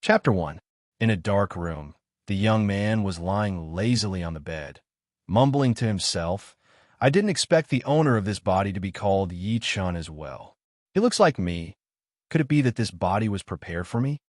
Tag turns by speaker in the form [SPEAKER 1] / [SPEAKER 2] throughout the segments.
[SPEAKER 1] Chapter 1. In a dark room, the young man was lying lazily on the bed, mumbling to himself, "I didn't expect the owner of this body to be called Yi-chun as well. He looks like me. Could it be that this body was prepared for me?"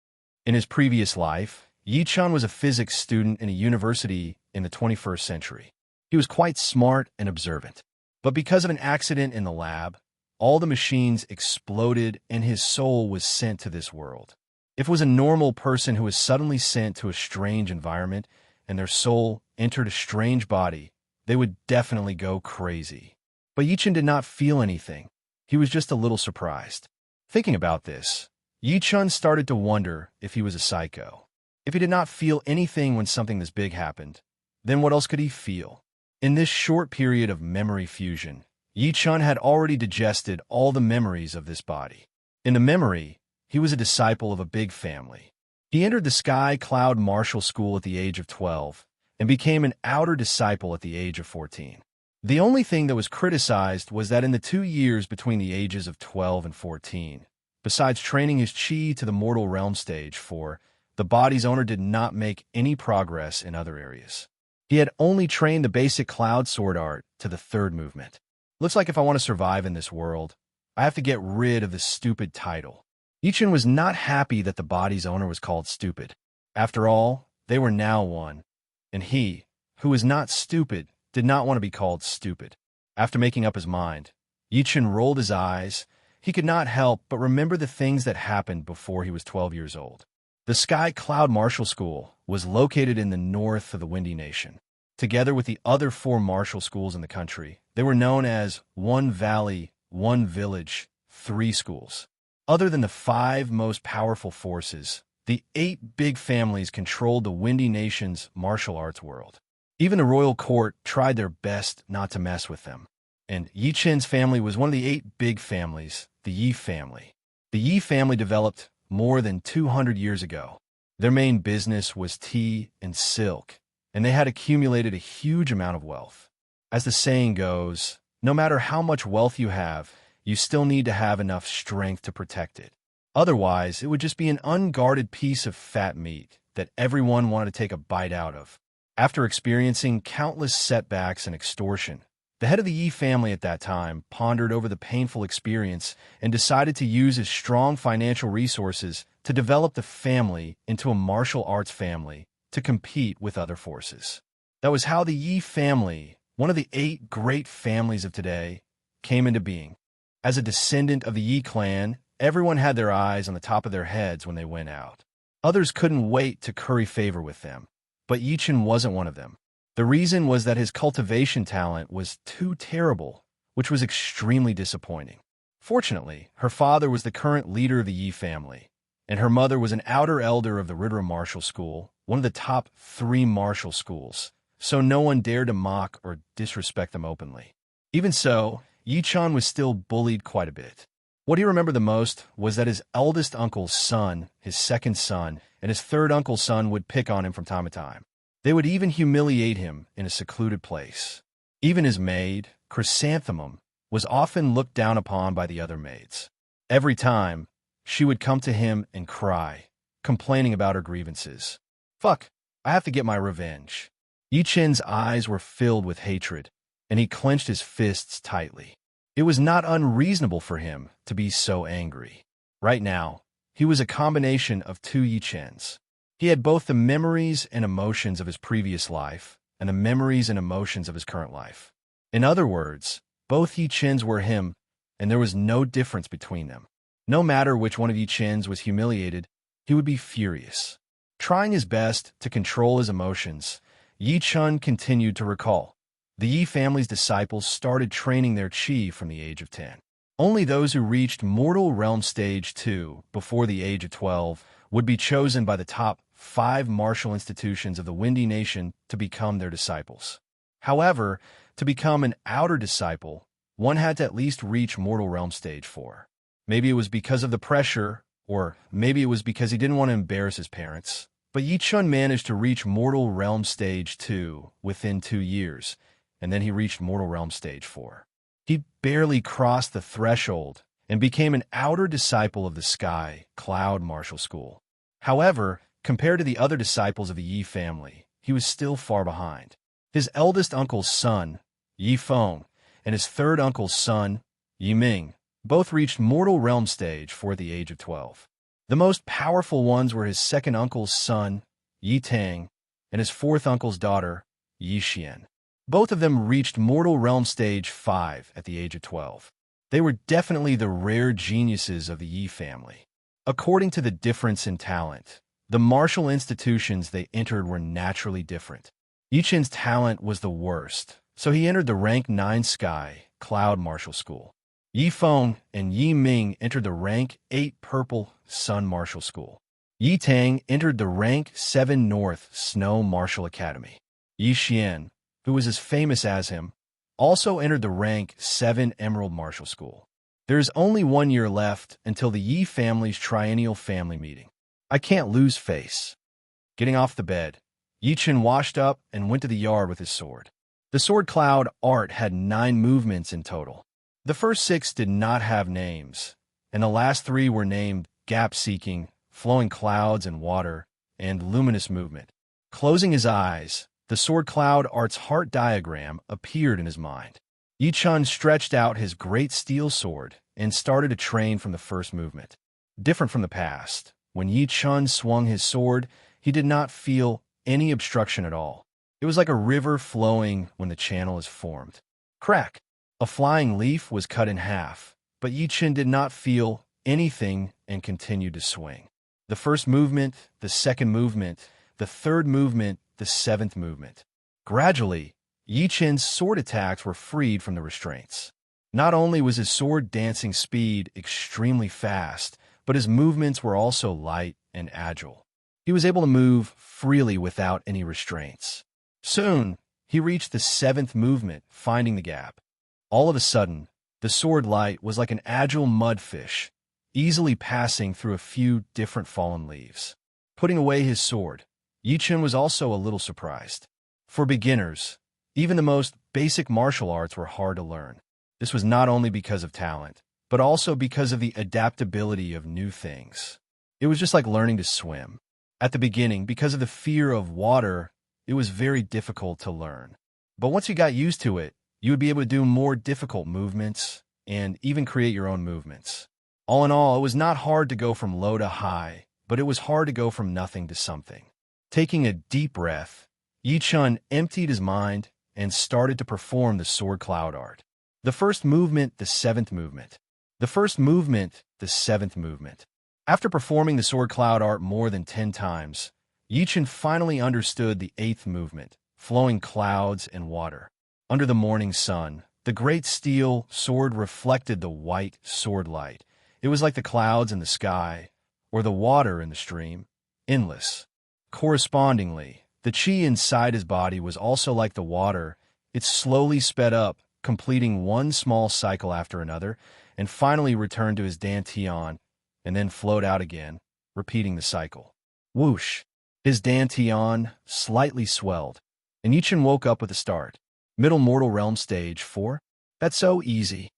[SPEAKER 1] In his previous life, Yi-chun was a physics student in a university in the 21st century. He was quite smart and observant. But because of an accident in the lab, all the machines exploded and his soul was sent to this world. If it was a normal person who was suddenly sent to a strange environment and their soul entered a strange body, they would definitely go crazy. But Yi-chun did not feel anything. He was just a little surprised. Thinking about this, Yi-chun started to wonder if he was a psycho. If he did not feel anything when something this big happened, then what else could he feel? In this short period of memory fusion, Yi-chun had already digested all the memories of this body. In the memory, he was a disciple of a big family. He entered the Sky Cloud Martial School at the age of 12 and became an outer disciple at the age of 14. The only thing that was criticized was that in the 2 years between the ages of 12 and 14, besides training his chi to the mortal realm stage 4, the body's owner did not make any progress in other areas. He had only trained the basic cloud sword art to the 3rd movement. Looks like if I want to survive in this world, I have to get rid of this stupid title. Yi-chun was not happy that the body's owner was called stupid. After all, they were now one, and he, who was not stupid, did not want to be called stupid. After making up his mind, Yi-chun rolled his eyes. He could not help but remember the things that happened before he was 12 years old. The Sky Cloud Martial School was located in the north of the Windy Nation. Together with the other 4 martial schools in the country, they were known as One Valley, One Village, 3 schools. Other than the 5 most powerful forces, the 8 big families controlled the Windy Nation's martial arts world. Even the royal court tried their best not to mess with them. And Yi-chun's family was one of the 8 big families, the Yi family. The Yi family developed more than 200 years ago. Their main business was tea and silk, and they had accumulated a huge amount of wealth. As the saying goes, no matter how much wealth you have, you still need to have enough strength to protect it. Otherwise, it would just be an unguarded piece of fat meat that everyone wanted to take a bite out of. After experiencing countless setbacks and extortion, the head of the Yi family at that time pondered over the painful experience and decided to use his strong financial resources to develop the family into a martial arts family to compete with other forces. That was how the Yi family, one of the 8 great families of today, came into being. As a descendant of the Yi clan, everyone had their eyes on the top of their heads when they went out. Others couldn't wait to curry favor with them, but Yi-chun wasn't one of them. The reason was that his cultivation talent was too terrible, which was extremely disappointing. Fortunately, her father was the current leader of the Yi family, and her mother was an outer elder of the Ridra Martial School, one of the top 3 martial schools, so no one dared to mock or disrespect them openly. Even so, Yi-chun was still bullied quite a bit. What he remembered the most was that his eldest uncle's son, his 2nd son, and his 3rd uncle's son would pick on him from time to time. They would even humiliate him in a secluded place. Even his maid, Chrysanthemum, was often looked down upon by the other maids. Every time, she would come to him and cry, complaining about her grievances. "Fuck, I have to get my revenge." Yi-chun's eyes were filled with hatred, and he clenched his fists tightly. It was not unreasonable for him to be so angry. Right now, he was a combination of 2 Yi-chuns. He had both the memories and emotions of his previous life and the memories and emotions of his current life. In other words, both Yi-chuns were him, and there was no difference between them. No matter which one of Yi-chuns was humiliated, he would be furious. Trying his best to control his emotions, Yi-chun continued to recall. The Yi family's disciples started training their chi from the age of 10. Only those who reached Mortal Realm Stage 2 before the age of 12 would be chosen by the top 5 martial institutions of the Windy Nation to become their disciples. However, to become an outer disciple, one had to at least reach Mortal Realm Stage 4. Maybe it was because of the pressure, or maybe it was because he didn't want to embarrass his parents. But Yi-chun managed to reach Mortal Realm Stage 2 within 2 years, and then he reached Mortal Realm Stage 4. He barely crossed the threshold and became an outer disciple of the Sky Cloud Martial School. However, compared to the other disciples of the Yi family, he was still far behind. His eldest uncle's son, Yi Feng, and his third uncle's son, Yi Ming, both reached mortal realm stage 4 at the age of 12. The most powerful ones were his second uncle's son, Yi Tang, and his fourth uncle's daughter, Yi Xian. Both of them reached mortal realm stage 5 at the age of 12. They were definitely the rare geniuses of the Yi family. According to the difference in talent, the martial institutions they entered were naturally different. Yi Chen's talent was the worst, so he entered the rank 9 Sky Cloud Martial School. Yi Feng and Yi Ming entered the rank 8 Purple Sun Martial School. Yi Tang entered the rank 7 North Snow Martial Academy. Yi Xian, who was as famous as him, also entered the rank 7 Emerald Martial School. There is only 1 year left until the Yi family's triennial family meeting. I can't lose face. Getting off the bed, Yi Chen washed up and went to the yard with his sword. The sword cloud art had 9 movements in total. The first 6 did not have names, and the last 3 were named gap-seeking, flowing clouds and water, and luminous movement. Closing his eyes, the sword cloud art's heart diagram appeared in his mind. Yi Chen stretched out his great steel sword and started to train from the first movement. Different from the past, when Yi Chen swung his sword, he did not feel any obstruction at all. It was like a river flowing when the channel is formed. Crack! A flying leaf was cut in half, but Yi Chen did not feel anything and continued to swing. The first movement, the second movement, the third movement, the 7th movement. Gradually, Yi Chen's sword attacks were freed from the restraints. Not only was his sword dancing speed extremely fast, but his movements were also light and agile. He was able to move freely without any restraints. Soon, he reached the 7th movement, finding the gap. All of a sudden, the sword light was like an agile mudfish, easily passing through a few different fallen leaves. Putting away his sword, Yi Chen was also a little surprised. For beginners, even the most basic martial arts were hard to learn. This was not only because of talent, but also because of the adaptability of new things. It was just like learning to swim. At the beginning, because of the fear of water, it was very difficult to learn. But once you got used to it, you would be able to do more difficult movements and even create your own movements. All in all, it was not hard to go from low to high, but it was hard to go from nothing to something. Taking a deep breath, Yi Chen emptied his mind and started to perform the sword cloud art. The first movement, the 7th movement. The first movement, the 7th movement. After performing the sword cloud art more than 10 times, Yi Chen finally understood the 8th movement, flowing clouds and water. Under the morning sun, the great steel sword reflected the white sword light. It was like the clouds in the sky, or the water in the stream, endless. Correspondingly, the qi inside his body was also like the water. It slowly sped up, completing one small cycle after another, and finally returned to his dantian, and then flowed out again, repeating the cycle. Whoosh! His dantian slightly swelled, and Yi Chen woke up with a start. Middle Mortal Realm Stage 4? That's so easy.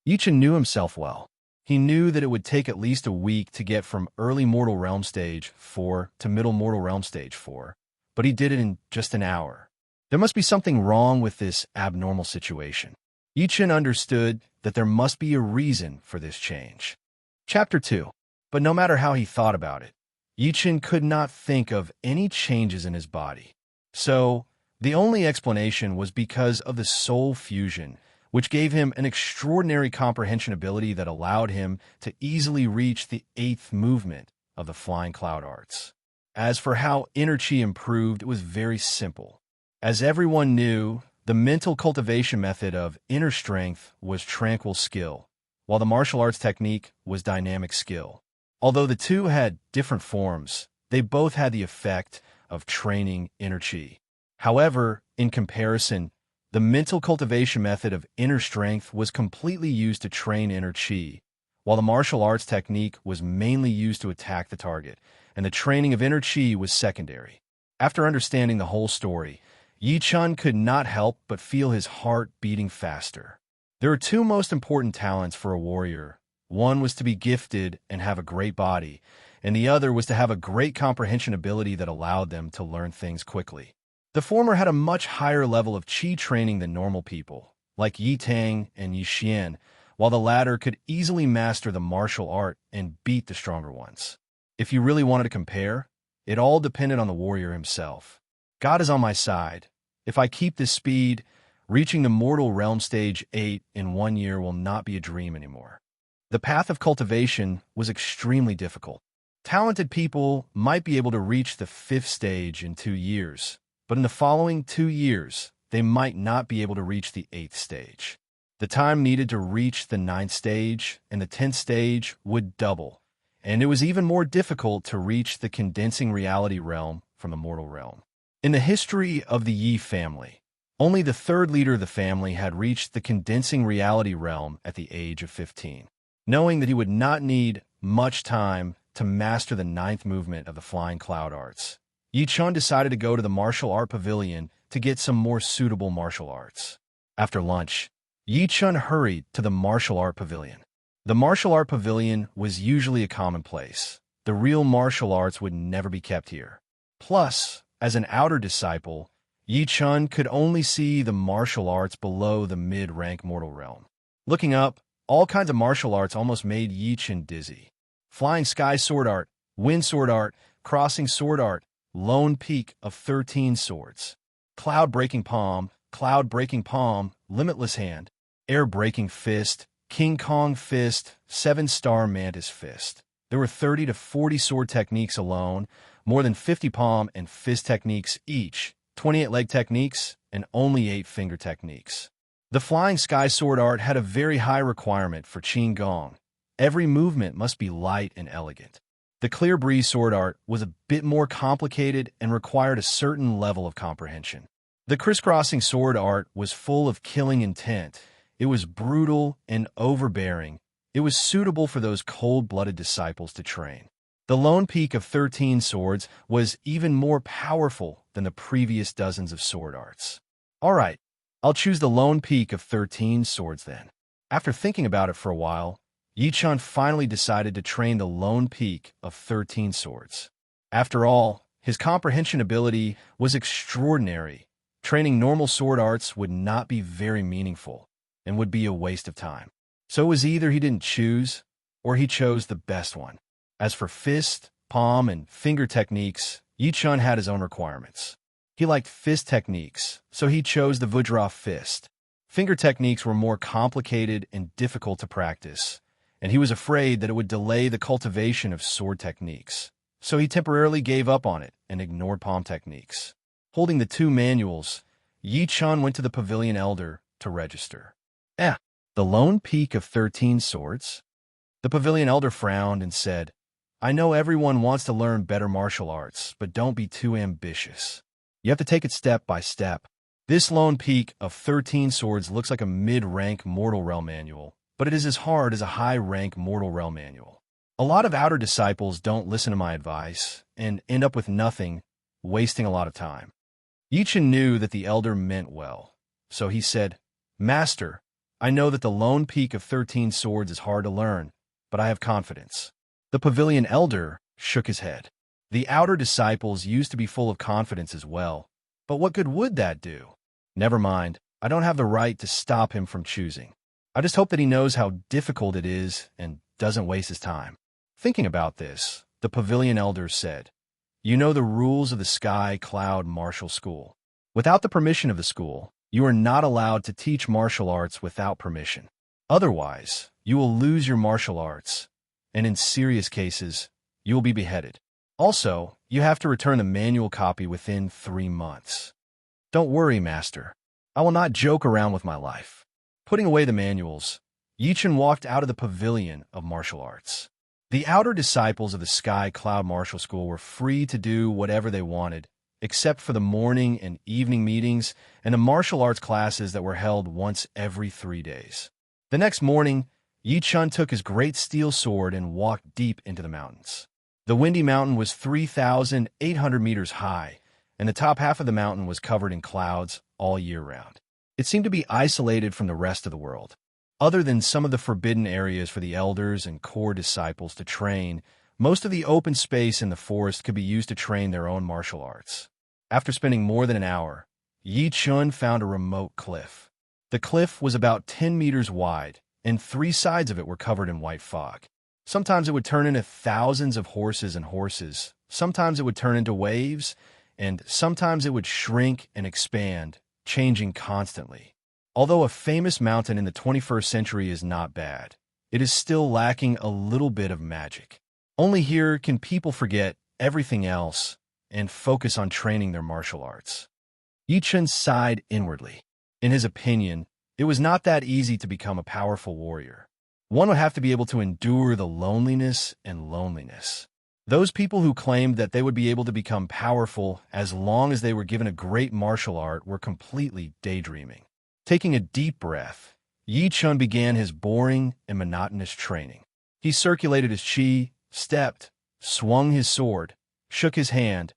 [SPEAKER 1] Yi Chen knew himself well. He knew that it would take at least a week to get from Early Mortal Realm Stage 4 to Middle Mortal Realm Stage 4, but he did it in just an hour. There must be something wrong with this abnormal situation. Yi Chen understood that there must be a reason for this change. Chapter 2. But no matter how he thought about it, Yi Chen could not think of any changes in his body. So, the only explanation was because of the soul fusion, which gave him an extraordinary comprehension ability that allowed him to easily reach the 8th movement of the flying cloud arts. As for how inner chi improved, it was very simple. As everyone knew, the mental cultivation method of inner strength was tranquil skill, while the martial arts technique was dynamic skill. Although the two had different forms, they both had the effect of training inner chi. However, in comparison, the mental cultivation method of inner strength was completely used to train inner chi, while the martial arts technique was mainly used to attack the target, and the training of inner chi was secondary. After understanding the whole story, Yi Chen could not help but feel his heart beating faster. There are 2 most important talents for a warrior. One was to be gifted and have a great body, and the other was to have a great comprehension ability that allowed them to learn things quickly. The former had a much higher level of qi training than normal people, like Yi Tang and Yi Xian, while the latter could easily master the martial art and beat the stronger ones. If you really wanted to compare, it all depended on the warrior himself. God is on my side. If I keep this speed, reaching the mortal realm stage 8 in 1 year will not be a dream anymore. The path of cultivation was extremely difficult. Talented people might be able to reach the 5th stage in 2 years, but in the following 2 years, they might not be able to reach the 8th stage. The time needed to reach the 9th stage and the 10th stage would double, and it was even more difficult to reach the condensing reality realm from the mortal realm. In the history of the Yi family, only the 3rd leader of the family had reached the condensing reality realm at the age of 15. Knowing that he would not need much time to master the 9th movement of the flying cloud arts, Yi Chun decided to go to the martial art pavilion to get some more suitable martial arts. After lunch, Yi Chun hurried to the martial art pavilion. The martial art pavilion was usually a commonplace. The real martial arts would never be kept here. Plus, as an outer disciple, Yi Chun could only see the martial arts below the mid-rank mortal realm. Looking up, all kinds of martial arts almost made Yi Chun dizzy. Flying sky sword art, wind sword art, crossing sword art, lone peak of 13 swords, cloud-breaking palm, limitless hand, air-breaking fist, King Kong fist, 7-star mantis fist. There were 30 to 40 sword techniques alone, more than 50 palm and fist techniques each, 28 leg techniques, and only 8 finger techniques. The flying sky sword art had a very high requirement for Qin Gong. Every movement must be light and elegant. The clear breeze sword art was a bit more complicated and required a certain level of comprehension. The crisscrossing sword art was full of killing intent. It was brutal and overbearing. It was suitable for those cold-blooded disciples to train. The lone peak of 13 swords was even more powerful than the previous dozens of sword arts. All right, I'll choose the lone peak of 13 swords then. After thinking about it for a while, Yi Chun finally decided to train the lone peak of 13 swords. After all, his comprehension ability was extraordinary. Training normal sword arts would not be very meaningful and would be a waste of time. So it was either he didn't choose or he chose the best one. As for fist, palm, and finger techniques, Yi Chun had his own requirements. He liked fist techniques, so he chose the Vajra fist. Finger techniques were more complicated and difficult to practice, and he was afraid that it would delay the cultivation of sword techniques. So he temporarily gave up on it and ignored palm techniques. Holding the 2 manuals, Yi Chun went to the pavilion elder to register. The lone peak of 13 swords? The pavilion elder frowned and said, I know everyone wants to learn better martial arts, but don't be too ambitious. You have to take it step by step. This lone peak of 13 swords looks like a mid-rank mortal realm manual, but it is as hard as a high-rank mortal realm manual. A lot of outer disciples don't listen to my advice and end up with nothing, wasting a lot of time. Yi Chun knew that the elder meant well, so he said, Master, I know that the lone peak of 13 swords is hard to learn, but I have confidence. The pavilion elder shook his head. The outer disciples used to be full of confidence as well, but what good would that do? Never mind, I don't have the right to stop him from choosing. I just hope that he knows how difficult it is and doesn't waste his time. Thinking about this, the pavilion elder said, You know the rules of the Sky Cloud Martial School. Without the permission of the school, you are not allowed to teach martial arts without permission. Otherwise, you will lose your martial arts, and in serious cases, you will be beheaded. Also, you have to return the manual copy within 3 months. Don't worry, Master. I will not joke around with my life. Putting away the manuals, Yi Chun walked out of the pavilion of martial arts. The outer disciples of the Sky Cloud Martial School were free to do whatever they wanted, except for the morning and evening meetings and the martial arts classes that were held once every 3 days. The next morning, Yi Chun took his great steel sword and walked deep into the mountains. The windy mountain was 3,800 meters high, and the top half of the mountain was covered in clouds all year round. It seemed to be isolated from the rest of the world. Other than some of the forbidden areas for the elders and core disciples to train, Most of the open space in the forest could be used to train their own martial arts. After spending more than an hour, Yi Chun found a remote cliff. The cliff was about 10 meters wide, and 3 sides of it were covered in white fog. Sometimes it would turn into thousands of horses, sometimes it would turn into waves, and sometimes it would shrink and expand, changing constantly. Although a famous mountain in the 21st century is not bad, it is still lacking a little bit of magic. Only here can people forget everything else and focus on training their martial arts. Yi Chun sighed inwardly. In his opinion, it was not that easy to become a powerful warrior. One would have to be able to endure the loneliness and loneliness. Those people who claimed that they would be able to become powerful as long as they were given a great martial art were completely daydreaming. Taking a deep breath, Yi Chun began his boring and monotonous training. He circulated his chi, stepped, swung his sword, shook his hand.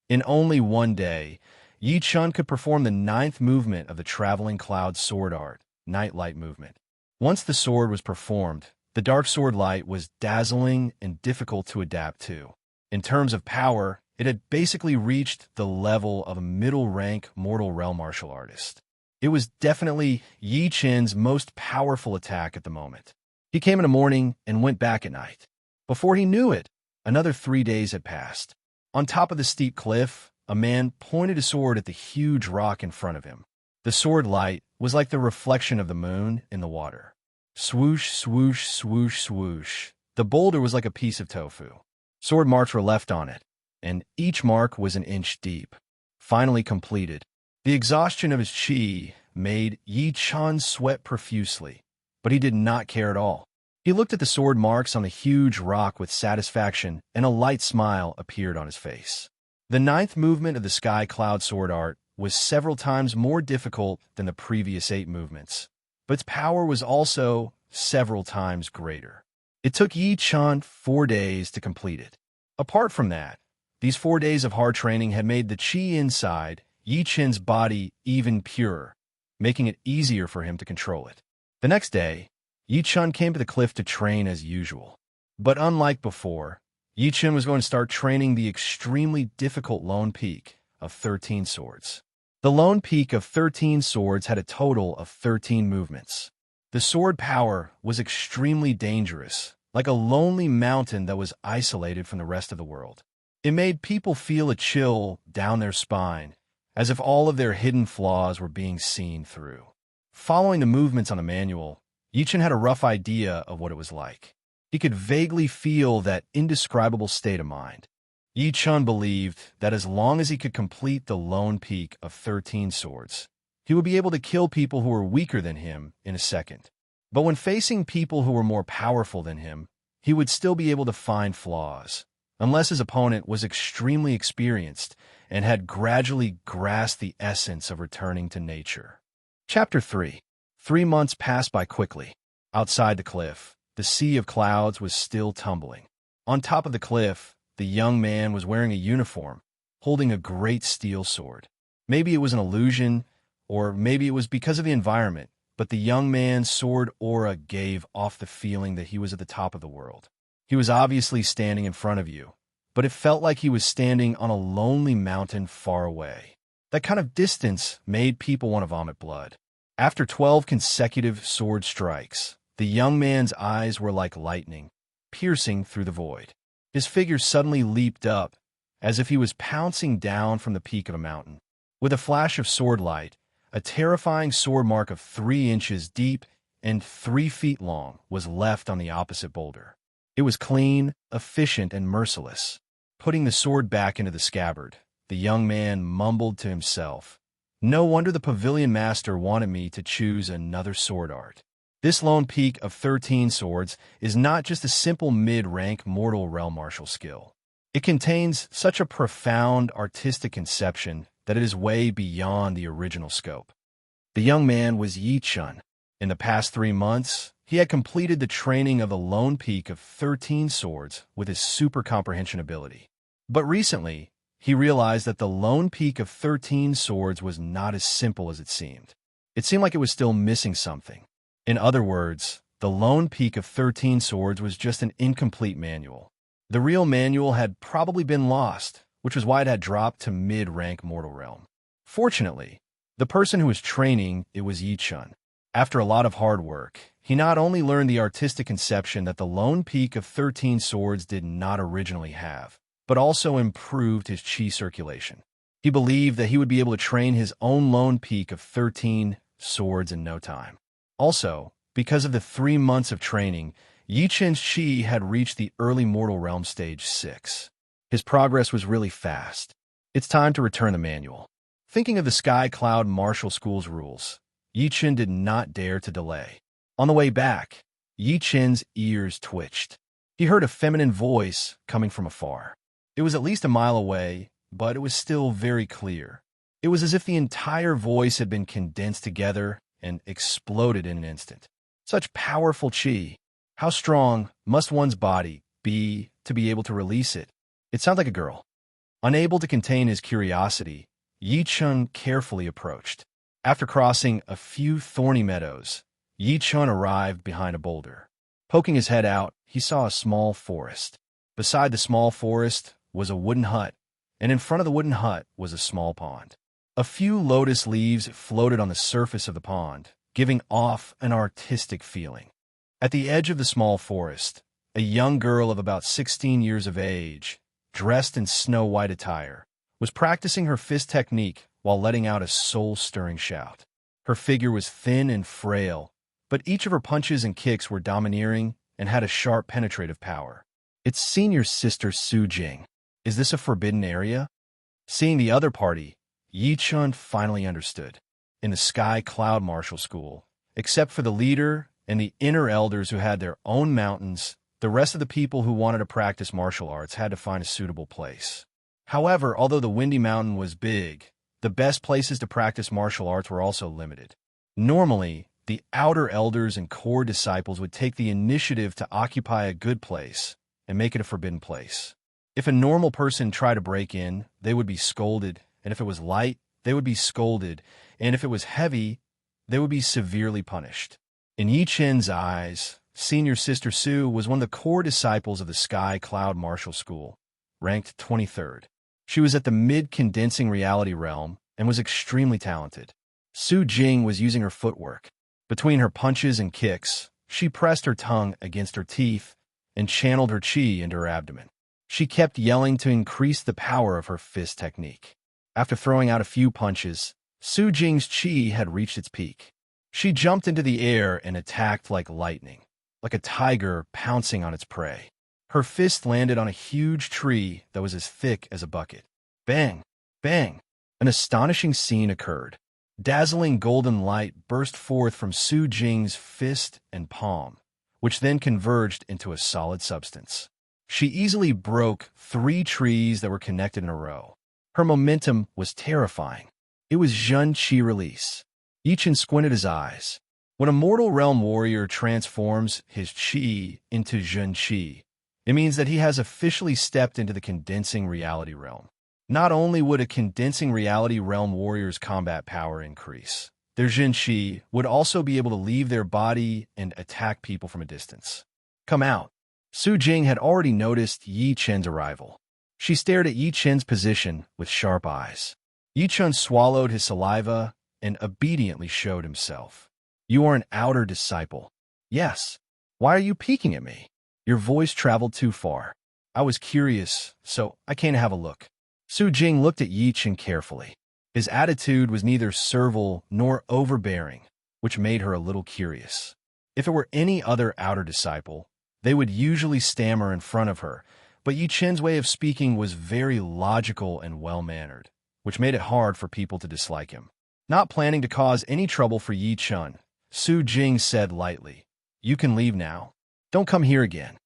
[SPEAKER 1] In only one day, Yi Chun could perform the 9th movement of the traveling cloud sword art, Nightlight movement. Once the sword was performed, the dark sword light was dazzling and difficult to adapt to. In terms of power, it had basically reached the level of a middle-rank mortal realm martial artist. It was definitely Yi Chun's most powerful attack at the moment. He came in the morning and went back at night. Before he knew it, another 3 days had passed. On top of the steep cliff, a man pointed a sword at the huge rock in front of him. The sword light was like the reflection of the moon in the water. Swoosh, swoosh, swoosh, swoosh. The boulder was like a piece of tofu. Sword marks were left on it, and each mark was an inch deep. Finally completed, the exhaustion of his chi made Yi Chun sweat profusely, but he did not care at all. He looked at the sword marks on the huge rock with satisfaction, and a light smile appeared on his face. The 9th movement of the sky cloud sword art was several times more difficult than the previous 8 movements, but its power was also several times greater. It took Yi Chun 4 days to complete it. Apart from that, these 4 days of hard training had made the chi inside Yi Chun's body even purer, making it easier for him to control it. The next day, Yi Chun came to the cliff to train as usual. But unlike before, Yi Chun was going to start training the extremely difficult Lone Peak of 13 Swords. The Lone Peak of 13 Swords had a total of 13 movements. The sword power was extremely dangerous, like a lonely mountain that was isolated from the rest of the world. It made people feel a chill down their spine, as if all of their hidden flaws were being seen through. Following the movements on the manual, Yi Chun had a rough idea of what it was like. He could vaguely feel that indescribable state of mind. Yi Chun believed that as long as he could complete the Lone Peak of 13 Swords, he would be able to kill people who were weaker than him in a second. But when facing people who were more powerful than him, he would still be able to find flaws, unless his opponent was extremely experienced and had gradually grasped the essence of returning to nature. Chapter 3. 3 months passed by quickly. Outside the cliff, the sea of clouds was still tumbling. On top of the cliff, the young man was wearing a uniform, holding a great steel sword. Maybe it was an illusion, or maybe it was because of the environment, but the young man's sword aura gave off the feeling that he was at the top of the world. He was obviously standing in front of you, but it felt like he was standing on a lonely mountain far away. That kind of distance made people want to vomit blood. After 12 consecutive sword strikes, the young man's eyes were like lightning, piercing through the void. His figure suddenly leaped up, as if he was pouncing down from the peak of a mountain. With a flash of sword light, a terrifying sword mark of 3 inches deep and 3 feet long was left on the opposite boulder. It was clean, efficient, and merciless. Putting the sword back into the scabbard, the young man mumbled to himself, "No wonder the pavilion master wanted me to choose another sword art. This Lone Peak of 13 Swords is not just a simple mid-rank mortal realm martial skill. It contains such a profound artistic conception that it is way beyond the original scope." The young man was Yi Chun. In the past 3 months, he had completed the training of the Lone Peak of 13 Swords with his super comprehension ability. But recently, he realized that the Lone Peak of 13 Swords was not as simple as it seemed. It seemed like it was still missing something. In other words, the Lone Peak of 13 Swords was just an incomplete manual. The real manual had probably been lost, which was why it had dropped to mid-rank mortal realm. Fortunately, the person who was training it was Yi-chun. After a lot of hard work, he not only learned the artistic conception that the lone peak of 13 swords did not originally have, but also improved his chi circulation. He believed that he would be able to train his own lone peak of 13 swords in no time. Also, because of the 3 months of training, Yi-chun's chi had reached the early mortal realm stage 6. His progress was really fast. It's time to return the manual. Thinking of the Sky Cloud Martial School's rules, Yi-chun did not dare to delay. On the way back, Yi-chun's ears twitched. He heard a feminine voice coming from afar. It was at least a mile away, but it was still very clear. It was as if the entire voice had been condensed together and exploded in an instant. Such powerful chi. How strong must one's body be to be able to release it? It sounded like a girl. Unable to contain his curiosity, Yi-chun carefully approached. After crossing a few thorny meadows, Yi-chun arrived behind a boulder. Poking his head out, he saw a small forest. Beside the small forest was a wooden hut, and in front of the wooden hut was a small pond. A few lotus leaves floated on the surface of the pond, giving off an artistic feeling. At the edge of the small forest, a young girl of about 16 years of age, dressed in snow-white attire, was practicing her fist technique while letting out a soul-stirring shout. Her figure was thin and frail, but each of her punches and kicks were domineering and had a sharp penetrative power. It's senior sister Su Jing. Is this a forbidden area? Seeing the other party, Yi-chun finally understood. In the Sky Cloud Martial School, except for the leader and the inner elders who had their own mountains, the rest of the people who wanted to practice martial arts had to find a suitable place. However, although the Windy Mountain was big, the best places to practice martial arts were also limited. Normally, the outer elders and core disciples would take the initiative to occupy a good place and make it a forbidden place. If a normal person tried to break in, they would be scolded, and if it was light, they would be scolded, and if it was heavy, they would be severely punished. In Yi-chun's eyes, senior sister Su was one of the core disciples of the Sky Cloud Martial School, ranked 23rd. She was at the mid-condensing reality realm and was extremely talented. Su Jing was using her footwork. Between her punches and kicks, she pressed her tongue against her teeth and channeled her chi into her abdomen. She kept yelling to increase the power of her fist technique. After throwing out a few punches, Su Jing's chi had reached its peak. She jumped into the air and attacked like lightning, like a tiger pouncing on its prey. Her fist landed on a huge tree that was as thick as a bucket. Bang! Bang! An astonishing scene occurred. Dazzling golden light burst forth from Su Jing's fist and palm, which then converged into a solid substance. She easily broke 3 trees that were connected in a row. Her momentum was terrifying. It was Zhen Qi release. Yi-chun squinted his eyes. When a mortal realm warrior transforms his chi into Zhen Qi, it means that he has officially stepped into the condensing reality realm. Not only would a condensing reality realm warrior's combat power increase, their Zhen Qi would also be able to leave their body and attack people from a distance. Come out. Su Jing had already noticed Yi-chun's arrival. She stared at Yi-chun's position with sharp eyes. Yi-chun swallowed his saliva and obediently showed himself. You are an outer disciple. Yes. Why are you peeking at me? Your voice traveled too far. I was curious, so I came to have a look. Su Jing looked at Yi-chun carefully. His attitude was neither servile nor overbearing, which made her a little curious. If it were any other outer disciple, they would usually stammer in front of her, but Yi-chun's way of speaking was very logical and well-mannered, which made it hard for people to dislike him. Not planning to cause any trouble for Yi-chun, Su Jing said lightly, You can leave now. Don't come here again.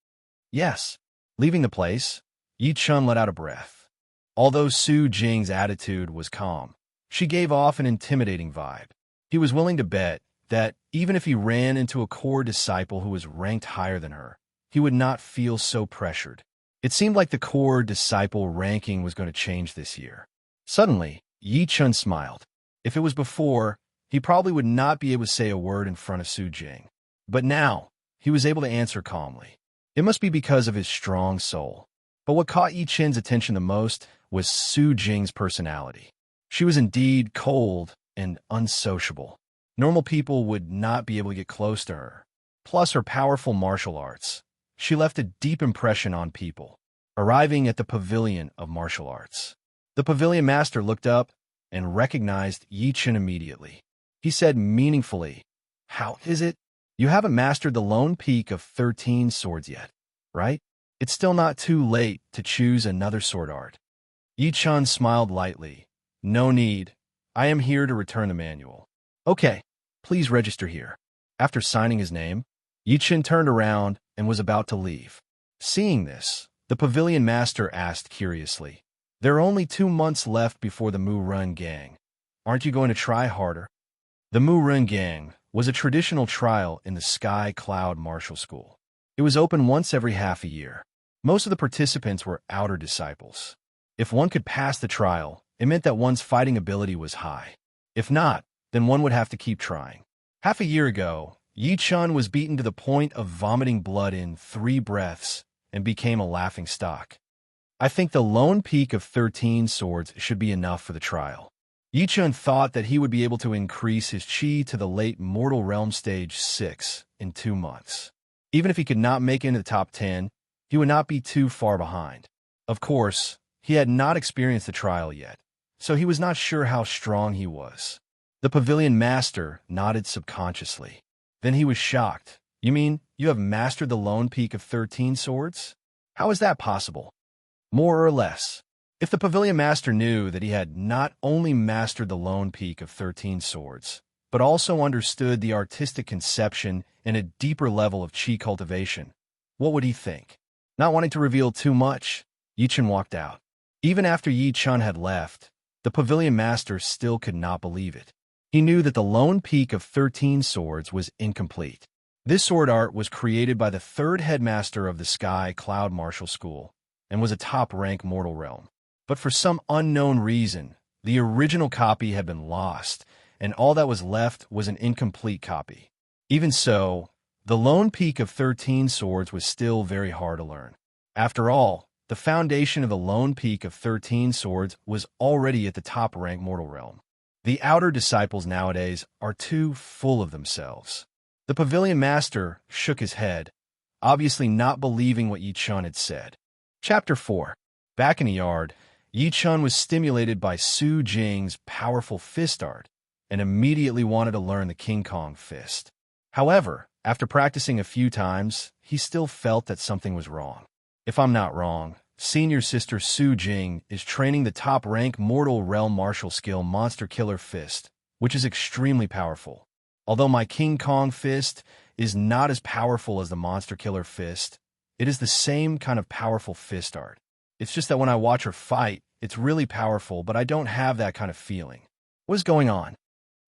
[SPEAKER 1] Yes. Leaving the place, Yi-chun let out a breath. Although Su Jing's attitude was calm, she gave off an intimidating vibe. He was willing to bet that even if he ran into a core disciple who was ranked higher than her, he would not feel so pressured. It seemed like the core disciple ranking was going to change this year. Suddenly, Yi-chun smiled. If it was before, he probably would not be able to say a word in front of Su Jing. But now, he was able to answer calmly. It must be because of his strong soul. But what caught Yi Chen's attention the most was Su Jing's personality. She was indeed cold and unsociable. Normal people would not be able to get close to her. Plus her powerful martial arts. She left a deep impression on people. Arriving at the pavilion of martial arts, the pavilion master looked up and recognized Yi Chen immediately. He said meaningfully, "How is it? You haven't mastered the lone peak of 13 swords yet, right? It's still not too late to choose another sword art." Yi Chen smiled lightly. "No need. I am here to return the manual." "Okay, please register here." After signing his name, Yi Chen turned around and was about to leave. Seeing this, the pavilion master asked curiously, "There are only 2 months left before the Mu Run Gang. Aren't you going to try harder?" The Mu Run Gang was a traditional trial in the Sky Cloud Martial School. It was open once every half a year. Most of the participants were outer disciples. If one could pass the trial, it meant that one's fighting ability was high. If not, then one would have to keep trying. Half a year ago, Yi Chen was beaten to the point of vomiting blood in 3 breaths and became a laughing stock. "I think the lone peak of 13 swords should be enough for the trial." Yi Chen thought that he would be able to increase his chi to the late mortal realm stage 6 in 2 months. Even if he could not make it into the top 10, he would not be too far behind. Of course, he had not experienced the trial yet, so he was not sure how strong he was. The pavilion master nodded subconsciously. Then he was shocked. "You mean you have mastered the lone peak of 13 swords? How is that possible?" "More or less." If the pavilion master knew that he had not only mastered the lone peak of 13 swords, but also understood the artistic conception and a deeper level of chi cultivation, what would he think? Not wanting to reveal too much, Yi Chen walked out. Even after Yi Chen had left, the pavilion master still could not believe it. He knew that the lone peak of 13 swords was incomplete. This sword art was created by the 3rd headmaster of the Sky Cloud Martial School and was a top-rank mortal realm. But for some unknown reason, the original copy had been lost, and all that was left was an incomplete copy. Even so, the lone peak of 13 swords was still very hard to learn. After all, the foundation of the lone peak of 13 swords was already at the top-rank mortal realm. The outer disciples nowadays are too full of themselves. The pavilion master shook his head, obviously not believing what Yi Chen had said. Chapter 4. Back in the yard, Yi Chen was stimulated by Su Jing's powerful fist art and immediately wanted to learn the King Kong fist. However, after practicing a few times, he still felt that something was wrong. If I'm not wrong, senior sister Su Jing is training the top-rank mortal realm martial skill Monster Killer Fist, which is extremely powerful. Although my King Kong fist is not as powerful as the Monster Killer Fist, it is the same kind of powerful fist art. It's just that when I watch her fight, it's really powerful, but I don't have that kind of feeling. What is going on?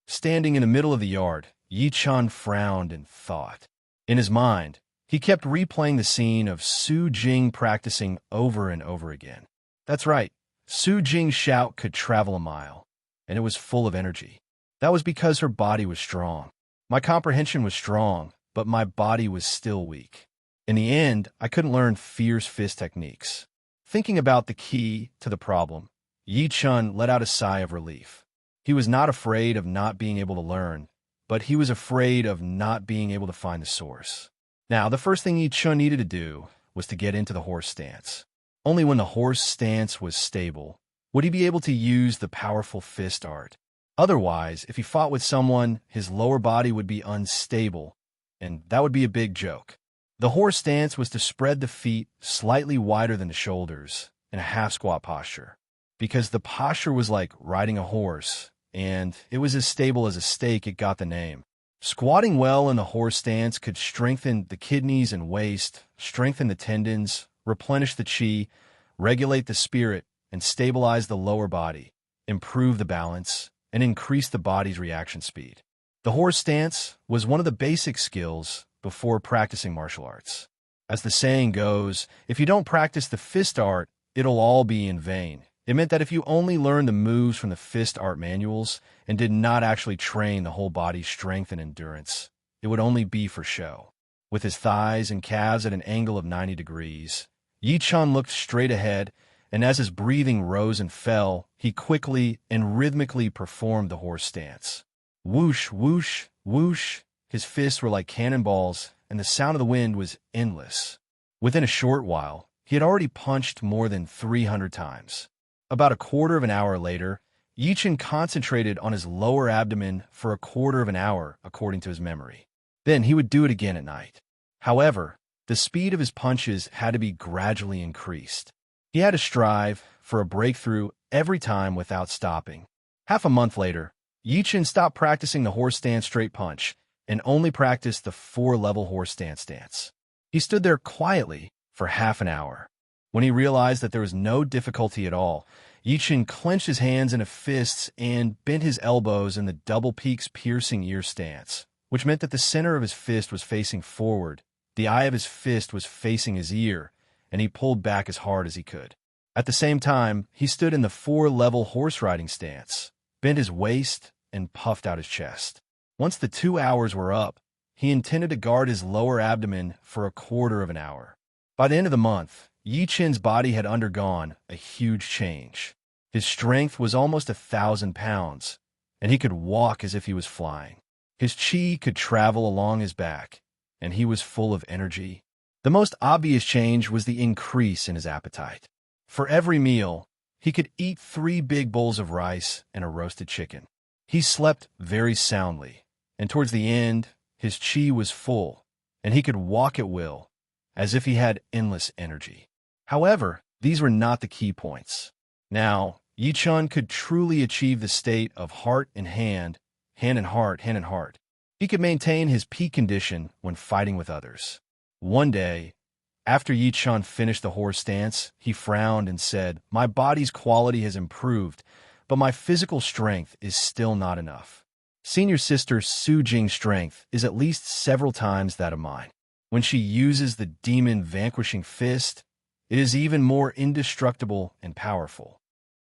[SPEAKER 1] Standing in the middle of the yard, Yi Chen frowned and thought. In his mind, he kept replaying the scene of Su Jing practicing over and over again. That's right, Su Jing's shout could travel a mile, and it was full of energy. That was because her body was strong. My comprehension was strong, but my body was still weak. In the end, I couldn't learn fierce fist techniques. Thinking about the key to the problem, Yi Chen let out a sigh of relief. He was not afraid of not being able to learn, but he was afraid of not being able to find the source. Now, the first thing Yi Chen needed to do was to get into the horse stance. Only when the horse stance was stable would he be able to use the powerful fist art. Otherwise, if he fought with someone, his lower body would be unstable, and that would be a big joke. The horse stance was to spread the feet slightly wider than the shoulders in a half-squat posture, because the posture was like riding a horse, and it was as stable as a stake. It got the name. Squatting well in the horse stance could strengthen the kidneys and waist, strengthen the tendons, replenish the chi, regulate the spirit, and stabilize the lower body, improve the balance, and increase the body's reaction speed. The horse stance was one of the basic skills before practicing martial arts. As the saying goes, if you don't practice the fist art, it'll all be in vain. It meant that if you only learned the moves from the fist art manuals and did not actually train the whole body's strength and endurance, it would only be for show. With his thighs and calves at an angle of 90 degrees, Yi Chun looked straight ahead, and as his breathing rose and fell, he quickly and rhythmically performed the horse stance. Whoosh, whoosh, whoosh. His fists were like cannonballs, and the sound of the wind was endless. Within a short while, he had already punched more than 300 times. About a quarter of an hour later, Yi Chun concentrated on his lower abdomen for a quarter of an hour, according to his memory. Then he would do it again at night. However, the speed of his punches had to be gradually increased. He had to strive for a breakthrough every time without stopping. Half a month later, Yi Chun stopped practicing the horse stance straight punch and only practiced the 4-level horse stance. He stood there quietly for half an hour. When he realized that there was no difficulty at all, Yi Chun clenched his hands into fists and bent his elbows in the double peaks piercing ear stance, which meant that the center of his fist was facing forward, the eye of his fist was facing his ear, and he pulled back as hard as he could. At the same time, he stood in the 4-level horse riding stance, bent his waist, and puffed out his chest. Once the 2 hours were up, he intended to guard his lower abdomen for a quarter of an hour. By the end of the month, Yi Chun's body had undergone a huge change. His strength was almost 1,000 pounds, and he could walk as if he was flying. His chi could travel along his back, and he was full of energy. The most obvious change was the increase in his appetite. For every meal, he could eat 3 big bowls of rice and a roasted chicken. He slept very soundly, and towards the end, his chi was full, and he could walk at will, as if he had endless energy. However, these were not the key points. Now, Yi Chun could truly achieve the state of heart and hand in heart, hand in heart. He could maintain his peak condition when fighting with others. One day, after Yi Chun finished the horse stance, he frowned and said, "My body's quality has improved, but my physical strength is still not enough. Senior sister Su Jing's strength is at least several times that of mine. When she uses the demon-vanquishing fist, it is even more indestructible and powerful."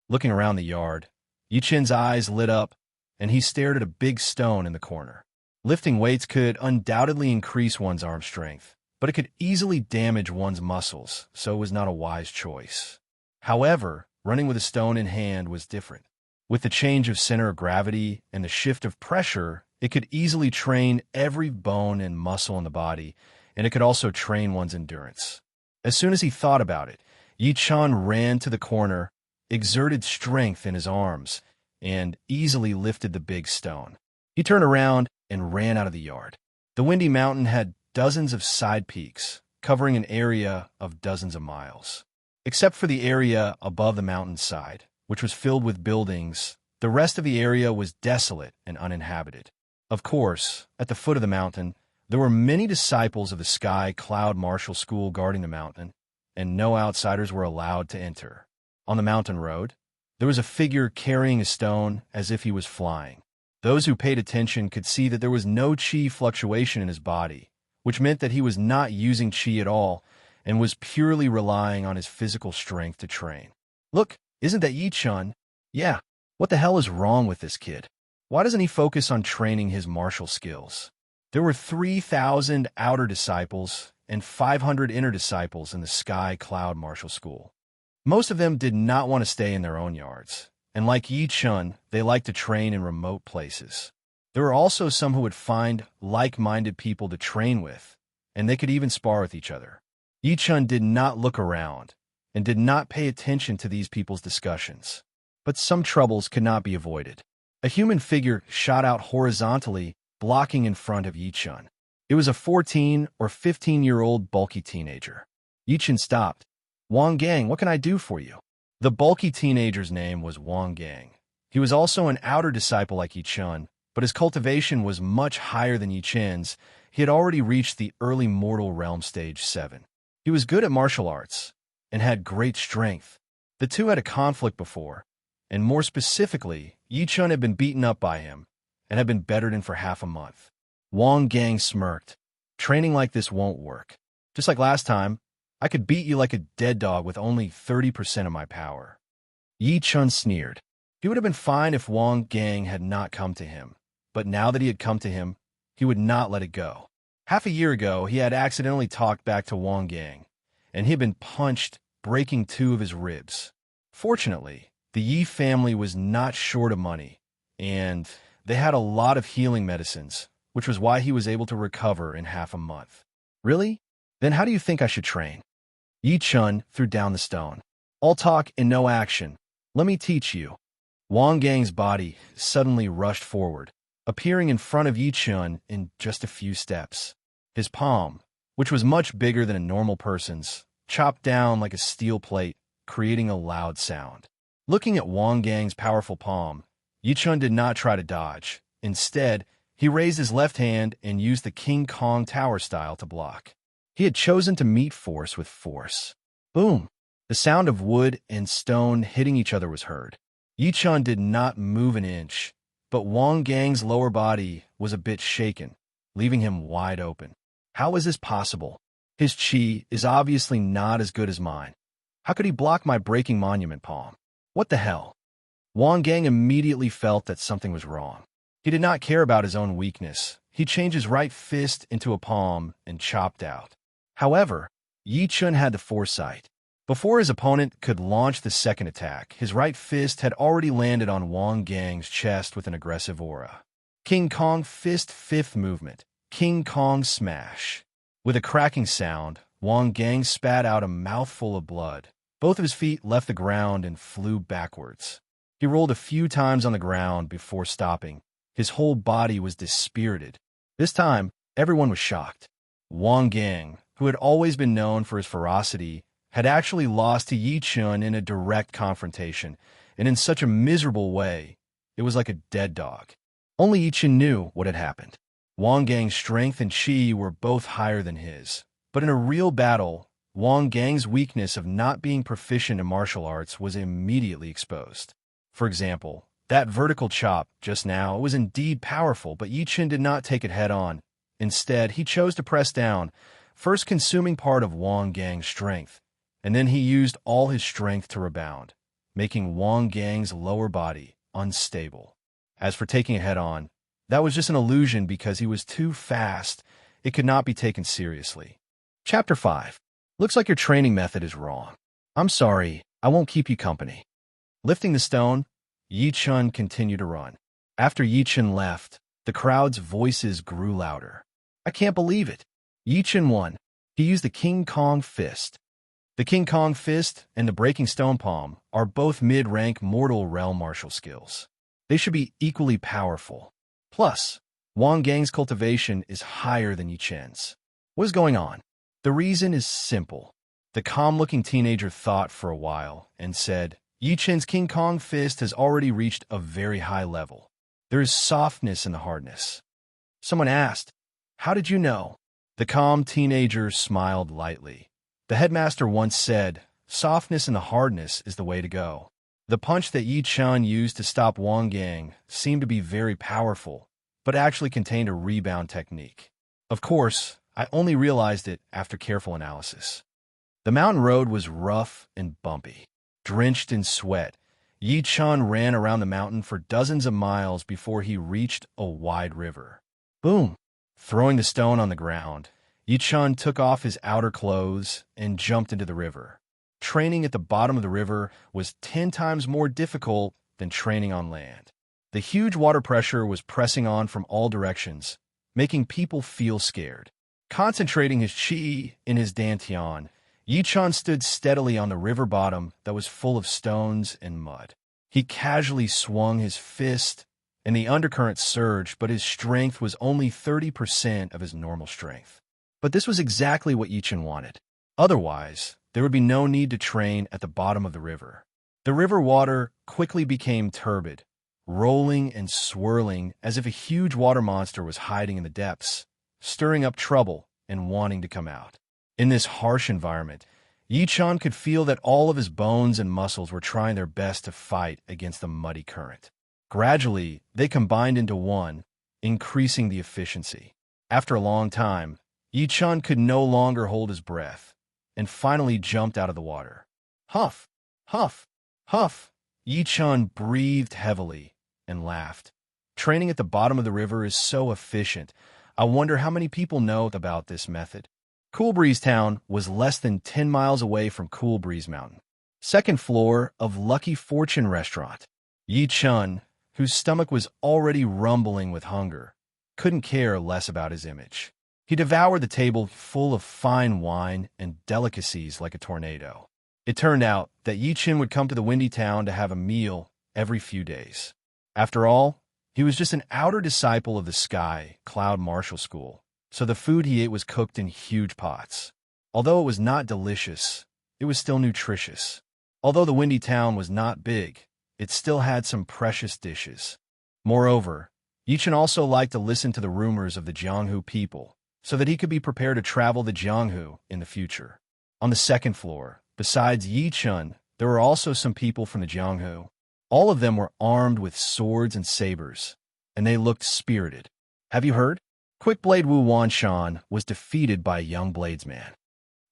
[SPEAKER 1] Looking around the yard, Yi Chun's eyes lit up, and he stared at a big stone in the corner. Lifting weights could undoubtedly increase one's arm strength, but it could easily damage one's muscles, so it was not a wise choice. However, running with a stone in hand was different. With the change of center of gravity and the shift of pressure, it could easily train every bone and muscle in the body, and it could also train one's endurance. As soon as he thought about it, Yi Chun ran to the corner, exerted strength in his arms, and easily lifted the big stone. He turned around and ran out of the yard. The windy mountain had dozens of side peaks, covering an area of dozens of miles. Except for the area above the mountainside, which was filled with buildings, the rest of the area was desolate and uninhabited. Of course, at the foot of the mountain, there were many disciples of the Sky Cloud Martial School guarding the mountain, and no outsiders were allowed to enter. On the mountain road, there was a figure carrying a stone as if he was flying. Those who paid attention could see that there was no chi fluctuation in his body, which meant that he was not using chi at all and was purely relying on his physical strength to train. "Look, isn't that Yi Chun? Yeah, what the hell is wrong with this kid? Why doesn't he focus on training his martial skills?" There were 3,000 outer disciples and 500 inner disciples in the Sky Cloud Martial School. Most of them did not want to stay in their own yards, and like Yi Chun, they liked to train in remote places. There were also some who would find like-minded people to train with, and they could even spar with each other. Yi Chun did not look around and did not pay attention to these people's discussions. But some troubles could not be avoided. A human figure shot out horizontally, blocking in front of Yi Chun. It was a 14 or 15-year-old bulky teenager. Yi Chun stopped. "Wang Gang, what can I do for you?" The bulky teenager's name was Wang Gang. He was also an outer disciple like Yi Chun, but his cultivation was much higher than Yi Chun's. He had already reached the early mortal realm stage 7. He was good at martial arts and had great strength. The two had a conflict before, and more specifically, Yi Chun had been beaten up by him and had been bettered in for half a month. Wang Gang smirked. "Training like this won't work. Just like last time, I could beat you like a dead dog with only 30% of my power." Yi Chun sneered. He would have been fine if Wang Gang had not come to him, but now that he had come to him, he would not let it go. Half a year ago, he had accidentally talked back to Wang Gang, and he had been punched, breaking 2 of his ribs. Fortunately, the Yi family was not short of money, and they had a lot of healing medicines, which was why he was able to recover in half a month. Really? Then how do you think I should train? Yi Chun threw down the stone. All talk and no action. Let me teach you. Wang Gang's body suddenly rushed forward, appearing in front of Yi Chun in just a few steps. His palm, which was much bigger than a normal person's, chopped down like a steel plate, creating a loud sound. Looking at Wang Gang's powerful palm, Yi Chun did not try to dodge. Instead, he raised his left hand and used the King Kong Tower style to block. He had chosen to meet force with force. Boom! The sound of wood and stone hitting each other was heard. Yi Chun did not move an inch, but Wang Gang's lower body was a bit shaken, leaving him wide open. How is this possible? His chi is obviously not as good as mine. How could he block my breaking monument palm? What the hell? Wang Gang immediately felt that something was wrong. He did not care about his own weakness. He changed his right fist into a palm and chopped out. However, Yi Chun had the foresight. Before his opponent could launch the second attack, his right fist had already landed on Wang Gang's chest with an aggressive aura. King Kong Fist 5th movement. King Kong Smash. With a cracking sound, Wang Gang spat out a mouthful of blood. Both of his feet left the ground and flew backwards. He rolled a few times on the ground before stopping. His whole body was dispirited. This time, everyone was shocked. Wang Gang, who had always been known for his ferocity, had actually lost to Yi Chun in a direct confrontation, and in such a miserable way, it was like a dead dog. Only Yi Chun knew what had happened. Wang Gang's strength and chi were both higher than his, but in a real battle, Wang Gang's weakness of not being proficient in martial arts was immediately exposed. For example, that vertical chop just now was indeed powerful, but Yi Chun did not take it head-on. Instead, he chose to press down, first consuming part of Wang Gang's strength, and then he used all his strength to rebound, making Wang Gang's lower body unstable. As for taking it head-on, that was just an illusion because he was too fast. It could not be taken seriously. Chapter 5. Looks like your training method is wrong. I'm sorry, I won't keep you company. Lifting the stone, Yi Chun continued to run. After Yi Chun left, the crowd's voices grew louder. I can't believe it. Yi Chun won. He used the King Kong Fist. The King Kong Fist and the Breaking Stone Palm are both mid-rank mortal realm martial skills. They should be equally powerful. Plus, Wang Gang's cultivation is higher than Yi Chun's. What is going on? The reason is simple. The calm-looking teenager thought for a while and said, Yi Chun's King Kong Fist has already reached a very high level. There is softness in the hardness. Someone asked, how did you know? The calm teenager smiled lightly. The headmaster once said, softness in the hardness is the way to go. The punch that Yi Chun used to stop Wang Gang seemed to be very powerful, but actually contained a rebound technique. Of course, I only realized it after careful analysis. The mountain road was rough and bumpy. Drenched in sweat, Yi Chun ran around the mountain for dozens of miles before he reached a wide river. Boom! Throwing the stone on the ground, Yi Chun took off his outer clothes and jumped into the river. Training at the bottom of the river was 10 times more difficult than training on land. The huge water pressure was pressing on from all directions, making people feel scared. Concentrating his chi in his dantian, Yi Chun stood steadily on the river bottom that was full of stones and mud. He casually swung his fist, and the undercurrent surged, but his strength was only 30% of his normal strength. But this was exactly what Yi Chun wanted. Otherwise, there would be no need to train at the bottom of the river. The river water quickly became turbid, rolling and swirling as if a huge water monster was hiding in the depths, stirring up trouble and wanting to come out. In this harsh environment, Yi Chun could feel that all of his bones and muscles were trying their best to fight against the muddy current. Gradually, they combined into one, increasing the efficiency. After a long time, Yi Chun could no longer hold his breath, and finally jumped out of the water. Huff, huff, huff. Yi Chun breathed heavily and laughed. Training at the bottom of the river is so efficient. I wonder how many people know about this method. Cool Breeze Town was less than 10 miles away from Cool Breeze Mountain. Second floor of Lucky Fortune Restaurant. Yi Chun, whose stomach was already rumbling with hunger, couldn't care less about his image. He devoured the table full of fine wine and delicacies like a tornado. It turned out that Yi Chun would come to the windy town to have a meal every few days. After all, he was just an outer disciple of the Sky Cloud Martial School, so the food he ate was cooked in huge pots. Although it was not delicious, it was still nutritious. Although the windy town was not big, it still had some precious dishes. Moreover, Yichen also liked to listen to the rumors of the Jianghu people, so that he could be prepared to travel the Jianghu in the future. On the second floor, besides Yi Chun, there were also some people from the Jianghu. All of them were armed with swords and sabers, and they looked spirited. Have you heard? Quick Blade Wu Wanshan was defeated by a young bladesman.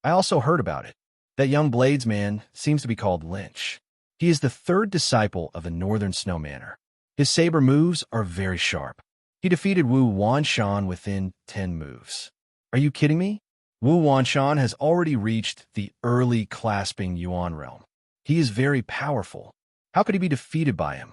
[SPEAKER 1] I also heard about it. That young bladesman seems to be called Lynch. He is the third disciple of the Northern Snow Manor. His saber moves are very sharp. He defeated Wu Wanshan within 10 moves. Are you kidding me? Wu Wanshan has already reached the early clasping Yuan realm. He is very powerful. How could he be defeated by him?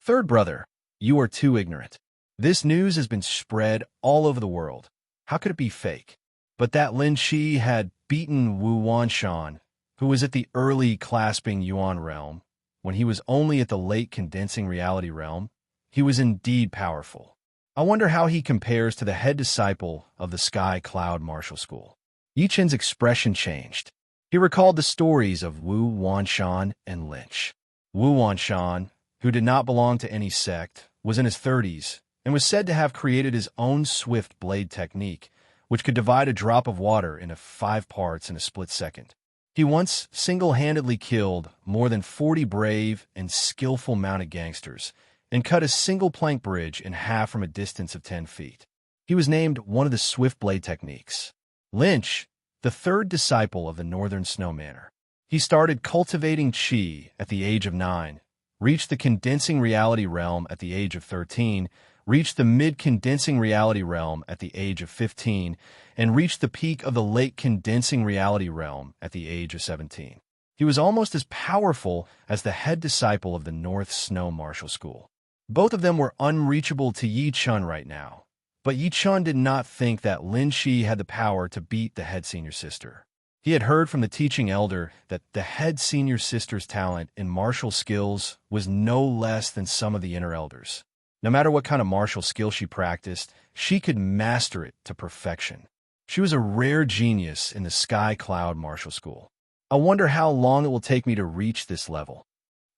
[SPEAKER 1] Third brother, you are too ignorant. This news has been spread all over the world. How could it be fake? But that Lin Shi had beaten Wu Wanshan, who was at the early clasping Yuan realm, when he was only at the late condensing reality realm. He was indeed powerful. I wonder how he compares to the head disciple of the Sky Cloud Martial School. Yi Chen's expression changed. He recalled the stories of Wu Wanshan and Lynch. Wu Wanshan, who did not belong to any sect, was in his 30s and was said to have created his own swift blade technique, which could divide a drop of water into 5 parts in a split second. He once single-handedly killed more than 40 brave and skillful mounted gangsters and cut a single plank bridge in half from a distance of 10 feet. He was named one of the swift blade techniques. Lynch, the third disciple of the Northern Snow Manor. He started cultivating Qi at the age of 9, reached the condensing reality realm at the age of 13, reached the mid-condensing reality realm at the age of 15, and reached the peak of the late condensing reality realm at the age of 17. He was almost as powerful as the head disciple of the North Snow Martial School. Both of them were unreachable to Yi Chun right now, but Yi Chun did not think that Lin Shi had the power to beat the head senior sister. He had heard from the teaching elder that the head senior sister's talent in martial skills was no less than some of the inner elders. No matter what kind of martial skill she practiced, she could master it to perfection. She was a rare genius in the Sky Cloud Martial School. I wonder how long it will take me to reach this level.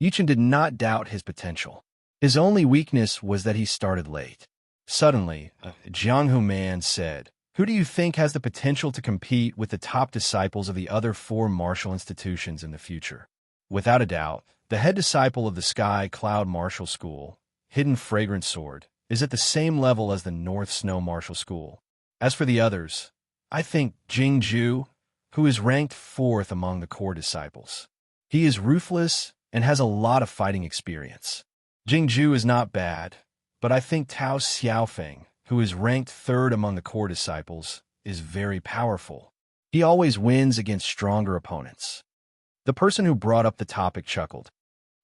[SPEAKER 1] Yichen did not doubt his potential. His only weakness was that he started late. Suddenly, a Jianghu man said, "Who do you think has the potential to compete with the top disciples of the other 4 martial institutions in the future?" Without a doubt, the head disciple of the Sky Cloud Martial School, Hidden Fragrant Sword, is at the same level as the North Snow Martial School. As for the others, I think Jingju, who is ranked 4th among the core disciples. He is ruthless and has a lot of fighting experience. Jingju is not bad, but I think Tao Xiaofeng, who is ranked 3rd among the core disciples, is very powerful. He always wins against stronger opponents. The person who brought up the topic chuckled.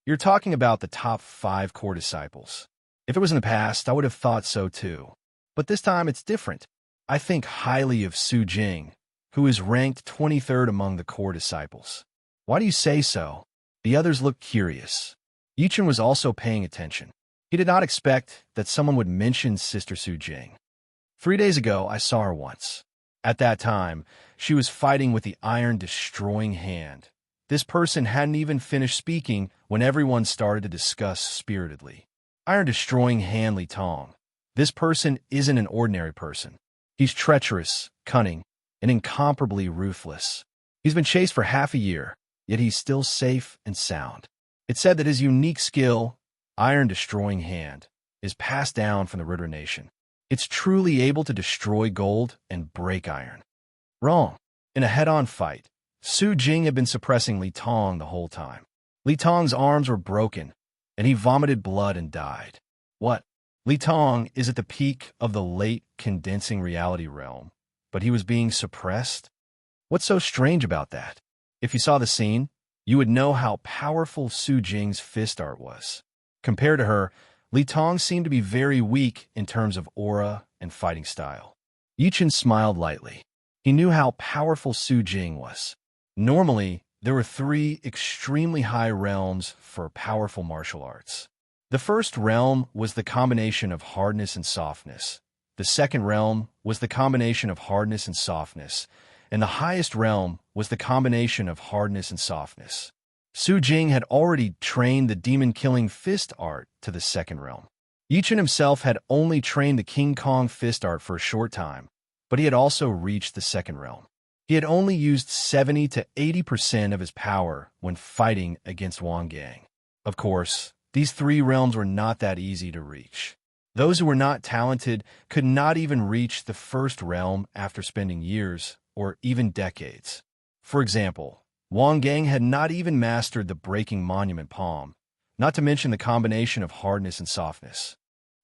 [SPEAKER 1] You're talking about the top 5 core disciples. If it was in the past, I would have thought so too. But this time it's different. I think highly of Su Jing, who is ranked 23rd among the core disciples. Why do you say so? The others looked curious. Yichen was also paying attention. He did not expect that someone would mention Sister Su Jing. 3 days ago, I saw her once. At that time, she was fighting with the Iron Destroying Hand. This person hadn't even finished speaking when everyone started to discuss spiritedly. Iron Destroying Hand Li Tong. This person isn't an ordinary person. He's treacherous, cunning, and incomparably ruthless. He's been chased for half a year, yet he's still safe and sound. It's said that his unique skill, Iron Destroying Hand, is passed down from the Ritter Nation. It's truly able to destroy gold and break iron. Wrong. In a head-on fight, Su Jing had been suppressing Li Tong the whole time. Li Tong's arms were broken, and he vomited blood and died. What? Li Tong is at the peak of the late condensing reality realm, but he was being suppressed? What's so strange about that? If you saw the scene, you would know how powerful Su Jing's fist art was. Compared to her, Li Tong seemed to be very weak in terms of aura and fighting style. Yi Chen smiled lightly. He knew how powerful Su Jing was. Normally, there were 3 extremely high realms for powerful martial arts. The first realm was the combination of hardness and softness. The second realm was the combination of hardness and softness. And the highest realm was the combination of hardness and softness. Su Jing had already trained the demon-killing fist art to the second realm. Yi Chen himself had only trained the King Kong fist art for a short time, but he had also reached the second realm. He had only used 70 to 80% of his power when fighting against Wang Gang. Of course, these 3 realms were not that easy to reach. Those who were not talented could not even reach the first realm after spending years or even decades. For example, Wang Gang had not even mastered the breaking monument palm, not to mention the combination of hardness and softness.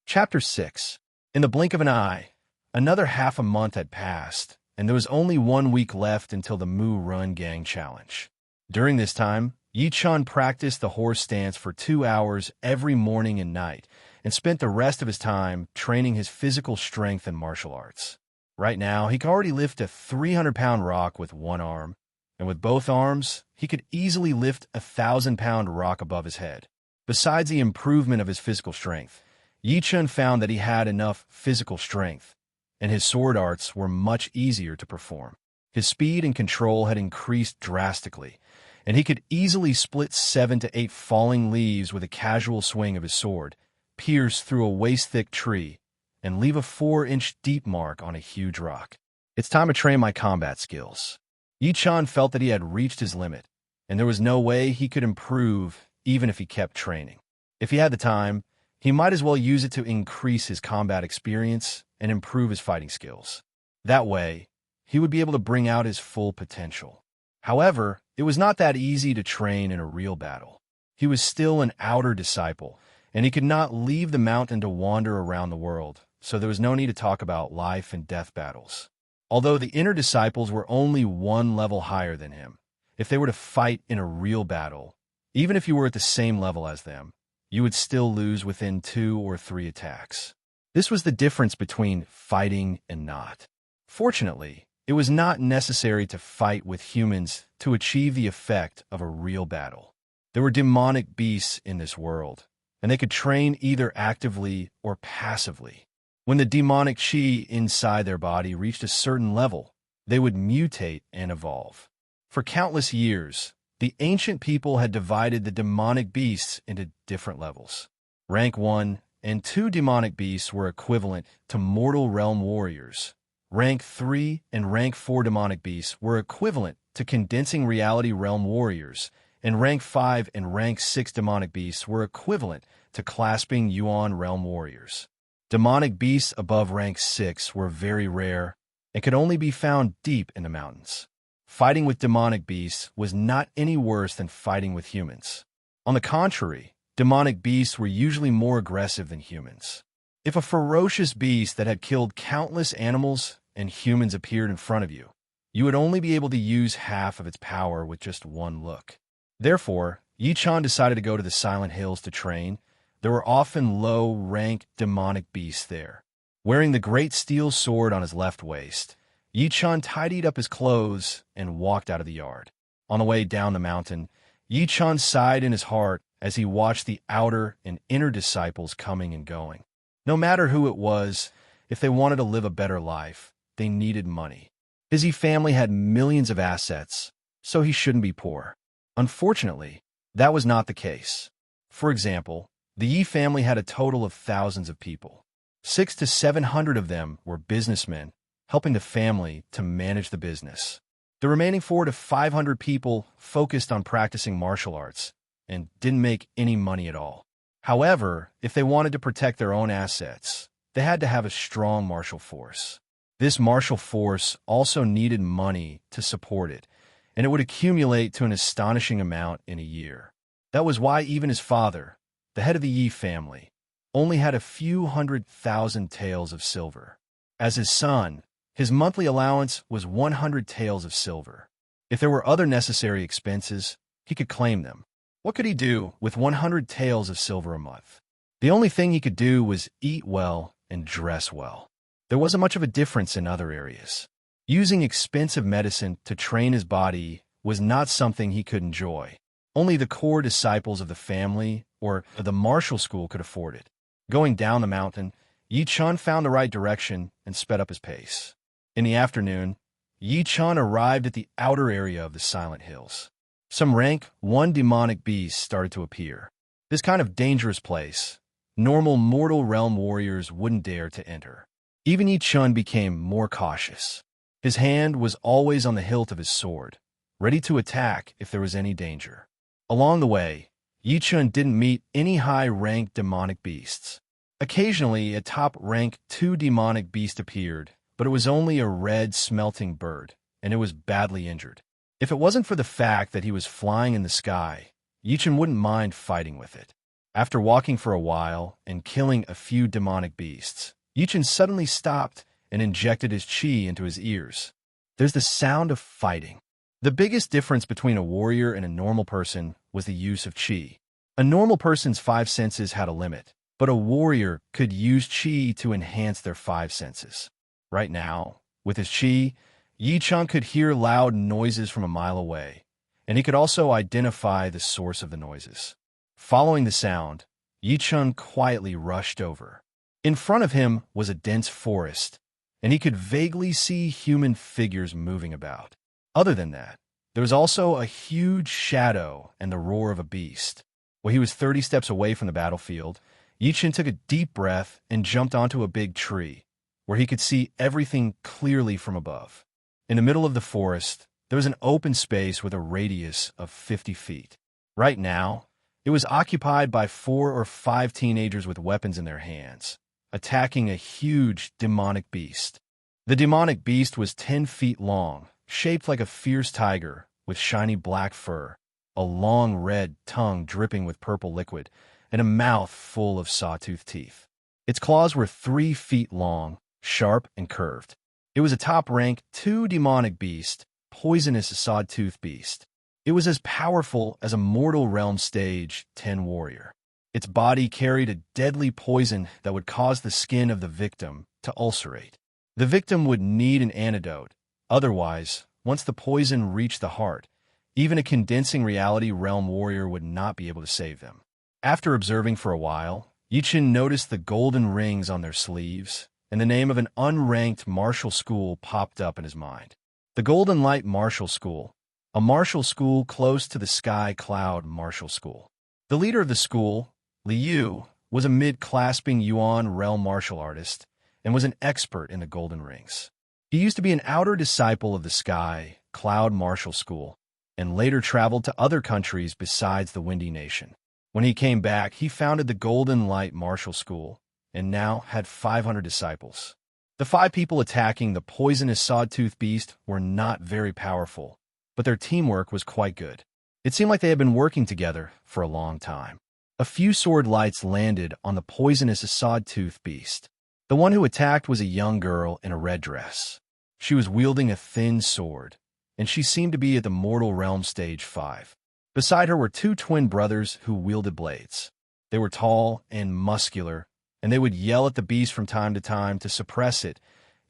[SPEAKER 1] Chapter 6. In the blink of an eye, another half a month had passed, and there was only 1 week left until the Mu Run Gang Challenge. During this time, Yi Chen practiced the horse stance for 2 hours every morning and night, and spent the rest of his time training his physical strength and martial arts. Right now, he could already lift a 300-pound rock with one arm, and with both arms, he could easily lift a 1,000-pound rock above his head. Besides the improvement of his physical strength, Yi Chen found that he had enough physical strength, and his sword arts were much easier to perform. His speed and control had increased drastically, and he could easily split 7 to 8 falling leaves with a casual swing of his sword, pierce through a waist-thick tree, and leave a 4-inch deep mark on a huge rock. It's time to train my combat skills. Yi Chen felt that he had reached his limit, and there was no way he could improve even if he kept training. If he had the time, he might as well use it to increase his combat experience and improve his fighting skills. That way, he would be able to bring out his full potential. However, it was not that easy to train in a real battle. He was still an outer disciple, and he could not leave the mountain to wander around the world, so there was no need to talk about life and death battles. Although the inner disciples were only 1 level higher than him, if they were to fight in a real battle, even if you were at the same level as them, you would still lose within 2 or 3 attacks. This was the difference between fighting and not. Fortunately, it was not necessary to fight with humans to achieve the effect of a real battle. There were demonic beasts in this world, and they could train either actively or passively. When the demonic chi inside their body reached a certain level, they would mutate and evolve. For countless years, the ancient people had divided the demonic beasts into different levels. Rank 1 and 2 demonic beasts were equivalent to mortal realm warriors. Rank 3 and Rank 4 demonic beasts were equivalent to condensing reality realm warriors, and Rank 5 and Rank 6 demonic beasts were equivalent to clasping Yuan realm warriors. Demonic beasts above Rank 6 were very rare and could only be found deep in the mountains. Fighting with demonic beasts was not any worse than fighting with humans. On the contrary, demonic beasts were usually more aggressive than humans. If a ferocious beast that had killed countless animals and humans appeared in front of you, you would only be able to use half of its power with just one look. Therefore, Yi Chen decided to go to the Silent Hills to train. There were often low-rank demonic beasts there. Wearing the great steel sword on his left waist, Yi Chen tidied up his clothes and walked out of the yard. On the way down the mountain, Yi Chen sighed in his heart as he watched the outer and inner disciples coming and going. No matter who it was, if they wanted to live a better life, they needed money. His Yi family had millions of assets, so he shouldn't be poor. Unfortunately, that was not the case. For example, the Yi family had a total of thousands of people. 600 to 700 of them were businessmen, helping the family to manage the business. The remaining 400 to 500 people focused on practicing martial arts and didn't make any money at all. However, if they wanted to protect their own assets, they had to have a strong martial force. This martial force also needed money to support it, and it would accumulate to an astonishing amount in a year. That was why even his father, the head of the Yi family, only had a few 100,000 taels of silver. As his son, His monthly allowance was 100 taels of silver. If there were other necessary expenses, he could claim them. What could he do with 100 taels of silver a month? The only thing he could do was eat well and dress well. There wasn't much of a difference in other areas. Using expensive medicine to train his body was not something he could enjoy. Only the core disciples of the family or the martial school could afford it. Going down the mountain, Yi Chun found the right direction and sped up his pace. In the afternoon, Yi Chun arrived at the outer area of the Silent Hills. Some rank 1 demonic beasts started to appear. This kind of dangerous place, normal mortal realm warriors wouldn't dare to enter. Even Yi Chun became more cautious. His hand was always on the hilt of his sword, ready to attack if there was any danger. Along the way, Yi Chun didn't meet any high-ranked demonic beasts. Occasionally, a top-rank 2 demonic beast appeared, but it was only a red, smelting bird, and it was badly injured. If it wasn't for the fact that he was flying in the sky, Yi Chun wouldn't mind fighting with it. After walking for a while and killing a few demonic beasts, Yi Chun suddenly stopped and injected his chi into his ears. There's the sound of fighting. The biggest difference between a warrior and a normal person was the use of chi. A normal person's 5 senses had a limit, but a warrior could use chi to enhance their 5 senses. Right now, with his chi, Yi Chun could hear loud noises from a mile away, and he could also identify the source of the noises. Following the sound, Yi Chun quietly rushed over. In front of him was a dense forest, and he could vaguely see human figures moving about. Other than that, there was also a huge shadow and the roar of a beast. When he was 30 steps away from the battlefield, Yi Chun took a deep breath and jumped onto a big tree, where he could see everything clearly from above. In the middle of the forest, there was an open space with a radius of 50 feet. Right now, it was occupied by 4 or 5 teenagers with weapons in their hands, attacking a huge demonic beast. The demonic beast was 10 feet long, shaped like a fierce tiger, with shiny black fur, a long red tongue dripping with purple liquid, and a mouth full of sawtooth teeth. Its claws were 3 feet long, sharp and curved. It was a top-rank 2 demonic beast, poisonous sawtooth beast. It was as powerful as a mortal realm stage 10 warrior. Its body carried a deadly poison that would cause the skin of the victim to ulcerate. The victim would need an antidote. Otherwise, once the poison reached the heart, even a condensing reality realm warrior would not be able to save them. After observing for a while, Yi Chun noticed the golden rings on their sleeves, and the name of an unranked martial school popped up in his mind. The Golden Light Martial School, a martial school close to the Sky Cloud Martial School. The leader of the school, Liu, was a mid-clasping Yuan realm martial artist and was an expert in the golden rings. He used to be an outer disciple of the Sky Cloud Martial School and later traveled to other countries besides the Windy Nation. When he came back, he founded the Golden Light Martial School and now had 500 disciples. The 5 people attacking the poisonous sawtooth beast were not very powerful, but their teamwork was quite good. It seemed like they had been working together for a long time. A few sword lights landed on the poisonous sawtooth beast. The one who attacked was a young girl in a red dress. She was wielding a thin sword, and she seemed to be at the mortal realm stage 5. Beside her were 2 twin brothers who wielded blades. They were tall and muscular, and they would yell at the beast from time to time to suppress it,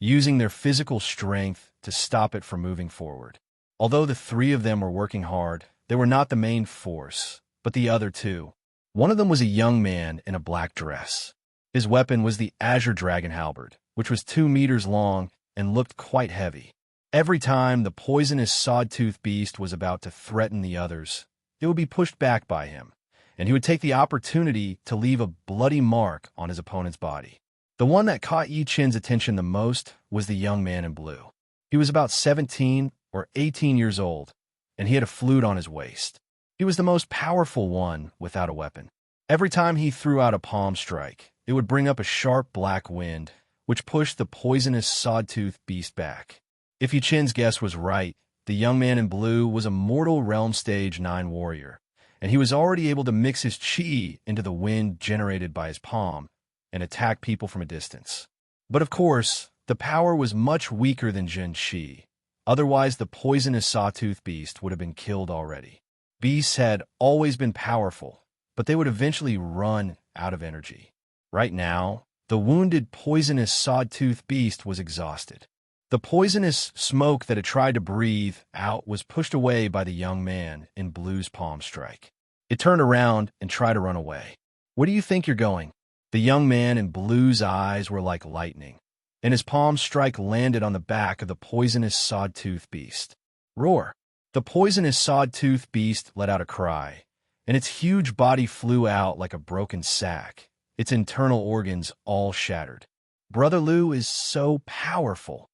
[SPEAKER 1] using their physical strength to stop it from moving forward. Although the 3 of them were working hard, they were not the main force, but the other 2. One of them was a young man in a black dress. His weapon was the Azure Dragon Halberd, which was 2 meters long and looked quite heavy. Every time the poisonous sawtooth beast was about to threaten the others, it would be pushed back by him, and he would take the opportunity to leave a bloody mark on his opponent's body. The one that caught Yi Chun's attention the most was the young man in blue. He was about 17 or 18 years old, and he had a flute on his waist. He was the most powerful one without a weapon. Every time he threw out a palm strike, it would bring up a sharp black wind, which pushed the poisonous sawtooth beast back. If Yi Chun's guess was right, the young man in blue was a mortal realm stage 9 warrior, and he was already able to mix his chi into the wind generated by his palm and attack people from a distance. But of course, The power was much weaker than Jin Shi. Otherwise, the poisonous sawtooth beast would have been killed already. Beasts had always been powerful, but they would eventually run out of energy. Right now, the wounded poisonous sawtooth beast was exhausted. The poisonous smoke that it tried to breathe out was pushed away by the young man in blue's palm strike. It turned around and tried to run away. "Where do you think you're going?" The young man in blue's eyes were like lightning, and his palm strike landed on the back of the poisonous sawtooth beast. Roar! The poisonous sawtooth beast let out a cry, and its huge body flew out like a broken sack, its internal organs all shattered. "Brother Lu is so powerful."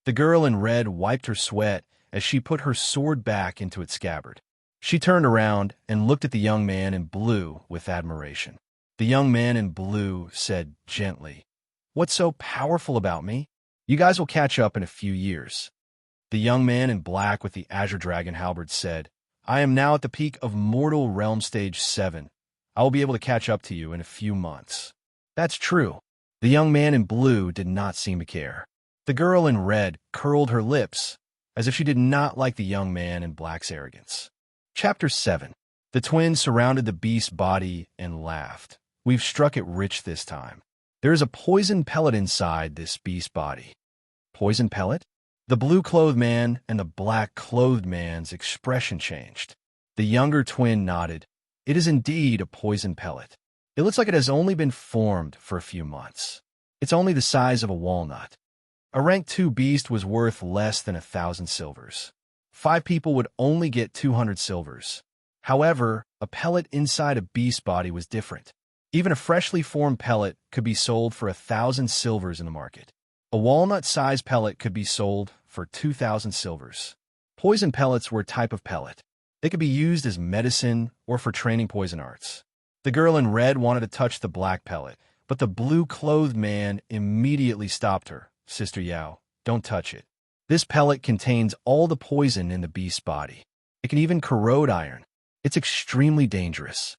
[SPEAKER 1] The girl in red wiped her sweat as she put her sword back into its scabbard. She turned around and looked at the young man in blue with admiration. The young man in blue said gently, "What's so powerful about me? You guys will catch up in a few years." The young man in black with the azure dragon halberd said, "I am now at the peak of mortal realm stage 7. I will be able to catch up to you in a few months." "That's true." The young man in blue did not seem to care. The girl in red curled her lips, as if she did not like the young man in black's arrogance. Chapter 7. The twins surrounded the beast's body and laughed. "We've struck it rich this time. There is a poison pellet inside this beast's body." "Poison pellet?" The blue-clothed man and the black-clothed man's expression changed. The younger twin nodded. "It is indeed a poison pellet. It looks like it has only been formed for a few months. It's only the size of a walnut." A rank 2 beast was worth less than 1,000 silvers. 5 people would only get 200 silvers. However, a pellet inside a beast's body was different. Even a freshly formed pellet could be sold for 1,000 silvers in the market. A walnut-sized pellet could be sold for 2,000 silvers. Poison pellets were a type of pellet. They could be used as medicine or for training poison arts. The girl in red wanted to touch the black pellet, but the blue-clothed man immediately stopped her. "Sister Yao, don't touch it. This pellet contains all the poison in the beast's body. It can even corrode iron. It's extremely dangerous."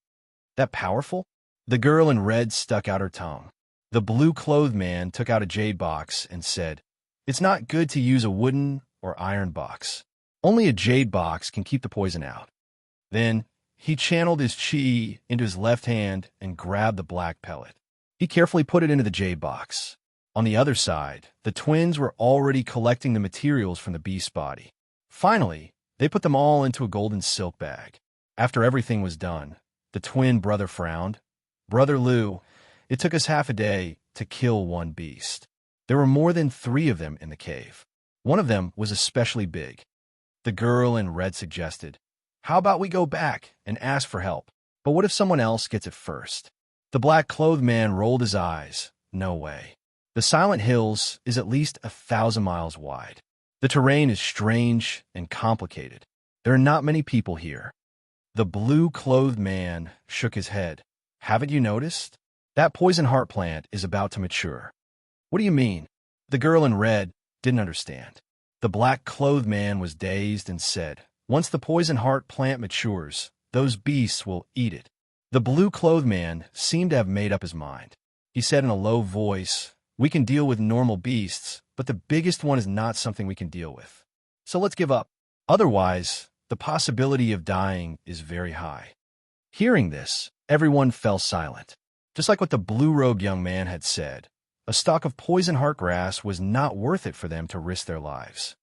[SPEAKER 1] "That powerful?" The girl in red stuck out her tongue. The blue-clothed man took out a jade box and said, "It's not good to use a wooden or iron box. Only a jade box can keep the poison out." Then he channeled his chi into his left hand and grabbed the black pellet. He carefully put it into the jade box. On the other side, the twins were already collecting the materials from the beast's body. Finally, they put them all into a golden silk bag. After everything was done, the twin brother frowned. "Brother Lu, it took us half a day to kill one beast. There were more than 3 of them in the cave. One of them was especially big." The girl in red suggested, "How about we go back and ask for help? But what if someone else gets it first?" The black-clothed man rolled his eyes. "No way. The Silent Hills is at least 1,000 miles wide. The terrain is strange and complicated. There are not many people here." The blue-clothed man shook his head. "Haven't you noticed? That poison heart plant is about to mature." "What do you mean?" The girl in red didn't understand. The black-clothed man was dazed and said, "Once the poison heart plant matures, those beasts will eat it." The blue-clothed man seemed to have made up his mind. He said in a low voice, "We can deal with normal beasts, but the biggest one is not something we can deal with. So let's give up. Otherwise, the possibility of dying is very high." Hearing this, everyone fell silent. Just like what the blue-robed young man had said, a stalk of poison heartgrass was not worth it for them to risk their lives.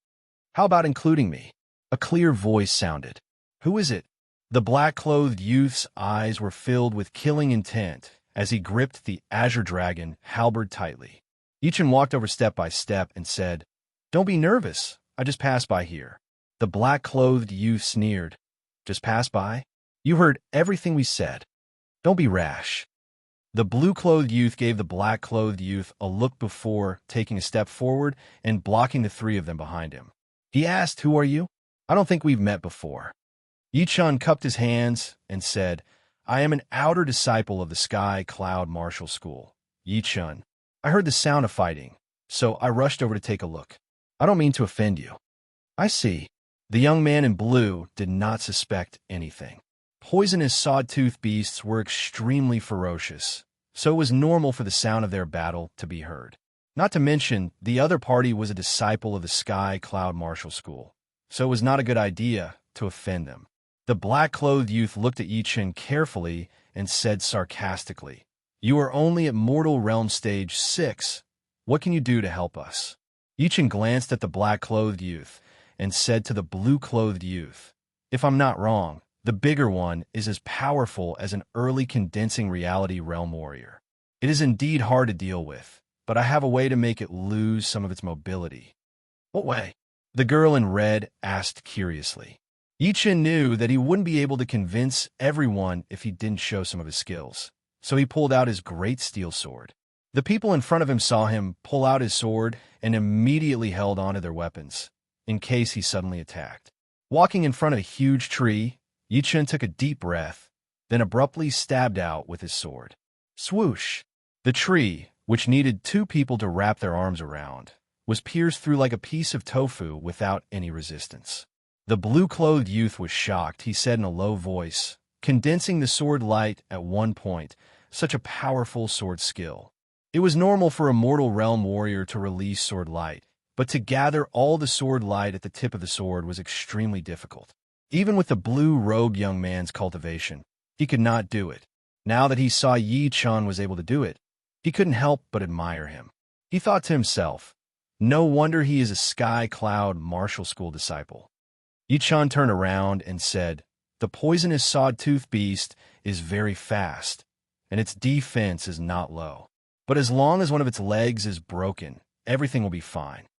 [SPEAKER 1] "How about including me?" A clear voice sounded. "Who is it?" The black-clothed youth's eyes were filled with killing intent as he gripped the azure dragon halberd tightly. Yichin walked over step by step and said, "Don't be nervous. I just passed by here." The black-clothed youth sneered. "Just passed by? You heard everything we said. Don't be rash." The blue-clothed youth gave the black-clothed youth a look before taking a step forward and blocking the 3 of them behind him. He asked, "Who are you? I don't think we've met before." Yichun cupped his hands and said, "I am an outer disciple of the Sky Cloud Martial School." "Yichun, I heard the sound of fighting, so I rushed over to take a look. I don't mean to offend you." "I see." The young man in blue did not suspect anything. Poisonous sawtooth beasts were extremely ferocious, so it was normal for the sound of their battle to be heard. Not to mention, the other party was a disciple of the Sky Cloud Martial School, so it was not a good idea to offend them. The black-clothed youth looked at Yi-Chen carefully and said sarcastically, "You are only at Mortal Realm Stage 6. What can you do to help us?" Yi-Chen glanced at the black-clothed youth and said to the blue-clothed youth, "If I'm not wrong, the bigger one is as powerful as an early condensing reality realm warrior. It is indeed hard to deal with, but I have a way to make it lose some of its mobility." "What way?" the girl in red asked curiously. Yi-Chen knew that he wouldn't be able to convince everyone if he didn't show some of his skills, so he pulled out his great steel sword. The people in front of him saw him pull out his sword and immediately held onto their weapons, in case he suddenly attacked. Walking in front of a huge tree, Yi-Chen took a deep breath, then abruptly stabbed out with his sword. Swoosh! The tree, which needed 2 people to wrap their arms around, was pierced through like a piece of tofu without any resistance. The blue-clothed youth was shocked. He said in a low voice, condensing the sword light at one point, such a powerful sword skill. It was normal for a mortal realm warrior to release sword light, but to gather all the sword light at the tip of the sword was extremely difficult. Even with the blue-robed young man's cultivation, he could not do it. Now that he saw Yi-Chen was able to do it, he couldn't help but admire him. He thought to himself, no wonder he is a Sky Cloud Martial School disciple. Yi-Chen turned around and said, "The poisonous sawtooth beast is very fast, and its defense is not low. But as long as one of its legs is broken, everything will be fine."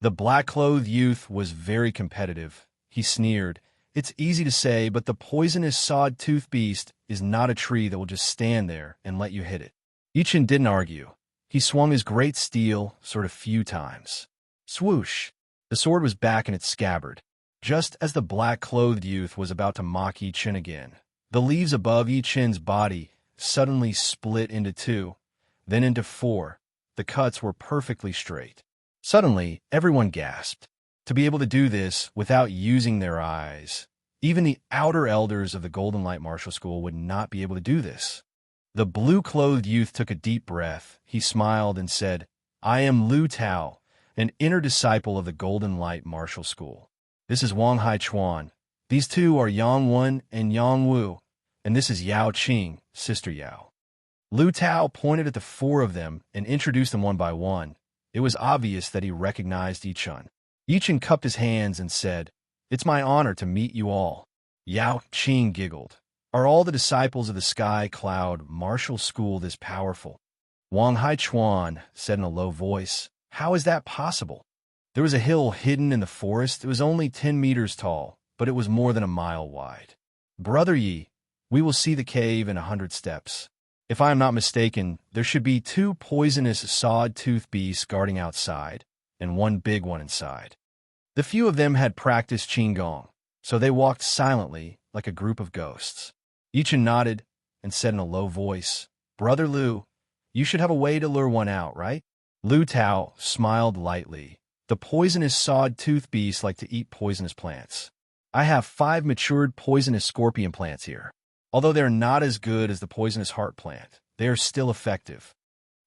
[SPEAKER 1] The black-clothed youth was very competitive. He sneered, "It's easy to say, but the poisonous sawtooth beast is not a tree that will just stand there and let you hit it." Yi-Chen didn't argue. He swung his great steel sword a few times. Swoosh! The sword was back in its scabbard. Just as the black-clothed youth was about to mock Yi-Chen again, the leaves above Yi-Chen's body suddenly split into 2, then into 4. The cuts were perfectly straight. Suddenly, everyone gasped. To be able to do this without using their eyes, even the outer elders of the Golden Light Martial School would not be able to do this. The blue-clothed youth took a deep breath. He smiled and said, "I am Lu Tao, an inner disciple of the Golden Light Martial School. This is Wang Haichuan. These 2 are Yang Wen and Yang Wu, and this is Yao Qing, Sister Yao." Lu Tao pointed at the 4 of them and introduced them one by one. It was obvious that he recognized Yi-Chen. Yi-Chen cupped his hands and said, "It's my honor to meet you all." Yao Qing giggled. "Are all the disciples of the Sky Cloud Martial School this powerful?" Wang Haichuan said in a low voice, "How is that possible?" There was a hill hidden in the forest. It was only 10 meters tall, but it was more than a mile wide. "Brother Yi, we will see the cave in 100 steps. If I am not mistaken, there should be 2 poisonous sawtooth beasts guarding outside, and 1 big one inside." The few of them had practiced Qigong, so they walked silently like a group of ghosts. Yi-Chen nodded and said in a low voice, "Brother Lu, you should have a way to lure one out, right?" Lu Tao smiled lightly. "The poisonous sawtooth beasts like to eat poisonous plants. I have 5 matured poisonous scorpion plants here. Although they're not as good as the poisonous heart plant, they are still effective."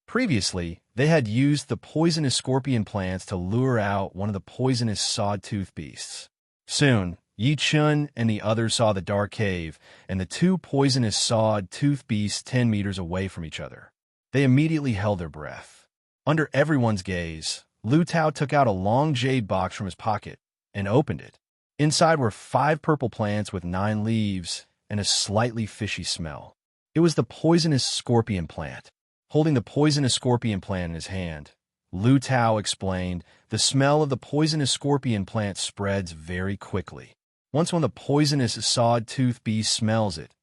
[SPEAKER 1] Previously, they had used the poisonous scorpion plants to lure out one of the poisonous sawtooth beasts. Soon, Yi-Chen and the others saw the dark cave and the 2 poisonous sawtooth beasts 10 meters away from each other. They immediately held their breath. Under everyone's gaze, Lu Tao took out a long jade box from his pocket and opened it. Inside were 5 purple plants with 9 leaves and a slightly fishy smell. It was the poisonous scorpion plant. Holding the poisonous scorpion plant in his hand, Lu Tao explained, "The smell of the poisonous scorpion plant spreads very quickly. Once one of the poisonous sawtooth beast smells it,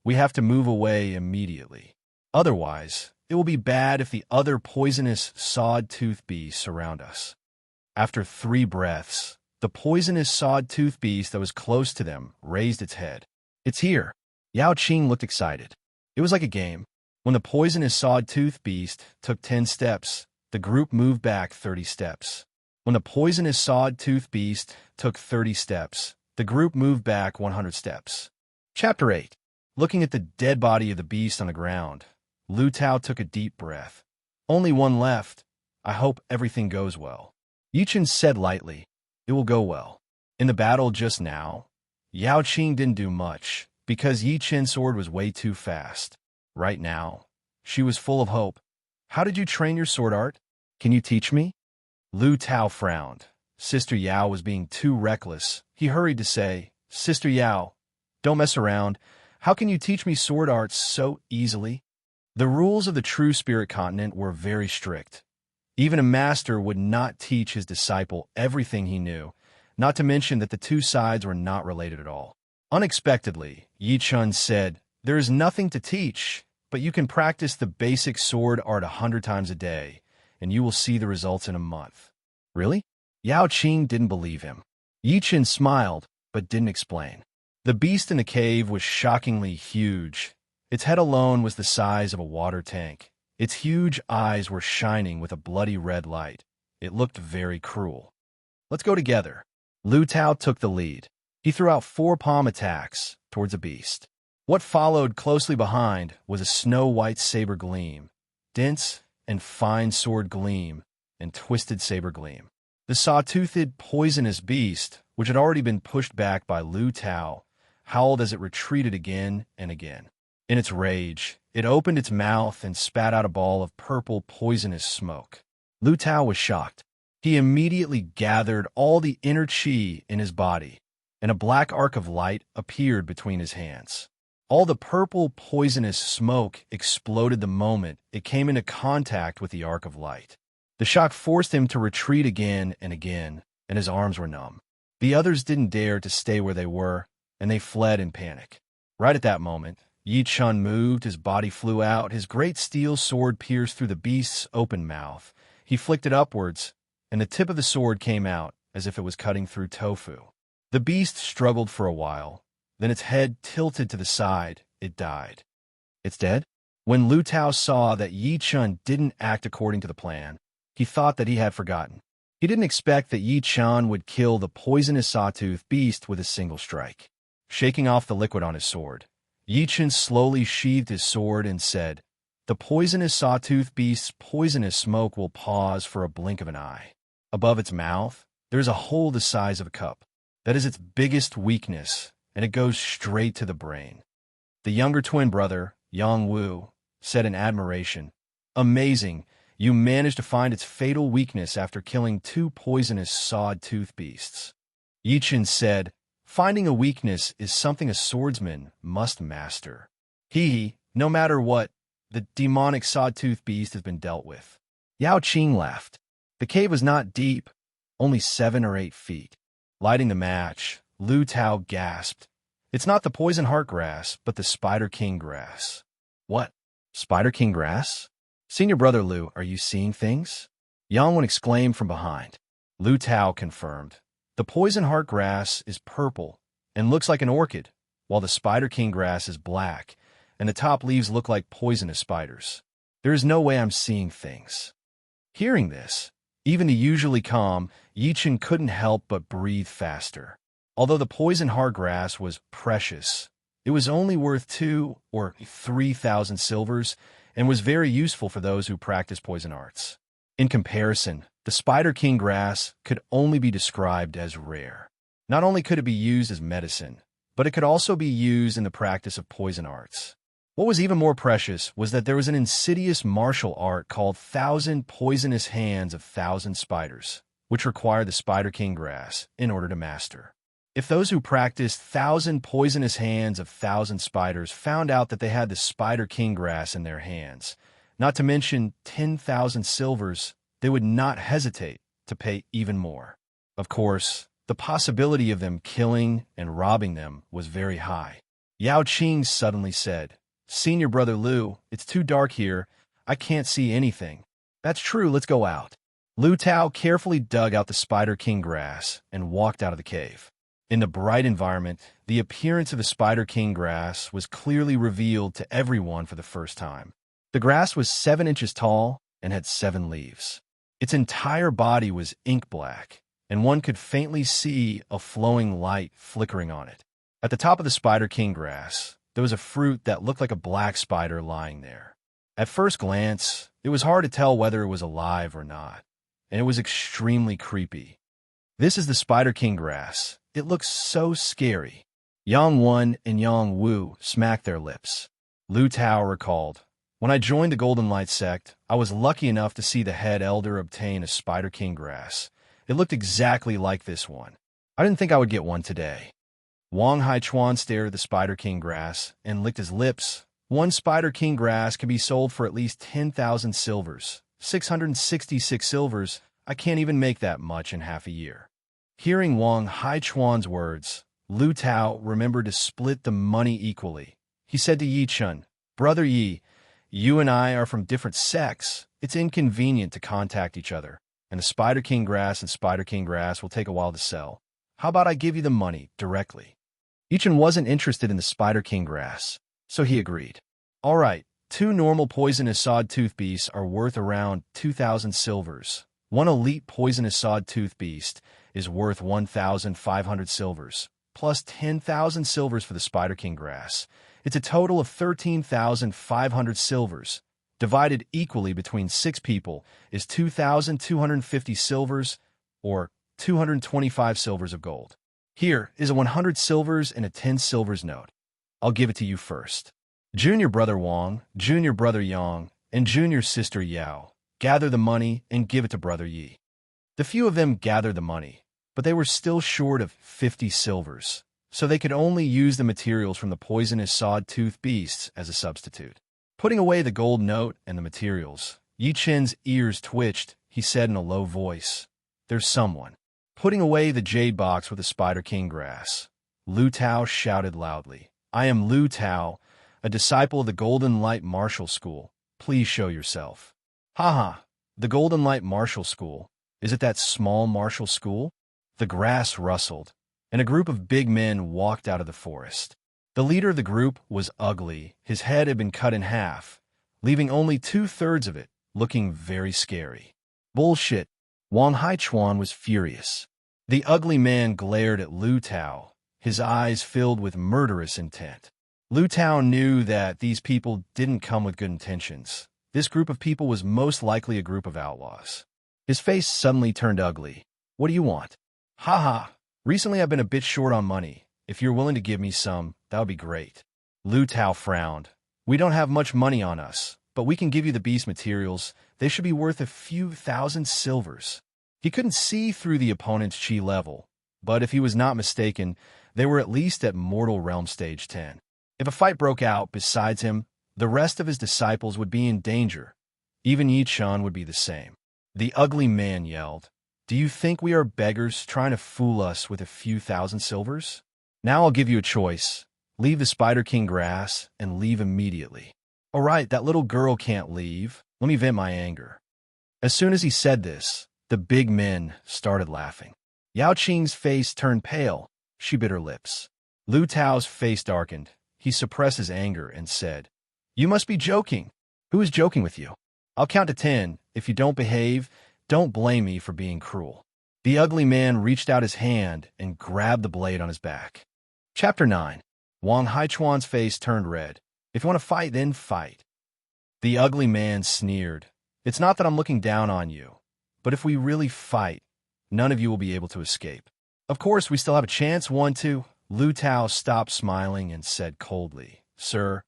[SPEAKER 1] we have to move away immediately. Otherwise, it will be bad if the other poisonous sawtooth beasts surround us." After 3 breaths, the poisonous sawtooth beast that was close to them raised its head. "It's here." Yao Qing looked excited. It was like a game. When the poisonous sawtooth beast took 10 steps, the group moved back 30 steps. When the poisonous sawtooth beast took 30 steps, the group moved back 100 steps. Chapter 8. Looking at the dead body of the beast on the ground, Lu Tao took a deep breath. "Only one left. I hope everything goes well. Yichen said lightly, "It will go well." In the battle just now, Yao Qing didn't do much, because Yi Chen's sword was way too fast. Right now, she was full of hope. "How did you train your sword art? Can you teach me?" Lu Tao frowned. Sister Yao was being too reckless. He hurried to say, "Sister Yao, don't mess around. How can you teach me sword arts so easily?" The rules of the true spirit continent were very strict. Even a master would not teach his disciple everything he knew, not to mention that the two sides were not related at all. Unexpectedly, Yi Chun said, "There is nothing to teach, but you can practice the basic sword art 100 times a day, and you will see the results in a month." "Really?" Yao Qing didn't believe him. Yi Chen smiled, but didn't explain. The beast in the cave was shockingly huge. Its head alone was the size of a water tank. Its huge eyes were shining with a bloody red light. It looked very cruel. "Let's go together." Lu Tao took the lead. He threw out 4 palm attacks towards the beast. What followed closely behind was a snow-white saber gleam, dense and fine sword gleam, and twisted saber gleam. The saw-toothed, poisonous beast, which had already been pushed back by Lu Tao, howled as it retreated again and again. In its rage, it opened its mouth and spat out a ball of purple, poisonous smoke. Lu Tao was shocked. He immediately gathered all the inner qi in his body, and a black arc of light appeared between his hands. All the purple, poisonous smoke exploded the moment it came into contact with the arc of light. The shock forced him to retreat again, and his arms were numb. The others didn't dare to stay where they were, and they fled in panic. Right at that moment, Yi Chun moved, his body flew out, his great steel sword pierced through the beast's open mouth. He flicked it upwards, and the tip of the sword came out as if it was cutting through tofu. The beast struggled for a while, then its head tilted to the side. It died. "It's dead?" When Lu Tao saw that Yi Chun didn't act according to the plan, he thought that he had forgotten. He didn't expect that Yi Chun would kill the poisonous sawtooth beast with a single strike. Shaking off the liquid on his sword, Yi Chun slowly sheathed his sword and said, "The poisonous sawtooth beast's poisonous smoke will pause for a blink of an eye. Above its mouth, there is a hole the size of a cup. That is its biggest weakness, and it goes straight to the brain." The younger twin brother, Yang Wu, said in admiration, "Amazing, you managed to find its fatal weakness after killing 2 poisonous sawtooth beasts." Yi Chen said, "Finding a weakness is something a swordsman must master. No matter what, the demonic sawtooth beast has been dealt with." Yao Qing laughed. The cave was not deep, only 7 or 8 feet. Lighting the match, Lu Tao gasped. "It's not the poison heart grass, but the Spider King grass." "What? Spider King grass?" "Senior brother Lu, are you seeing things?" Yang Wen exclaimed from behind. Lu Tao confirmed. "The poison heart grass is purple and looks like an orchid, while the Spider King grass is black, and the top leaves look like poisonous spiders. There is no way I'm seeing things." Hearing this, even the usually calm Yi Chen couldn't help but breathe faster. Although the poison heart grass was precious, it was only worth 2 or 3,000 silvers, and was very useful for those who practice poison arts. In comparison, the Spider King grass could only be described as rare. Not only could it be used as medicine, but it could also be used in the practice of poison arts. What was even more precious was that there was an insidious martial art called 1,000 Poisonous Hands of 1,000 Spiders, which required the Spider King grass in order to master. If those who practiced 1,000 Poisonous Hands of 1,000 Spiders found out that they had the Spider King grass in their hands, not to mention 10,000 silvers, they would not hesitate to pay even more. Of course, the possibility of them killing and robbing them was very high. Yao Qing suddenly said, "Senior brother Lu, it's too dark here. I can't see anything." "That's true, let's go out." Lu Tao carefully dug out the Spider King grass and walked out of the cave. In the bright environment, the appearance of the Spider King grass was clearly revealed to everyone for the first time. The grass was 7 inches tall and had 7 leaves. Its entire body was ink black, and one could faintly see a flowing light flickering on it. At the top of the Spider King grass, there was a fruit that looked like a black spider lying there. At first glance, it It was hard to tell whether it was alive or not, and it was extremely creepy. This is the Spider King grass. It looks so scary. Yang Wen and Yang Wu smacked their lips. Lu Tao recalled, when I joined the Golden Light sect, I was lucky enough to see the head elder obtain a Spider King grass. It looked exactly like this one. I didn't think I would get one today. Wang Haichuan stared at the Spider King grass and licked his lips. One Spider King grass can be sold for at least 10,000 silvers. 666 silvers, I can't even make that much in half a year. Hearing Wang Haichuan's words, Lu Tao remembered to split the money equally. He said to Yi Chun, Brother Yi, you and I are from different sects. It's inconvenient to contact each other, and the Spider King grass and Spider King grass will take a while to sell. How about I give you the money directly? Yi Chun wasn't interested in the Spider King grass, so he agreed. All right, 2 normal poisonous sawtooth beasts are worth around 2,000 silvers. 1 elite poisonous sawtooth beast is worth 1,500 silvers, plus 10,000 silvers for the Spider King grass. It's a total of 13,500 silvers. Divided equally between 6 people is 2,250 silvers, or 225 silvers of gold. Here is a 100 silvers and a 10 silvers note. I'll give it to you first. Junior brother Wang, junior brother Yang, and junior sister Yao, gather the money and give it to brother Yi. The few of them gathered the money, but they were still short of 50 silvers, so they could only use the materials from the poisonous sawtooth beasts as a substitute. Putting away the gold note and the materials, Yi Chen's ears twitched. He said in a low voice, There's someone. Putting away the jade box with the Spider King grass, Lu Tao shouted loudly, I am Lu Tao, a disciple of the Golden Light Martial School. Please show yourself. Haha, the Golden Light Martial School. Is it that small martial school? The grass rustled, and a group of big men walked out of the forest. The leader of the group was ugly. His head had been cut in half, leaving only 2/3 of it, looking very scary. Bullshit. Wang Haichuan was furious. The ugly man glared at Lu Tao, his eyes filled with murderous intent. Lu Tao knew that these people didn't come with good intentions. This group of people was most likely a group of outlaws. His face suddenly turned ugly. What do you want? Haha, recently I've been a bit short on money. If you're willing to give me some, that would be great. Lu Tao frowned. We don't have much money on us, but we can give you the beast materials. They should be worth a few thousand silvers. He couldn't see through the opponent's chi level, but if he was not mistaken, they were at least at Mortal Realm Stage 10. If a fight broke out besides him, the rest of his disciples would be in danger. Even Yi Chun would be the same. The ugly man yelled, Do you think we are beggars trying to fool us with a few thousand silvers? Now I'll give you a choice. Leave the Spider King grass and leave immediately. All right, that little girl can't leave. Let me vent my anger. As soon as he said this, the big men started laughing. Yao Qing's face turned pale. She bit her lips. Lu Tao's face darkened. He suppressed his anger and said, You must be joking. Who is joking with you? I'll count to 10. If you don't behave, don't blame me for being cruel. The ugly man reached out his hand and grabbed the blade on his back. Chapter 9. Wang Haichuan's face turned red. If you want to fight, then fight. The ugly man sneered. It's not that I'm looking down on you, but if we really fight, none of you will be able to escape. Of course, we still have a chance. 1, 2. Lu Tao stopped smiling and said coldly, Sir,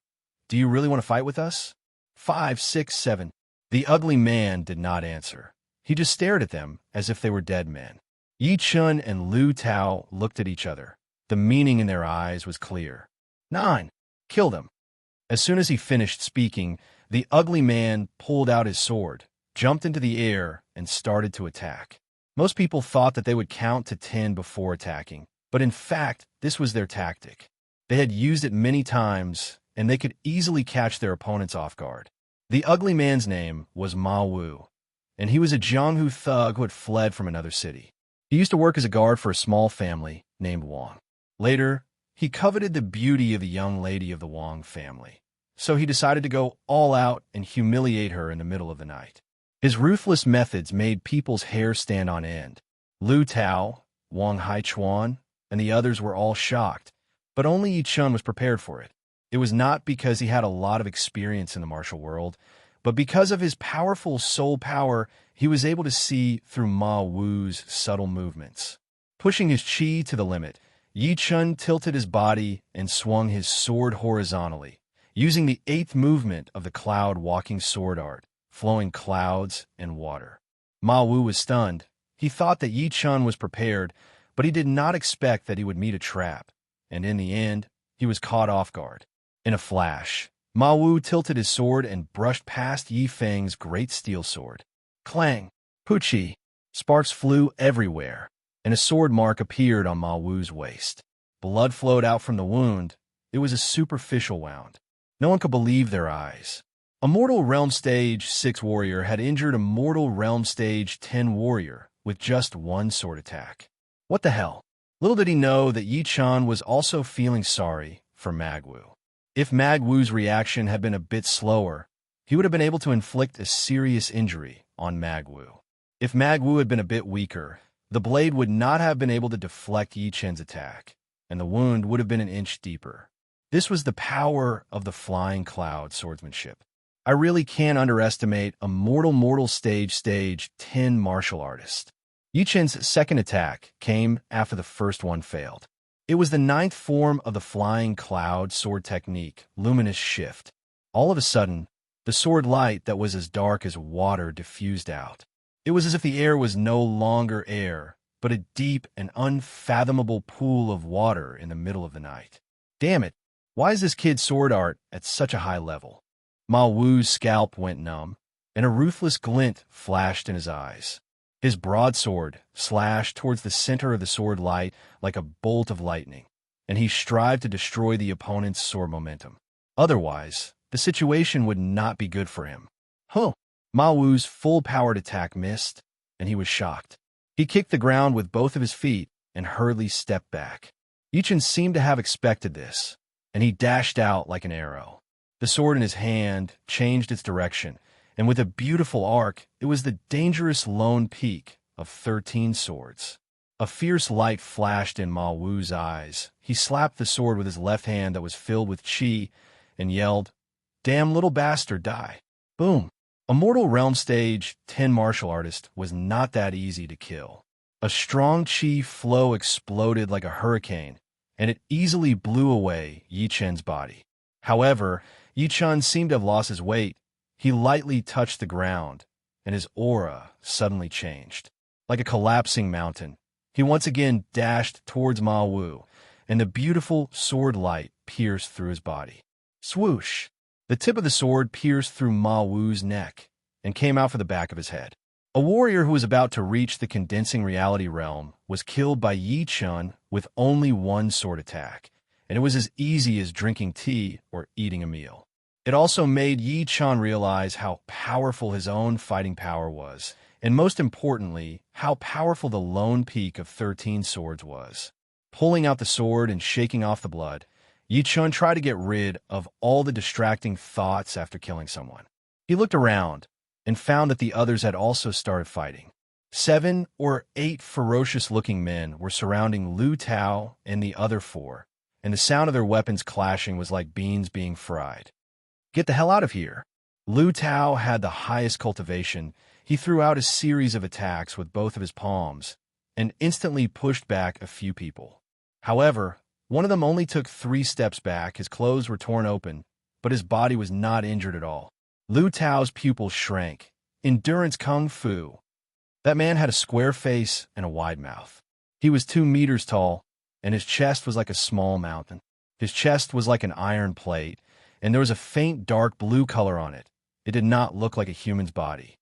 [SPEAKER 1] do you really want to fight with us? 5, 6, 7. The ugly man did not answer. He just stared at them as if they were dead men. Yi Chun and Lu Tao looked at each other. The meaning in their eyes was clear. 9. Kill them. As soon as he finished speaking, the ugly man pulled out his sword, jumped into the air, and started to attack. Most people thought that they would count to 10 before attacking, but in fact, this was their tactic. They had used it many times, and they could easily catch their opponents off guard. The ugly man's name was Ma Wu, and he was a Jianghu thug who had fled from another city. He used to work as a guard for a small family named Wang. Later, he coveted the beauty of the young lady of the Wang family, so he decided to go all out and humiliate her in the middle of the night. His ruthless methods made people's hair stand on end. Lu Tao, Wang Haichuan, and the others were all shocked, but only Yi Chun was prepared for it. It was not because he had a lot of experience in the martial world. But because of his powerful soul power, he was able to see through Ma Wu's subtle movements. Pushing his chi to the limit, Yi Chun tilted his body and swung his sword horizontally, using the 8th movement of the cloud walking sword art, flowing clouds and water. Ma Wu was stunned. He thought that Yi Chun was prepared, but he did not expect that he would meet a trap, and in the end, he was caught off guard. In a flash, Ma Wu tilted his sword and brushed past Yi Feng's great steel sword. Clang! Puchi! Sparks flew everywhere, and a sword mark appeared on Ma Wu's waist. Blood flowed out from the wound. It was a superficial wound. No one could believe their eyes. A Mortal Realm Stage 6 warrior had injured a Mortal Realm Stage 10 warrior with just one sword attack. What the hell? Little did he know that Yi Chun was also feeling sorry for Magwu. If Magwu's reaction had been a bit slower, he would have been able to inflict a serious injury on Magwu. If Magwu had been a bit weaker, the blade would not have been able to deflect Yi Chun's attack, and the wound would have been an inch deeper. This was the power of the flying cloud swordsmanship. I really can't underestimate a Mortal Stage 10 martial artist. Yi Chun's second attack came after the first one failed. It was the 9th form of the flying cloud sword technique, Luminous Shift. All of a sudden, the sword light that was as dark as water diffused out. It was as if the air was no longer air, but a deep and unfathomable pool of water in the middle of the night. Damn it, why is this kid's sword art at such a high level? Ma Wu's scalp went numb, and a ruthless glint flashed in his eyes. His broadsword slashed towards the center of the sword light like a bolt of lightning, and he strived to destroy the opponent's sword momentum. Otherwise, the situation would not be good for him. Ma Wu's full-powered attack missed, and he was shocked. He kicked the ground with both of his feet and hurriedly stepped back. Yi Chun seemed to have expected this, and he dashed out like an arrow. The sword in his hand changed its direction, and with a beautiful arc, it was the dangerous lone peak of 13 swords. A fierce light flashed in Ma Wu's eyes. He slapped the sword with his left hand that was filled with chi and yelled, "Damn little bastard, die." Boom. A Mortal Realm Stage 10 martial artist was not that easy to kill. A strong chi flow exploded like a hurricane, and it easily blew away Yi Chun's body. However, Yi Chun seemed to have lost his weight. He lightly touched the ground, and his aura suddenly changed. Like a collapsing mountain, he once again dashed towards Ma Wu, and the beautiful sword light pierced through his body. Swoosh! The tip of the sword pierced through Ma Wu's neck and came out for the back of his head. A warrior who was about to reach the condensing reality realm was killed by Yi Chun with only one sword attack, and it was as easy as drinking tea or eating a meal. It also made Yi Chun realize how powerful his own fighting power was, and most importantly, how powerful the lone peak of 13 swords was. Pulling out the sword and shaking off the blood, Yi Chun tried to get rid of all the distracting thoughts after killing someone. He looked around and found that the others had also started fighting. 7 or 8 ferocious-looking men were surrounding Lu Tao and the other 4, and the sound of their weapons clashing was like beans being fried. Get the hell out of here. Lu Tao had the highest cultivation. He threw out a series of attacks with both of his palms and instantly pushed back a few people. However, one of them only took 3 steps back. His clothes were torn open, but his body was not injured at all. Lu Tao's pupils shrank. Endurance Kung Fu. That man had a square face and a wide mouth. He was 2 meters tall, and his chest was like a small mountain. His chest was like an iron plate, and there was a faint dark blue color on it. It did not look like a human's body.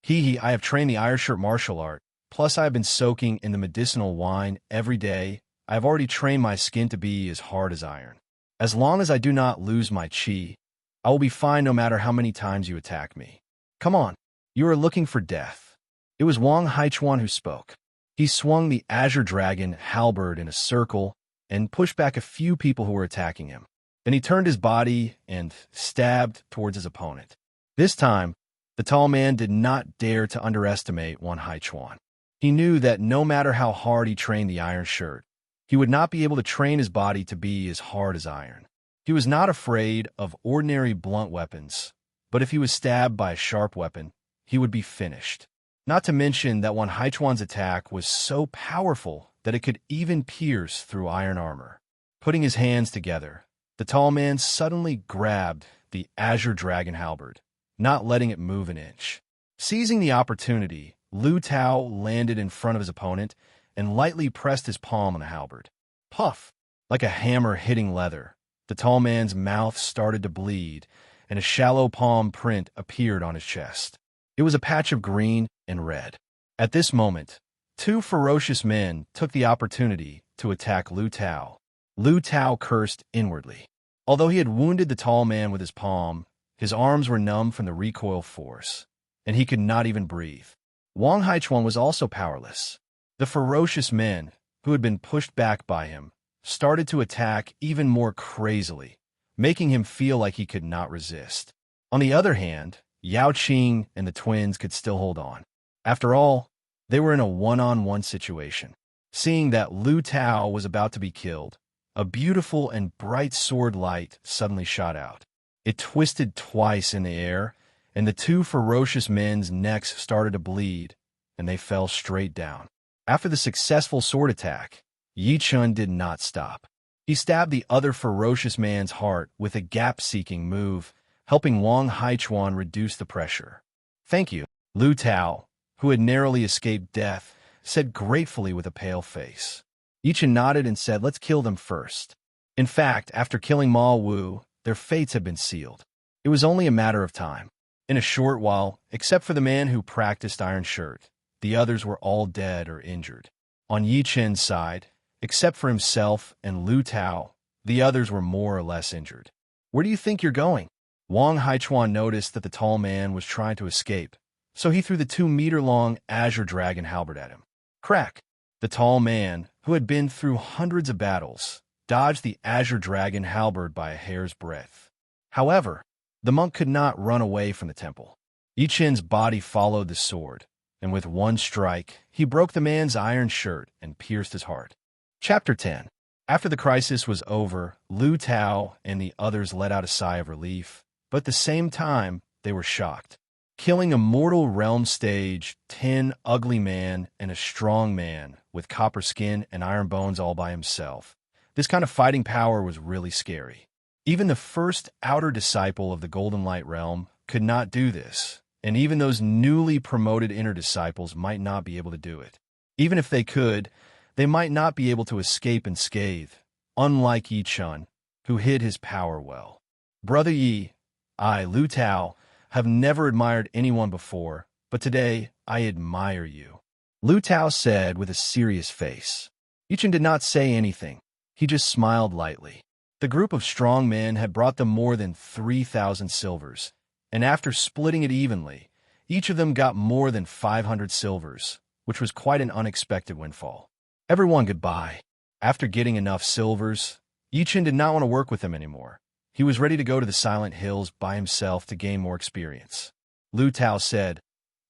[SPEAKER 1] I have trained the Iron Shirt martial art, plus I have been soaking in the medicinal wine every day. I have already trained my skin to be as hard as iron. As long as I do not lose my chi, I will be fine no matter how many times you attack me. Come on, you are looking for death. It was Wang Haichuan who spoke. He swung the Azure Dragon halberd in a circle and pushed back a few people who were attacking him. Then he turned his body and stabbed towards his opponent. This time, the tall man did not dare to underestimate Wang Haichuan. He knew that no matter how hard he trained the Iron Shirt, he would not be able to train his body to be as hard as iron. He was not afraid of ordinary blunt weapons, but if he was stabbed by a sharp weapon, he would be finished. Not to mention that Wang Haichuan's attack was so powerful that it could even pierce through iron armor. Putting his hands together, the tall man suddenly grabbed the azure dragon halberd, not letting it move an inch. Seizing the opportunity, Lu Tao landed in front of his opponent and lightly pressed his palm on the halberd. Puff! Like a hammer hitting leather, the tall man's mouth started to bleed, and a shallow palm print appeared on his chest. It was a patch of green and red. At this moment, two ferocious men took the opportunity to attack Lu Tao. Lu Tao cursed inwardly. Although he had wounded the tall man with his palm, his arms were numb from the recoil force, and he could not even breathe. Wang Haichuan was also powerless. The ferocious men, who had been pushed back by him, started to attack even more crazily, making him feel like he could not resist. On the other hand, Yao Qing and the twins could still hold on. After all, they were in a one-on-one situation. Seeing that Lu Tao was about to be killed, a beautiful and bright sword light suddenly shot out. It twisted twice in the air, and the two ferocious men's necks started to bleed, and they fell straight down. After the successful sword attack, Yi Chun did not stop. He stabbed the other ferocious man's heart with a gap-seeking move, helping Wang Haichuan reduce the pressure. "Thank you," Lu Tao, who had narrowly escaped death, said gratefully with a pale face. Yi Chun nodded and said, "Let's kill them first." In fact, after killing Ma Wu, their fates had been sealed. It was only a matter of time. In a short while, except for the man who practiced Iron Shirt, the others were all dead or injured. On Yi Chun's side, except for himself and Lu Tao, the others were more or less injured. "Where do you think you're going?" Wang Haichuan noticed that the tall man was trying to escape, so he threw the 2-meter-long azure dragon halberd at him. Crack! The tall man, who had been through hundreds of battles, dodged the azure dragon halberd by a hair's breadth. However, the monk could not run away from the temple. Yi Chun's body followed the sword, and with one strike, he broke the man's iron shirt and pierced his heart. Chapter 10. After the crisis was over, Lu Tao and the others let out a sigh of relief, but at the same time, they were shocked. Killing Immortal Realm Stage, 10 ugly man and a strong man with copper skin and iron bones all by himself. This kind of fighting power was really scary. Even the first outer disciple of the Golden Light Realm could not do this, and even those newly promoted inner disciples might not be able to do it. Even if they could, they might not be able to escape unscathed, unlike Yi Chun, who hid his power well. Brother Yi, I, Lu Tao, have never admired anyone before, but today I admire you, Lu Tao said with a serious face. Yi Chun did not say anything. He just smiled lightly. The group of strong men had brought them more than 3,000 silvers, and after splitting it evenly, each of them got more than 500 silvers, which was quite an unexpected windfall. Everyone goodbye. After getting enough silvers, Yi Chun did not want to work with them anymore. He was ready to go to the Silent Hills by himself to gain more experience. Lu Tao said,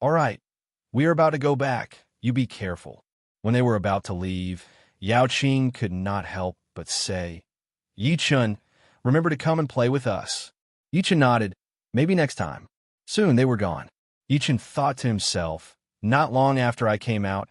[SPEAKER 1] "All right, we are about to go back. You be careful." When they were about to leave, Yao Qing could not help but say, "Yi Chun, remember to come and play with us." Yi Chun nodded, "Maybe next time." Soon they were gone. Yi Chun thought to himself, "Not long after I came out,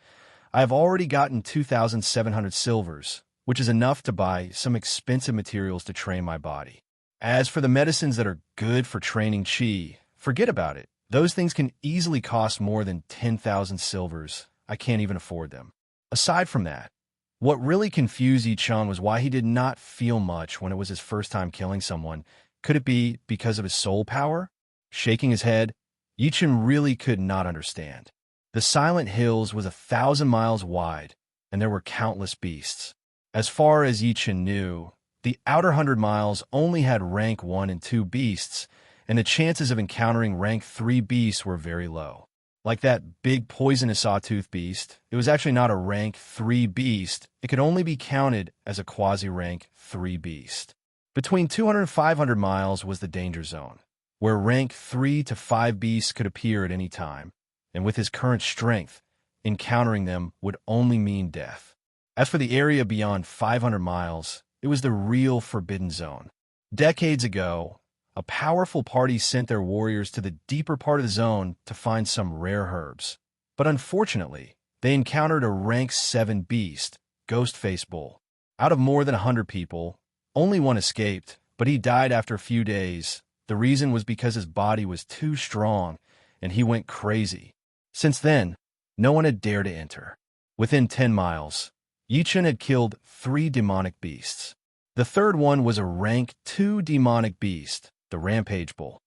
[SPEAKER 1] I have already gotten 2,700 silvers, which is enough to buy some expensive materials to train my body. As for the medicines that are good for training qi, forget about it. Those things can easily cost more than 10,000 silvers. I can't even afford them." Aside from that, what really confused Yi Chun was why he did not feel much when it was his first time killing someone. Could it be because of his soul power? Shaking his head, Yi Chun really could not understand. The Silent Hills was 1,000 miles wide, and there were countless beasts. As far as Yi Chun knew, the outer 100 miles only had rank 1 and 2 beasts, and the chances of encountering rank 3 beasts were very low. Like that big poisonous sawtooth beast, it was actually not a rank 3 beast. It could only be counted as a quasi-rank 3 beast. Between 200 and 500 miles was the danger zone, where rank 3 to 5 beasts could appear at any time, and with his current strength, encountering them would only mean death. As for the area beyond 500 miles, it was the real forbidden zone. Decades ago, a powerful party sent their warriors to the deeper part of the zone to find some rare herbs. But unfortunately, they encountered a rank 7 beast, Ghostface Bull. Out of more than 100 people, only one escaped, but he died after a few days. The reason was because his body was too strong, and he went crazy. Since then, no one had dared to enter. Within 10 miles, Yichun had killed 3 demonic beasts. The third one was a rank 2 demonic beast, the Rampage Bull.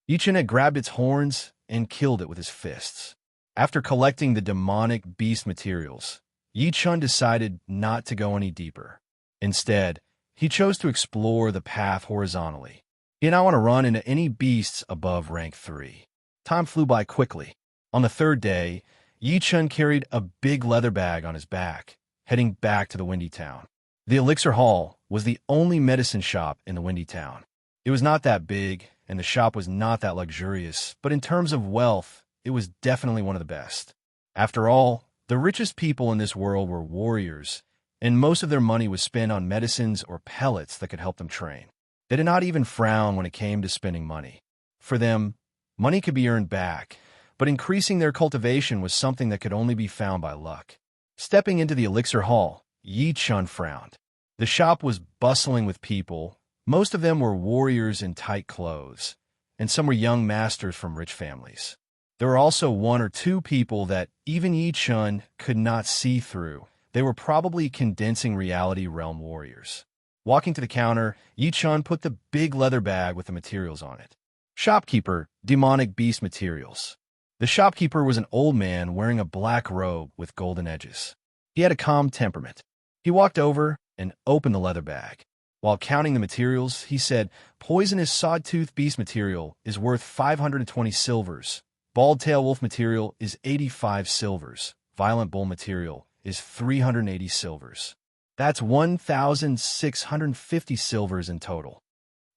[SPEAKER 1] Yichun had grabbed its horns and killed it with his fists. After collecting the demonic beast materials, Yichun decided not to go any deeper. Instead, he chose to explore the path horizontally. He did not want to run into any beasts above rank 3. Time flew by quickly. On the third day, Yichun carried a big leather bag on his back, heading back to the Windy Town. The Elixir Hall was the only medicine shop in the Windy Town. It was not that big, and the shop was not that luxurious, but in terms of wealth, it was definitely one of the best. After all, the richest people in this world were warriors, and most of their money was spent on medicines or pellets that could help them train. They did not even frown when it came to spending money. For them, money could be earned back, but increasing their cultivation was something that could only be found by luck. Stepping into the Elixir Hall, Yichun frowned. The shop was bustling with people. Most of them were warriors in tight clothes, and some were young masters from rich families. There were also 1 or 2 people that even Yichun could not see through. They were probably condensing reality realm warriors. Walking to the counter, Yichun put the big leather bag with the materials on it. Shopkeeper, demonic beast materials. The shopkeeper was an old man wearing a black robe with golden edges. He had a calm temperament. He walked over and opened the leather bag. While counting the materials, he said, "Poisonous sawtooth beast material is worth 520 silvers. Bald-tail wolf material is 85 silvers. Violent bull material is 380 silvers. That's 1,650 silvers in total."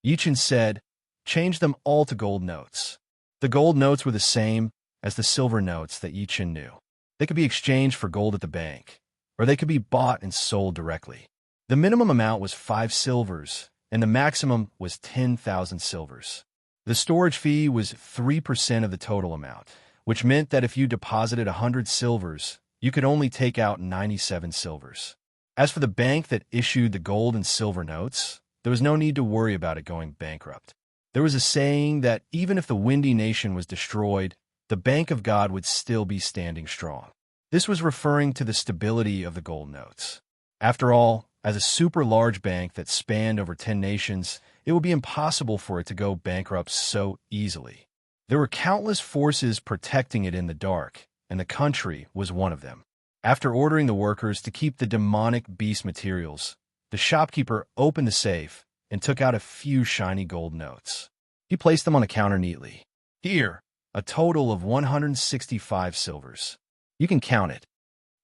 [SPEAKER 1] Yichun said, "Change them all to gold notes." The gold notes were the same as the silver notes that Yichun knew. They could be exchanged for gold at the bank, or they could be bought and sold directly. The minimum amount was 5 silvers, and the maximum was 10,000 silvers. The storage fee was 3% of the total amount, which meant that if you deposited 100 silvers, you could only take out 97 silvers. As for the bank that issued the gold and silver notes, there was no need to worry about it going bankrupt. There was a saying that even if the Windy Nation was destroyed, the Bank of God would still be standing strong. This was referring to the stability of the gold notes. After all, as a super large bank that spanned over 10 nations, it would be impossible for it to go bankrupt so easily. There were countless forces protecting it in the dark, and the country was one of them. After ordering the workers to keep the demonic beast materials, the shopkeeper opened the safe and took out a few shiny gold notes. He placed them on the counter neatly. "Here, a total of 165 silvers. You can count it."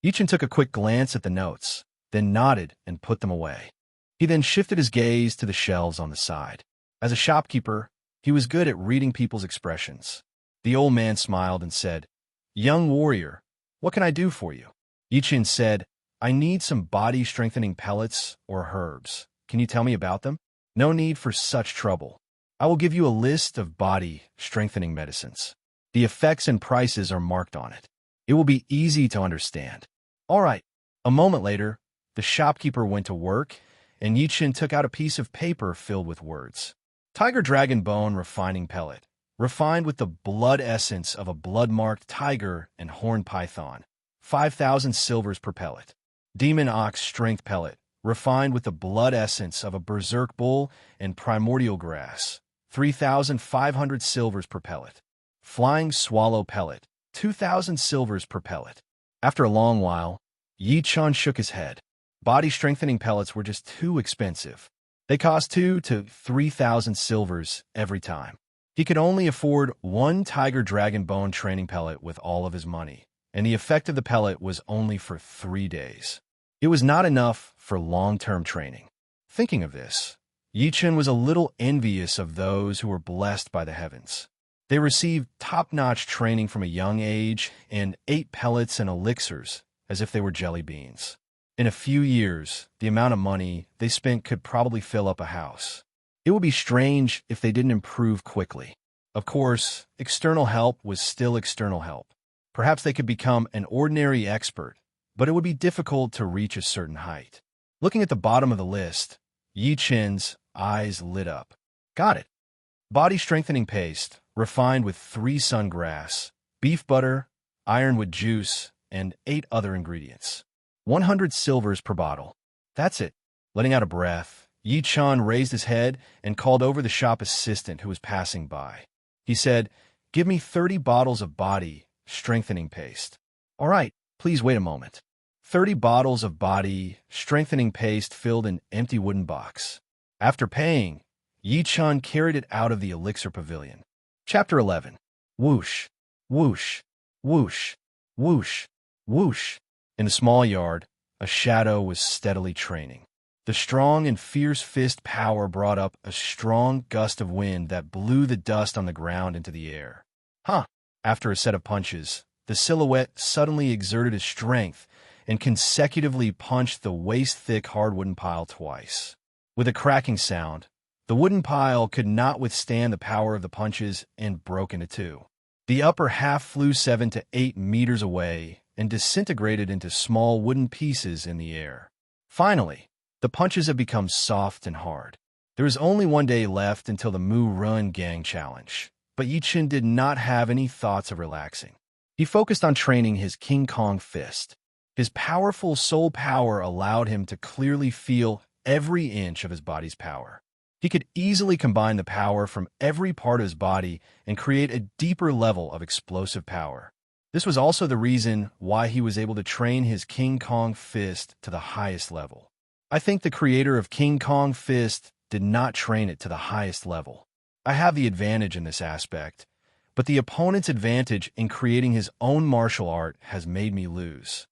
[SPEAKER 1] Yichun took a quick glance at the notes, then nodded and put them away. He then shifted his gaze to the shelves on the side. As a shopkeeper, he was good at reading people's expressions. The old man smiled and said, "Young warrior, what can I do for you?" Yichun said, "I need some body-strengthening pellets or herbs. Can you tell me about them?" "No need for such trouble. I will give you a list of body-strengthening medicines. The effects and prices are marked on it. It will be easy to understand." "All right." A moment later, the shopkeeper went to work, and Yichun took out a piece of paper filled with words. Tiger Dragon Bone Refining Pellet, refined with the blood essence of a blood-marked tiger and horned python, 5,000 silvers per pellet. Demon Ox Strength Pellet, refined with the blood essence of a berserk bull and primordial grass, 3,500 silvers per pellet. Flying Swallow Pellet, 2,000 silvers per pellet. After a long while, Yichun shook his head. Body-strengthening pellets were just too expensive. They cost 2,000 to 3,000 silvers every time. He could only afford 1 Tiger Dragon Bone training pellet with all of his money, and the effect of the pellet was only for 3 days. It was not enough for long-term training. Thinking of this, Yichun was a little envious of those who were blessed by the heavens. They received top-notch training from a young age and ate pellets and elixirs as if they were jelly beans. In a few years, the amount of money they spent could probably fill up a house. It would be strange if they didn't improve quickly. Of course, external help was still external help. Perhaps they could become an ordinary expert, but it would be difficult to reach a certain height. Looking at the bottom of the list, Yi Chen's eyes lit up. Got it. Body strengthening paste, refined with 3 sungrass, beef butter, ironwood juice, and 8 other ingredients. 100 silvers per bottle. That's it. Letting out a breath, Yi Chen raised his head and called over the shop assistant who was passing by. He said, "Give me 30 bottles of body strengthening paste." "All right, please wait a moment." 30 bottles of body strengthening paste filled an empty wooden box. After paying, Yi Chen carried it out of the elixir pavilion. Chapter 11. Whoosh, whoosh, whoosh, whoosh, whoosh. In the small yard, a shadow was steadily training. The strong and fierce fist power brought up a strong gust of wind that blew the dust on the ground into the air. After a set of punches, the silhouette suddenly exerted his strength and consecutively punched the waist-thick hard-wooden pile twice. With a cracking sound, the wooden pile could not withstand the power of the punches and broke into 2. The upper half flew 7 to 8 meters away and disintegrated into small wooden pieces in the air. Finally, the punches have become soft and hard. There is only 1 day left until the Mu Run Gang Challenge, but Yi Chen did not have any thoughts of relaxing. He focused on training his King Kong fist. His powerful soul power allowed him to clearly feel every inch of his body's power. He could easily combine the power from every part of his body and create a deeper level of explosive power. This was also the reason why he was able to train his King Kong fist to the highest level. I think the creator of King Kong fist did not train it to the highest level. I have the advantage in this aspect, but the opponent's advantage in creating his own martial art has made me lose.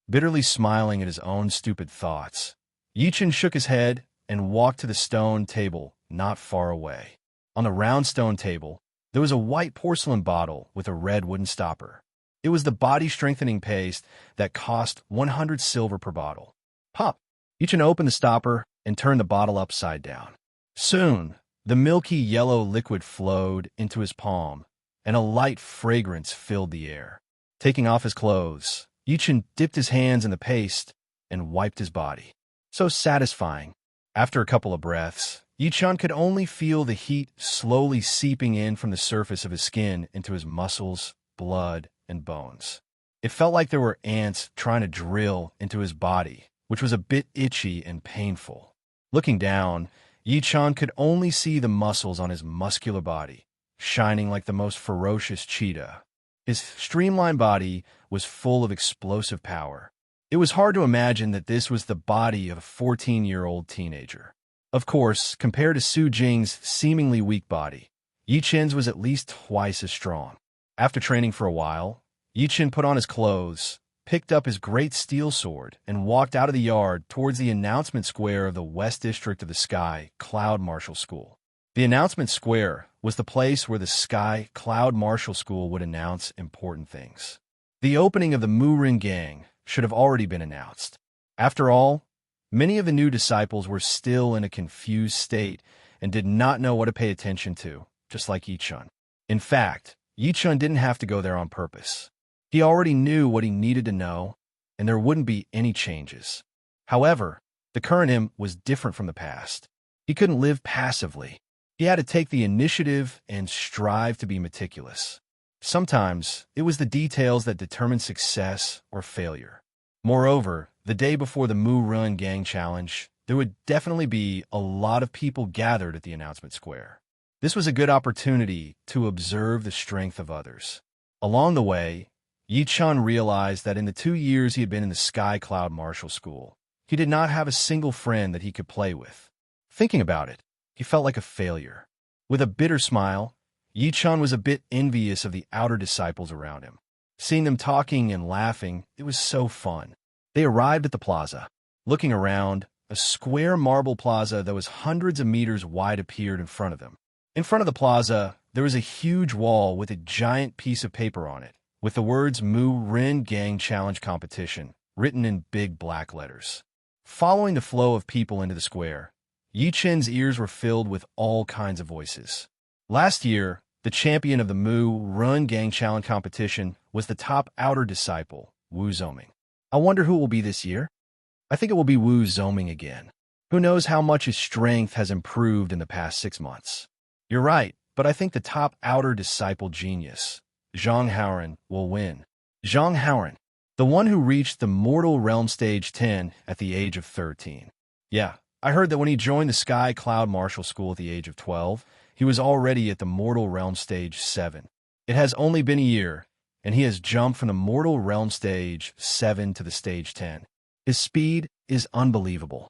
[SPEAKER 1] Bitterly smiling at his own stupid thoughts, Yi Chen shook his head and walked to the stone table not far away. On the round stone table, there was a white porcelain bottle with a red wooden stopper. It was the body-strengthening paste that cost 100 silver per bottle. Pop! Yi Chen opened the stopper and turned the bottle upside down. Soon, the milky yellow liquid flowed into his palm, and a light fragrance filled the air. Taking off his clothes, Yi Chen dipped his hands in the paste and wiped his body. So satisfying. After a couple of breaths, Yi Chen could only feel the heat slowly seeping in from the surface of his skin into his muscles, blood, and bones. It felt like there were ants trying to drill into his body, which was a bit itchy and painful. Looking down, Yi Chen could only see the muscles on his muscular body, shining like the most ferocious cheetah. His streamlined body was full of explosive power. It was hard to imagine that this was the body of a 14-year-old teenager. Of course, compared to Su Jing's seemingly weak body, Yi Chen's was at least twice as strong. After training for a while, Yi Chen put on his clothes, picked up his great steel sword, and walked out of the yard towards the announcement square of the West District of the Sky Cloud Martial School. The announcement square was the place where the Sky Cloud Martial School would announce important things. The opening of the Murin Gang should have already been announced. After all, many of the new disciples were still in a confused state and did not know what to pay attention to, just like Yi Chen. In fact, Yi Chen didn't have to go there on purpose. He already knew what he needed to know, and there wouldn't be any changes. However, the current him was different from the past. He couldn't live passively. He had to take the initiative and strive to be meticulous. Sometimes, it was the details that determined success or failure. Moreover, the day before the Mu Run Gang Challenge, there would definitely be a lot of people gathered at the announcement square. This was a good opportunity to observe the strength of others. Along the way, Yi Chen realized that in the 2 years he had been in the Sky Cloud Martial School, he did not have a single friend that he could play with. Thinking about it, he felt like a failure. With a bitter smile, Yi Chen was a bit envious of the outer disciples around him. Seeing them talking and laughing, it was so fun. They arrived at the plaza. Looking around, a square marble plaza that was hundreds of meters wide appeared in front of them. In front of the plaza, there was a huge wall with a giant piece of paper on it, with the words Mu Rin Gang Challenge Competition written in big black letters. Following the flow of people into the square, Yi Chen's ears were filled with all kinds of voices. Last year, the champion of the Mu Run Gang Challenge competition was the top outer disciple, Wu Zoming. I wonder who it will be this year? I think it will be Wu Zoming again. Who knows how much his strength has improved in the past 6 months. You're right, but I think the top outer disciple genius, Zhang Haoran, will win. Zhang Haoran, the one who reached the mortal realm stage 10 at the age of 13. Yeah, I heard that when he joined the Sky Cloud Martial School at the age of 12, he was already at the mortal realm stage 7. It has only been a year, and he has jumped from the mortal realm stage 7 to the stage 10. His speed is unbelievable.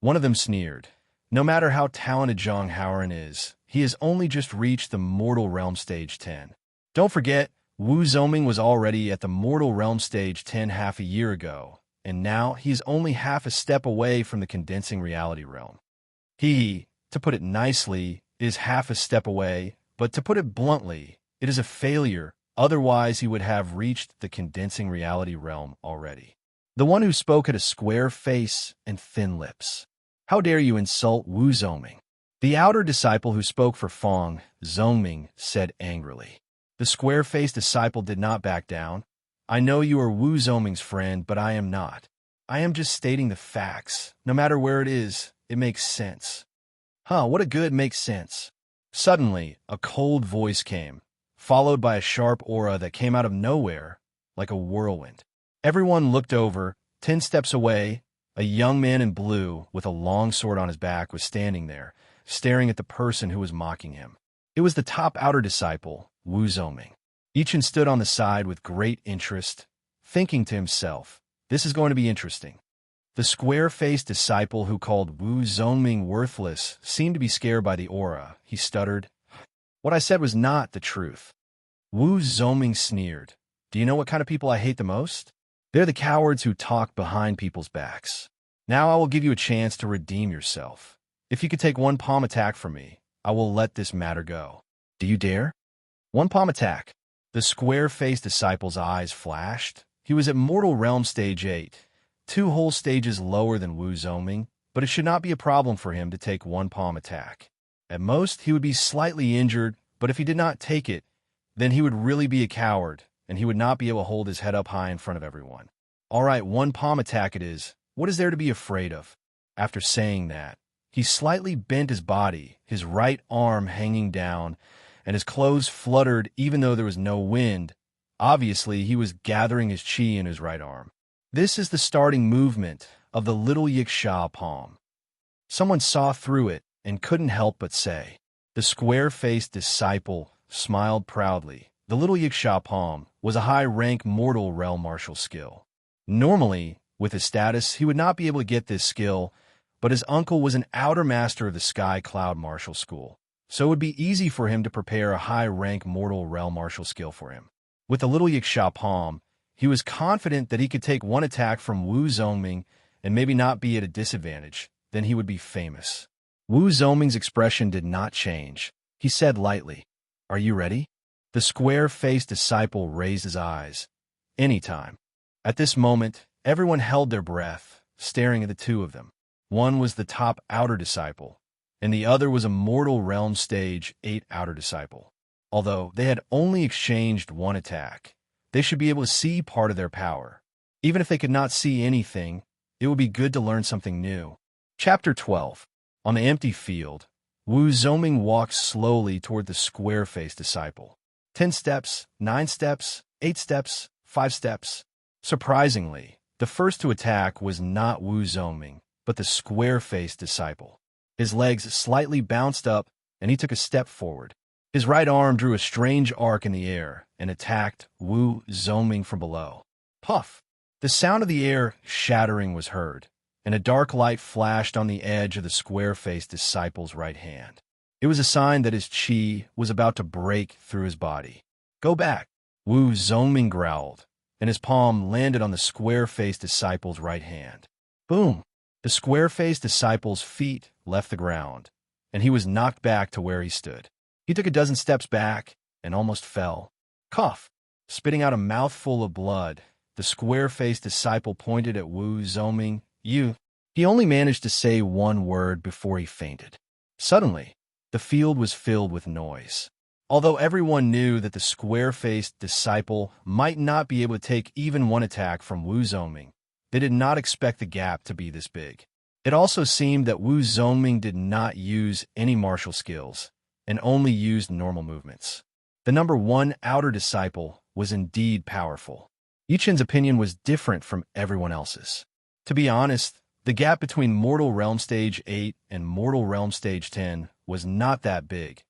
[SPEAKER 1] One of them sneered. No matter how talented Zhang Haoran is, he has only just reached the mortal realm stage 10. Don't forget, Wu Zoming was already at the mortal realm stage 10 half a year ago, and now he's only half a step away from the condensing reality realm. He, to put it nicely, is half a step away, but to put it bluntly, it is a failure, otherwise he would have reached the condensing reality realm already. The one who spoke had a square face and thin lips. How dare you insult Wu Zoming? The outer disciple who spoke for Fong, Zongming, said angrily. The square-faced disciple did not back down. I know you are Wu Zoming's friend, but I am not. I am just stating the facts. No matter where it is, it makes sense. What a good makes sense. Suddenly, a cold voice came, followed by a sharp aura that came out of nowhere, like a whirlwind. Everyone looked over. 10 steps away, a young man in blue with a long sword on his back was standing there, staring at the person who was mocking him. It was the top outer disciple, Wu Zoming. Yichen stood on the side with great interest, thinking to himself, this is going to be interesting. The square-faced disciple who called Wu Zoming worthless seemed to be scared by the aura. He stuttered. What I said was not the truth. Wu Zoming sneered. Do you know what kind of people I hate the most? They're the cowards who talk behind people's backs. Now I will give you a chance to redeem yourself. If you could take one palm attack from me, I will let this matter go. Do you dare? One palm attack. The square-faced disciple's eyes flashed. He was at Mortal Realm Stage 8, 2 whole stages lower than Wu Zoming, but it should not be a problem for him to take one palm attack. At most, he would be slightly injured, but if he did not take it, then he would really be a coward, and he would not be able to hold his head up high in front of everyone. All right, one palm attack it is. What is there to be afraid of? After saying that, he slightly bent his body, his right arm hanging down, and his clothes fluttered even though there was no wind. Obviously, he was gathering his chi in his right arm. This is the starting movement of the little yiksha palm. Someone saw through it and couldn't help but say. The square-faced disciple smiled proudly. The little yiksha palm was a high-rank mortal realm martial skill. Normally, with his status, he would not be able to get this skill, but his uncle was an outer master of the Sky Cloud Martial School, so it would be easy for him to prepare a high-rank mortal realm martial skill for him. With the little yiksha palm, he was confident that he could take one attack from Wu Zoming and maybe not be at a disadvantage, then he would be famous. Wu Zoming's expression did not change. He said lightly, "Are you ready?" The square-faced disciple raised his eyes. Anytime. At this moment, everyone held their breath, staring at the two of them. One was the top outer disciple, and the other was a Mortal Realm Stage 8 outer disciple. Although they had only exchanged one attack, they should be able to see part of their power. Even if they could not see anything, it would be good to learn something new. Chapter 12. On the empty field, Wu Zoming walked slowly toward the square-faced disciple. 10 steps, 9 steps, 8 steps, 5 steps. Surprisingly, the first to attack was not Wu Zoming, but the square-faced disciple. His legs slightly bounced up, and he took a step forward. His right arm drew a strange arc in the air and attacked Wu Zoming from below. Puff! The sound of the air shattering was heard, and a dark light flashed on the edge of the square-faced disciple's right hand. It was a sign that his chi was about to break through his body. Go back! Wu Zoming growled, and his palm landed on the square-faced disciple's right hand. Boom! The square-faced disciple's feet left the ground, and he was knocked back to where he stood. He took a dozen steps back and almost fell. Cough! Spitting out a mouthful of blood, the square-faced disciple pointed at Wu Zoming. You. He only managed to say one word before he fainted. Suddenly, the field was filled with noise. Although everyone knew that the square-faced disciple might not be able to take even one attack from Wu Zongming, they did not expect the gap to be this big. It also seemed that Wu Zongming did not use any martial skills and only used normal movements. The number one outer disciple was indeed powerful. Yichen's opinion was different from everyone else's. To be honest, the gap between Mortal Realm Stage 8 and Mortal Realm Stage 10 was not that big.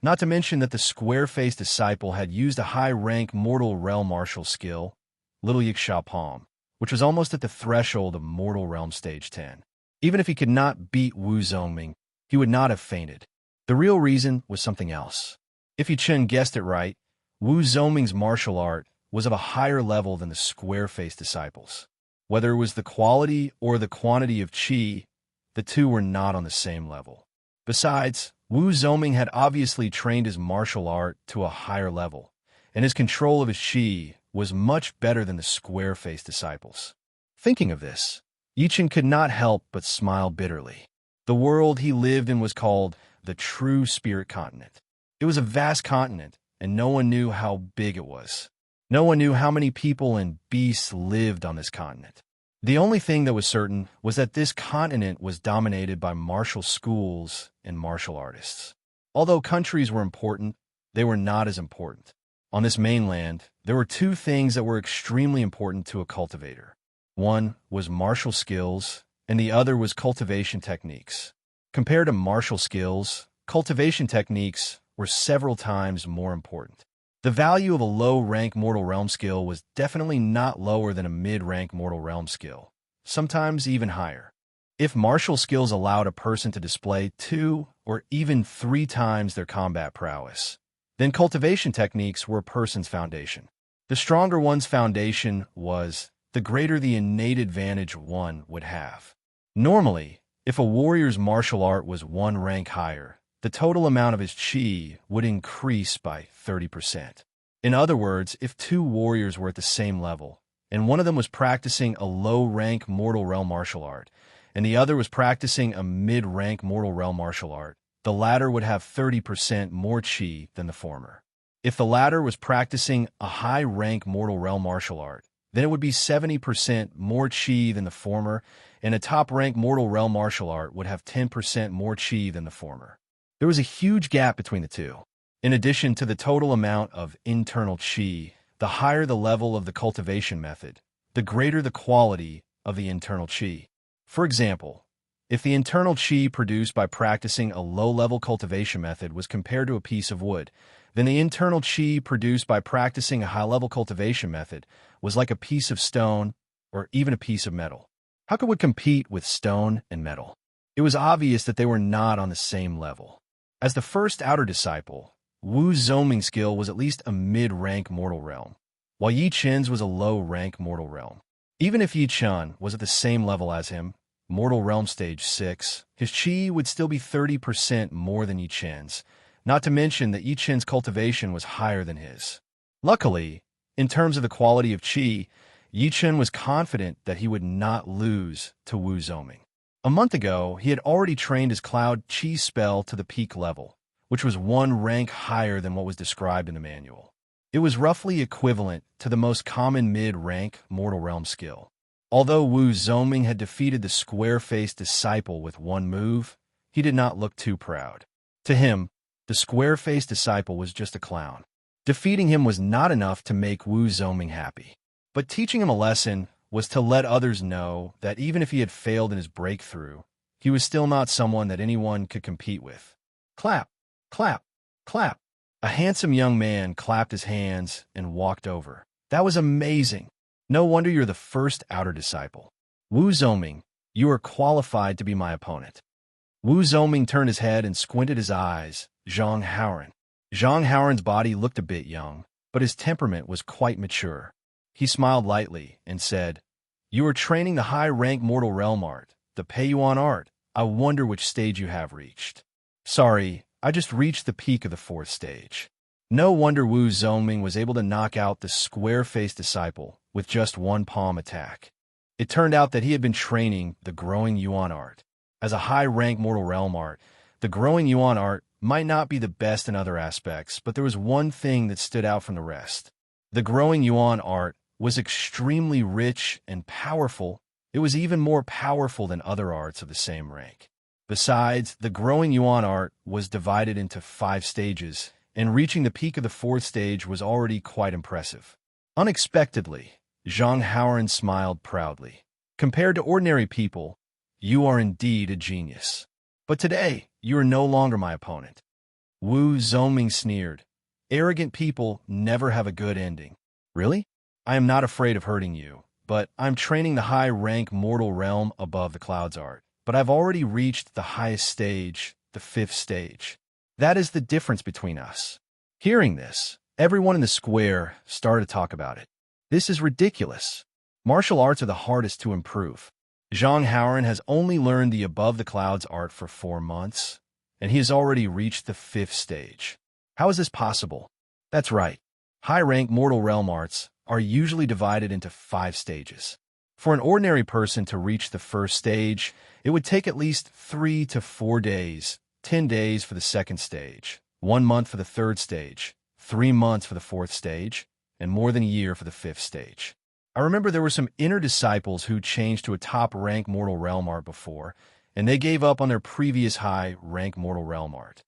[SPEAKER 1] Not to mention that the square-faced disciple had used a high-rank Mortal Realm martial skill, Little Yiksha Palm, which was almost at the threshold of Mortal Realm Stage 10. Even if he could not beat Wu Zongming, he would not have fainted. The real reason was something else. If Yichen guessed it right, Wu Zongming's martial art was of a higher level than the square-faced disciples. Whether it was the quality or the quantity of qi, the two were not on the same level. Besides, Wu Zongming had obviously trained his martial art to a higher level, and his control of his qi was much better than the square-faced disciples. Thinking of this, Yichen could not help but smile bitterly. The world he lived in was called the True Spirit Continent. It was a vast continent, and no one knew how big it was. No one knew how many people and beasts lived on this continent. The only thing that was certain was that this continent was dominated by martial schools and martial artists. Although countries were important, they were not as important. On this mainland, there were two things that were extremely important to a cultivator. One was martial skills, and the other was cultivation techniques. Compared to martial skills, cultivation techniques were several times more important. The value of a low-rank Mortal Realm skill was definitely not lower than a mid-rank Mortal Realm skill, sometimes even higher. If martial skills allowed a person to display 2 or even 3 times their combat prowess, then cultivation techniques were a person's foundation. The stronger one's foundation was, the greater the innate advantage one would have. Normally, if a warrior's martial art was 1 rank higher, the total amount of his qi would increase by 30%. In other words, if 2 warriors were at the same level, and one of them was practicing a low-rank Mortal Realm martial art, and the other was practicing a mid-rank Mortal Realm martial art, the latter would have 30% more qi than the former. If the latter was practicing a high-rank Mortal Realm martial art, then it would be 70% more qi than the former, and a top-rank Mortal Realm martial art would have 10% more qi than the former. There was a huge gap between the two. In addition to the total amount of internal qi, the higher the level of the cultivation method, the greater the quality of the internal qi. For example, if the internal qi produced by practicing a low-level cultivation method was compared to a piece of wood, then the internal qi produced by practicing a high-level cultivation method was like a piece of stone or even a piece of metal. How could wood compete with stone and metal? It was obvious that they were not on the same level. As the first outer disciple, Wu Zongming's skill was at least a mid-rank Mortal Realm, while Yi Chen's was a low-rank Mortal Realm. Even if Yi Chen was at the same level as him, Mortal Realm Stage 6, his qi would still be 30% more than Yi Chen's, not to mention that Yi Chen's cultivation was higher than his. Luckily, in terms of the quality of qi, Yi Chen was confident that he would not lose to Wu Zongming. A month ago, he had already trained his Cloud Qi spell to the peak level, which was 1 rank higher than what was described in the manual. It was roughly equivalent to the most common mid-rank Mortal Realm skill. Although Wu Zongming had defeated the square-faced disciple with 1 move, he did not look too proud. To him, the square-faced disciple was just a clown. Defeating him was not enough to make Wu Zongming happy. But teaching him a lesson was to let others know that even if he had failed in his breakthrough, he was still not someone that anyone could compete with. Clap, clap, clap. A handsome young man clapped his hands and walked over. That was amazing. No wonder you're the first outer disciple. Wu Zongming, you are qualified to be my opponent. Wu Zongming turned his head and squinted his eyes. Zhang Haoran. Zhang Haoran's body looked a bit young, but his temperament was quite mature. He smiled lightly and said, "You are training the high-rank Mortal Realm art, the Peiyuan art. I wonder which stage you have reached." "Sorry, I just reached the peak of the 4th stage." No wonder Wu Zongming was able to knock out the square-faced disciple with just 1 palm attack. It turned out that he had been training the growing Yuan art. As a high-rank mortal realm art, the growing Yuan art might not be the best in other aspects, but there was one thing that stood out from the rest. The growing Yuan art was extremely rich and powerful. It was even more powerful than other arts of the same rank. Besides, the growing Yuan art was divided into 5 stages, and reaching the peak of the 4th stage was already quite impressive. Unexpectedly, Zhang Haoran smiled proudly. Compared to ordinary people, you are indeed a genius. But today, you are no longer my opponent. Wu Zongming sneered. Arrogant people never have a good ending. Really? I am not afraid of hurting you, but I'm training the high-rank mortal realm above the clouds art. But I've already reached the highest stage, the 5th stage. That is the difference between us. Hearing this, everyone in the square started to talk about it. This is ridiculous. Martial arts are the hardest to improve. Zhang Haoran has only learned the above the clouds art for 4 months, and he has already reached the 5th stage. How is this possible? That's right. High-rank mortal realm arts are usually divided into 5 stages. For an ordinary person to reach the 1st stage, it would take at least 3 to 4 days, 10 days for the 2nd stage, 1 month for the 3rd stage, 3 months for the 4th stage, and more than a year for the 5th stage. I remember there were some inner disciples who changed to a top-rank mortal realm art before, and they gave up on their previous high-rank mortal realm art.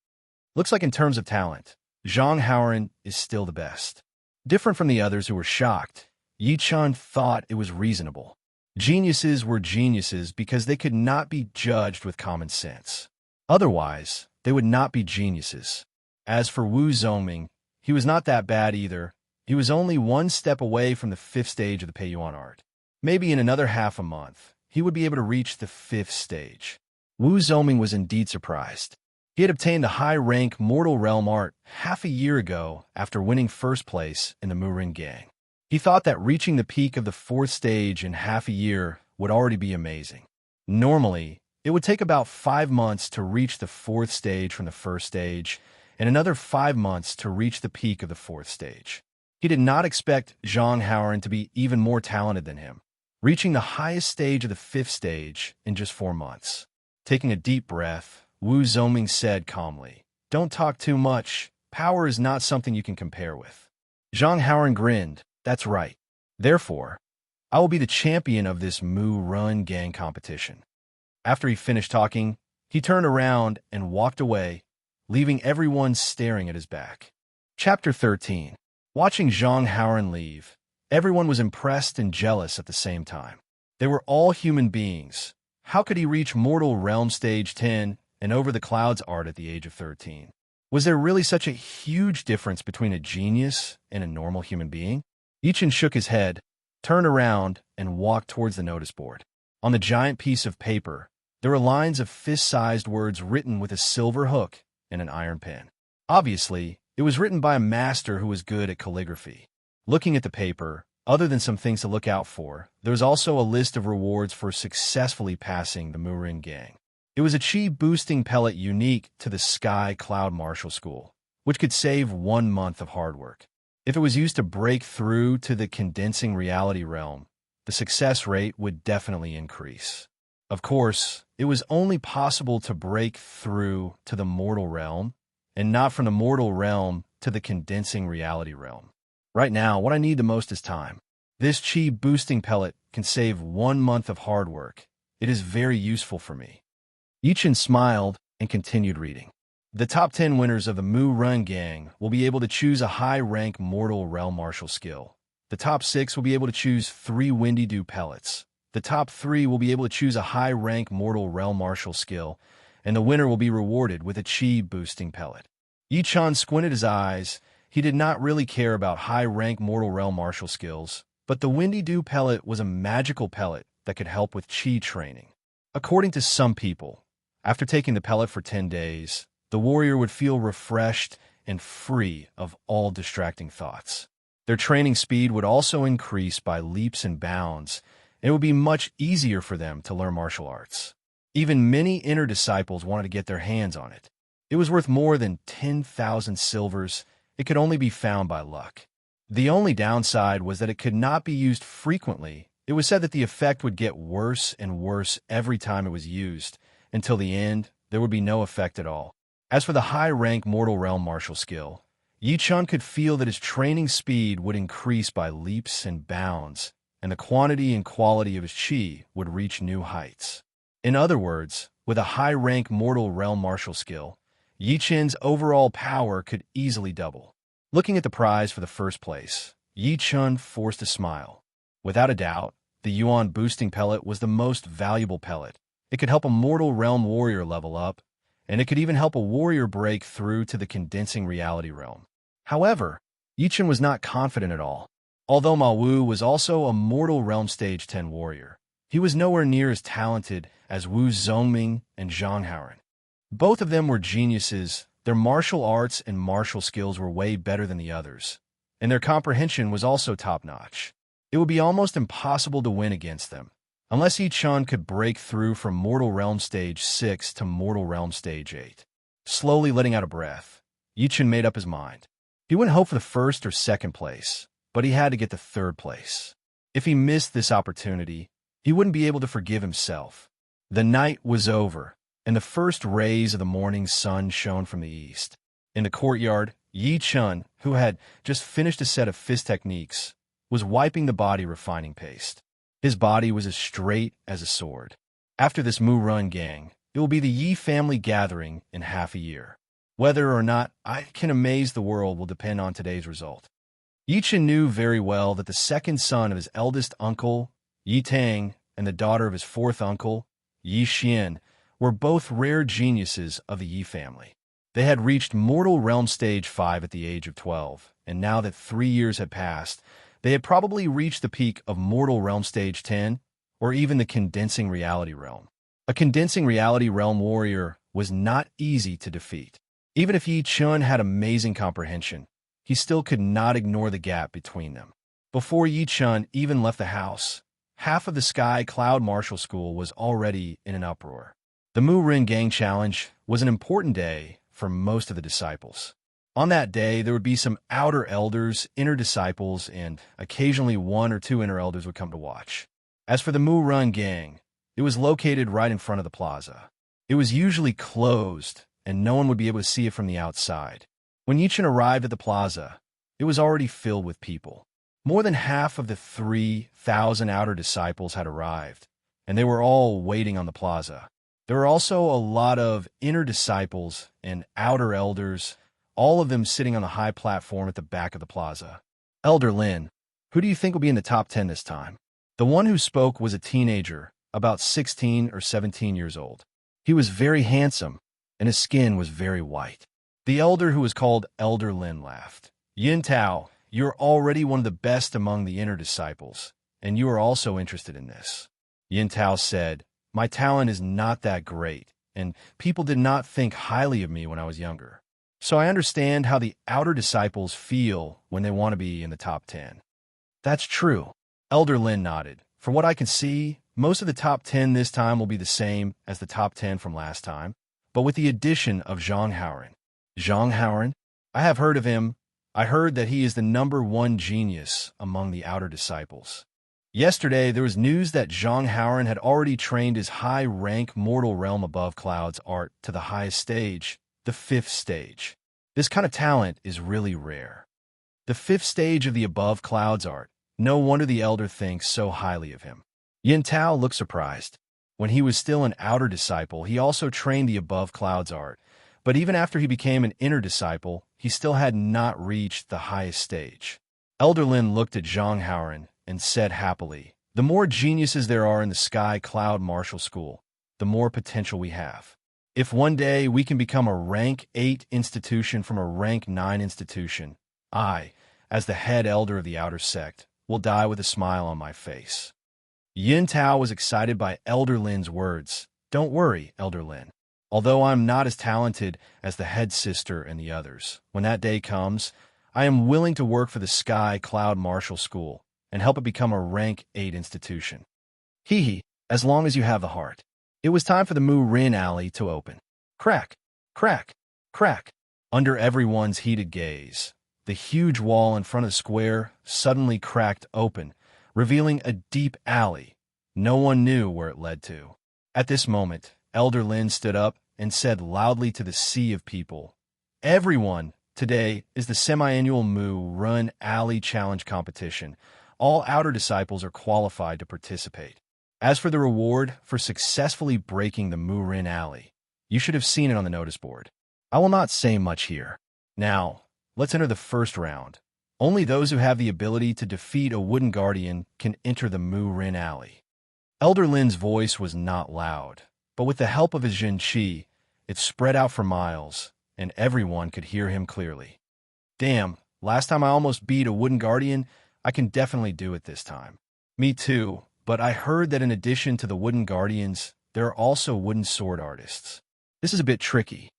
[SPEAKER 1] Looks like in terms of talent, Zhang Haoran is still the best. Different from the others who were shocked, Yichun thought it was reasonable. Geniuses were geniuses because they could not be judged with common sense. Otherwise, they would not be geniuses. As for Wu Zongming, he was not that bad either. He was only 1 step away from the 5th stage of the Peiyuan art. Maybe in another half a month, he would be able to reach the 5th stage. Wu Zongming was indeed surprised. He had obtained the high-rank mortal realm art half a year ago after winning 1st place in the Murin Gang. He thought that reaching the peak of the 4th stage in half a year would already be amazing. Normally, it would take about 5 months to reach the 4th stage from the 1st stage, and another 5 months to reach the peak of the 4th stage. He did not expect Zhang Haoran to be even more talented than him, reaching the highest stage of the 5th stage in just 4 months. Taking a deep breath, Wu Zongming said calmly, "Don't talk too much. Power is not something you can compare with." Zhang Haoran grinned. "That's right. Therefore, I will be the champion of this Mu Run Gang competition." After he finished talking, he turned around and walked away, leaving everyone staring at his back. Chapter 13. Watching Zhang Haoran leave, everyone was impressed and jealous at the same time. They were all human beings. How could he reach Mortal Realm Stage 10 and Over the Clouds art at the age of 13? Was there really such a huge difference between a genius and a normal human being? Yichun shook his head, turned around, and walked towards the notice board. On the giant piece of paper, there were lines of fist-sized words written with a silver hook and an iron pen. Obviously, it was written by a master who was good at calligraphy. Looking at the paper, other than some things to look out for, there was also a list of rewards for successfully passing the Murin Gang. It was a chi-boosting pellet unique to the Sky Cloud Martial School, which could save 1 month of hard work. If it was used to break through to the condensing reality realm, the success rate would definitely increase. Of course, it was only possible to break through to the mortal realm, and not from the mortal realm to the condensing reality realm. Right now, what I need the most is time. This chi-boosting pellet can save 1 month of hard work. It is very useful for me. Yichun smiled and continued reading. The top 10 winners of the Mu Run Gang will be able to choose a high-rank mortal realm martial skill. The top 6 will be able to choose 3 Windy Dew pellets. The top 3 will be able to choose a high-rank mortal realm martial skill, and the winner will be rewarded with a chi-boosting pellet. Yichun squinted his eyes. He did not really care about high-rank mortal realm martial skills, but the Windy Dew pellet was a magical pellet that could help with chi training. According to some people, after taking the pellet for 10 days, the warrior would feel refreshed and free of all distracting thoughts. Their training speed would also increase by leaps and bounds, and it would be much easier for them to learn martial arts. Even many inner disciples wanted to get their hands on it. It was worth more than 10,000 silvers. It could only be found by luck. The only downside was that it could not be used frequently It was said that the effect would get worse and worse every time it was used, until the end, there would be no effect at all. As for the high-rank Mortal Realm martial skill, Yi Chun could feel that his training speed would increase by leaps and bounds, and the quantity and quality of his chi would reach new heights. In other words, with a high-rank Mortal Realm martial skill, Yi Chun's overall power could easily double. Looking at the prize for the first place, Yi Chun forced a smile. Without a doubt, the Yuan boosting pellet was the most valuable pellet. It could help a Mortal Realm warrior level up, and it could even help a warrior break through to the condensing reality realm. However, Yi Chun was not confident at all. Although Ma Wu was also a Mortal Realm Stage 10 warrior, he was nowhere near as talented as Wu Zhongming and Zhang Haoren. Both of them were geniuses. Their martial arts and martial skills were way better than the others, and their comprehension was also top-notch. It would be almost impossible to win against them, unless Yi Chun could break through from Mortal Realm Stage 6 to Mortal Realm Stage 8. Slowly letting out a breath, Yi Chun made up his mind. He wouldn't hope for the first or second place, but he had to get the third place. If he missed this opportunity, he wouldn't be able to forgive himself. The night was over, and the first rays of the morning sun shone from the east. In the courtyard, Yi Chun, who had just finished a set of fist techniques, was wiping the body refining paste. His body was as straight as a sword. After this Mu Run gang, it will be the Yi family gathering in half a year. Whether or not I can amaze the world will depend on today's result. Yi Chun knew very well that the second son of his eldest uncle, Yi Tang, and the daughter of his fourth uncle, Yi Xian, were both rare geniuses of the Yi family. They had reached Mortal Realm Stage 5 at the age of 12, and now that 3 years had passed, they had probably reached the peak of Mortal Realm Stage 10, or even the Condensing Reality Realm. A Condensing Reality Realm warrior was not easy to defeat. Even if Yi Chun had amazing comprehension, he still could not ignore the gap between them. Before Yi Chun even left the house, half of the Sky Cloud Martial School was already in an uproar. The Mu Rin Gang Challenge was an important day for most of the disciples. On that day, there would be some outer elders, inner disciples, and occasionally 1 or 2 inner elders would come to watch. As for the Mu Run Gang, it was located right in front of the plaza. It was usually closed, and no one would be able to see it from the outside. When Yi Chun arrived at the plaza, it was already filled with people. More than half of the 3,000 outer disciples had arrived, and they were all waiting on the plaza. There were also a lot of inner disciples and outer elders, all of them sitting on the high platform at the back of the plaza. Elder Lin, who do you think will be in the top 10 this time? The one who spoke was a teenager, about 16 or 17 years old. He was very handsome, and his skin was very white. The elder who was called Elder Lin laughed. Yin Tao, you're already one of the best among the inner disciples, and you are also interested in this. Yin Tao said, my talent is not that great, and people did not think highly of me when I was younger. So I understand how the outer disciples feel when they want to be in the top 10. That's true. Elder Lin nodded. From what I can see, most of the top 10 this time will be the same as the top 10 from last time, but with the addition of Zhang Haoren. Zhang Haoren? I have heard of him. I heard that he is the #1 genius among the outer disciples. Yesterday, there was news that Zhang Haoren had already trained his high-rank Mortal Realm Above Clouds art to the highest stage, the 5th stage. This kind of talent is really rare. The 5th stage of the Above Clouds art. No wonder the elder thinks so highly of him. Yin Tao looked surprised. When he was still an outer disciple, he also trained the Above Clouds art, but even after he became an inner disciple, he still had not reached the highest stage. Elder Lin looked at Zhang Haoren and said happily, the more geniuses there are in the Sky Cloud Martial School, the more potential we have. If one day we can become a rank 8 institution from a rank 9 institution, I, as the head elder of the outer sect, will die with a smile on my face. Yin Tao was excited by Elder Lin's words. Don't worry, Elder Lin. Although I'm not as talented as the head sister and the others, when that day comes, I am willing to work for the Sky Cloud Martial School and help it become a rank 8 institution. Hee, as long as you have the heart. It was time for the Mu Rin alley to open. Crack, crack, crack. Under everyone's heated gaze, the huge wall in front of the square suddenly cracked open, revealing a deep alley. No one knew where it led to. At this moment, Elder Lin stood up and said loudly to the sea of people, "Everyone, today is the semi-annual Mu Run Alley Challenge competition. All Outer disciples are qualified to participate. As for the reward for successfully breaking the Mu Rin Alley, you should have seen it on the notice board. I will not say much here. Now, let's enter the first round. Only those who have the ability to defeat a wooden guardian can enter the Mu Rin Alley." Elder Lin's voice was not loud, but with the help of his Jin Qi, it spread out for miles, and everyone could hear him clearly. "Damn, last time I almost beat a wooden guardian, I can definitely do it this time." "Me too, but I heard that in addition to the wooden guardians, there are also wooden sword artists. This is a bit tricky."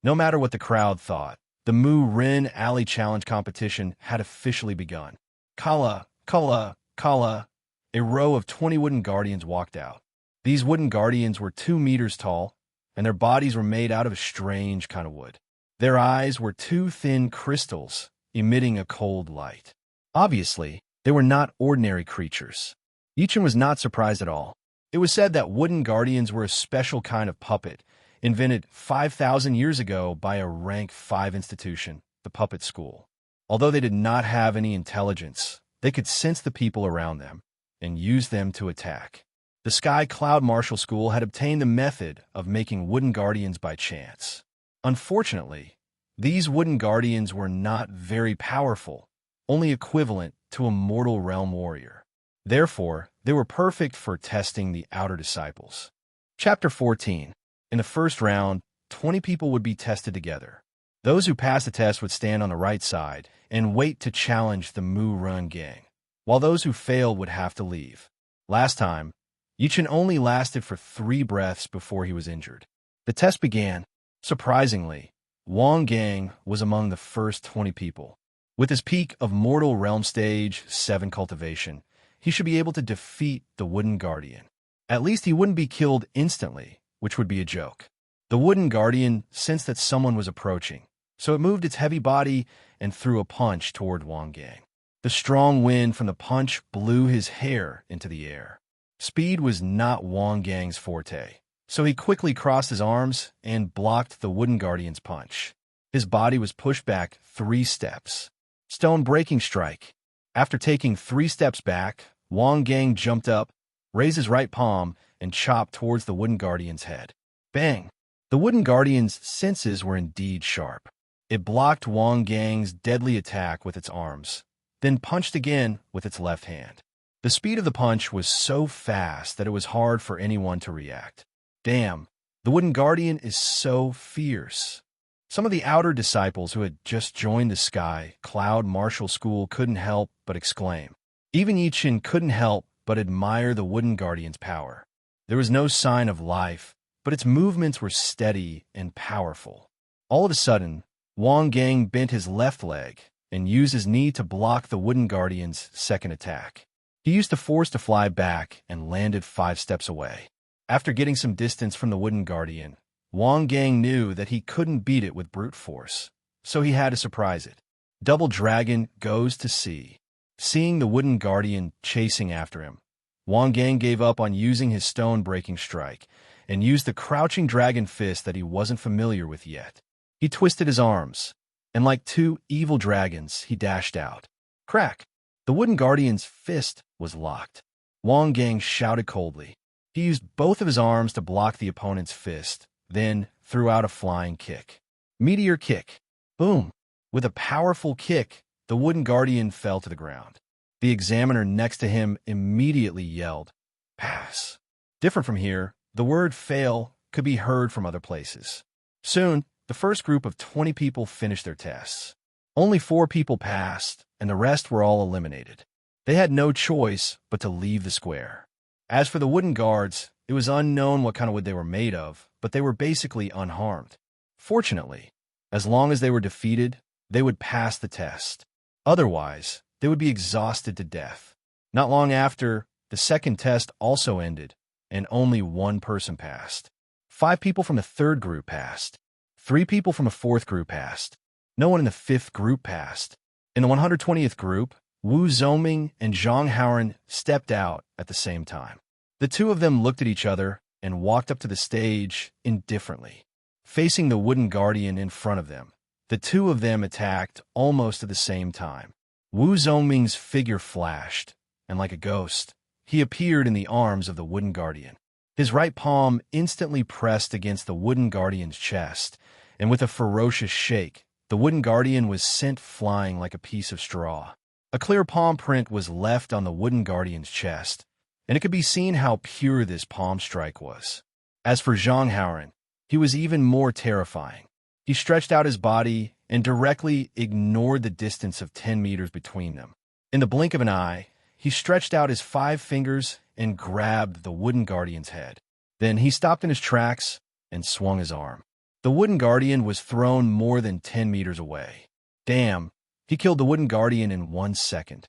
[SPEAKER 1] No matter what the crowd thought, the Mu Rin Alley Challenge competition had officially begun. Kala, Kala, Kala. A row of 20 wooden guardians walked out. These wooden guardians were 2 meters tall, and their bodies were made out of a strange kind of wood. Their eyes were 2 thin crystals, emitting a cold light. Obviously, they were not ordinary creatures. Yichen was not surprised at all. It was said that wooden guardians were a special kind of puppet, invented 5,000 years ago by a rank 5 institution, the puppet school. Although they did not have any intelligence, they could sense the people around them and use them to attack. The Sky Cloud Martial School had obtained the method of making wooden guardians by chance. Unfortunately, these wooden guardians were not very powerful, only equivalent to a mortal realm warrior. Therefore, they were perfect for testing the outer disciples. Chapter 14. In the first round, 20 people would be tested together. Those who passed the test would stand on the right side and wait to challenge the Mu Run gang, while those who failed would have to leave. Last time, Yichen only lasted for 3 breaths before he was injured. The test began. Surprisingly, Wang Gang was among the first 20 people. With his peak of Mortal Realm Stage 7 cultivation, he should be able to defeat the Wooden Guardian. At least he wouldn't be killed instantly, which would be a joke. The Wooden Guardian sensed that someone was approaching, so it moved its heavy body and threw a punch toward Wang Gang. The strong wind from the punch blew his hair into the air. Speed was not Wang Gang's forte, so he quickly crossed his arms and blocked the Wooden Guardian's punch. His body was pushed back 3 steps. Stone Breaking Strike. After taking 3 steps back, Wang Gang jumped up, raised his right palm, and chopped towards the Wooden Guardian's head. Bang! The Wooden Guardian's senses were indeed sharp. It blocked Wang Gang's deadly attack with its arms, then punched again with its left hand. The speed of the punch was so fast that it was hard for anyone to react. Damn, the Wooden Guardian is so fierce. Some of the outer disciples who had just joined the Sky Cloud Martial School couldn't help but exclaim. Even Yichen couldn't help but admire the Wooden Guardian's power. There was no sign of life, but its movements were steady and powerful. All of a sudden, Wang Gang bent his left leg and used his knee to block the Wooden Guardian's second attack. He used the force to fly back and landed 5 steps away. After getting some distance from the Wooden Guardian, Wang Gang knew that he couldn't beat it with brute force, so he had to surprise it. Double Dragon goes to sea. Seeing the Wooden Guardian chasing after him, Wang Gang gave up on using his Stone Breaking Strike and used the Crouching Dragon Fist that he wasn't familiar with yet. He twisted his arms, and like 2 evil dragons, he dashed out. Crack! The Wooden Guardian's fist was locked. Wang Gang shouted coldly. He used both of his arms to block the opponent's fist, then threw out a flying kick. Meteor Kick. Boom! With a powerful kick, the Wooden Guardian fell to the ground. The examiner next to him immediately yelled, "Pass." Different from here, the word fail could be heard from other places. Soon, the first group of 20 people finished their tests. Only 4 people passed, and the rest were all eliminated. They had no choice but to leave the square. As for the wooden guards, it was unknown what kind of wood they were made of, but they were basically unharmed. Fortunately, as long as they were defeated, they would pass the test. Otherwise, they would be exhausted to death. Not long after, the second test also ended, and only 1 person passed. 5 people from the 3rd group passed. 3 people from a 4th group passed. No one in the 5th group passed. In the 120th group, Wu Zhongming and Zhang Haoren stepped out at the same time. The two of them looked at each other and walked up to the stage indifferently. Facing the wooden guardian in front of them, the two of them attacked almost at the same time. Wu Zhongming's figure flashed, and like a ghost, he appeared in the arms of the wooden guardian. His right palm instantly pressed against the wooden guardian's chest, and with a ferocious shake, the wooden guardian was sent flying like a piece of straw. A clear palm print was left on the wooden guardian's chest, and it could be seen how pure this palm strike was. As for Zhang Haoren, he was even more terrifying. He stretched out his body and directly ignored the distance of 10 meters between them. In the blink of an eye, he stretched out his 5 fingers and grabbed the wooden guardian's head. Then he stopped in his tracks and swung his arm. The wooden guardian was thrown more than 10 meters away. Damn, he killed the wooden guardian in 1 second.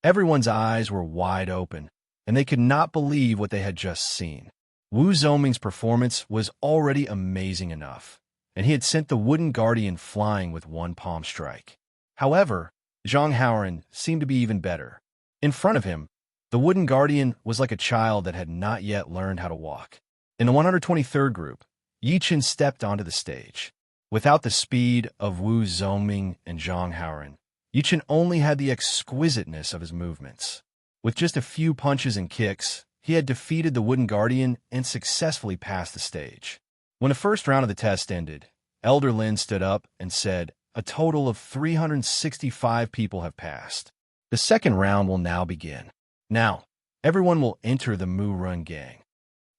[SPEAKER 1] Everyone's eyes were wide open, and they could not believe what they had just seen. Wu Zhongming's performance was already amazing enough, and he had sent the wooden guardian flying with 1 palm strike. However, Zhang Haoren seemed to be even better. In front of him, the wooden guardian was like a child that had not yet learned how to walk. In the 123rd group, Yi Chen stepped onto the stage. Without the speed of Wu Zhongming and Zhang Haoren, Yi Chen only had the exquisiteness of his movements. With just a few punches and kicks, he had defeated the wooden guardian and successfully passed the stage. When the first round of the test ended, Elder Lin stood up and said, "A total of 365 people have passed. The second round will now begin. Now, everyone will enter the Mu Run gang."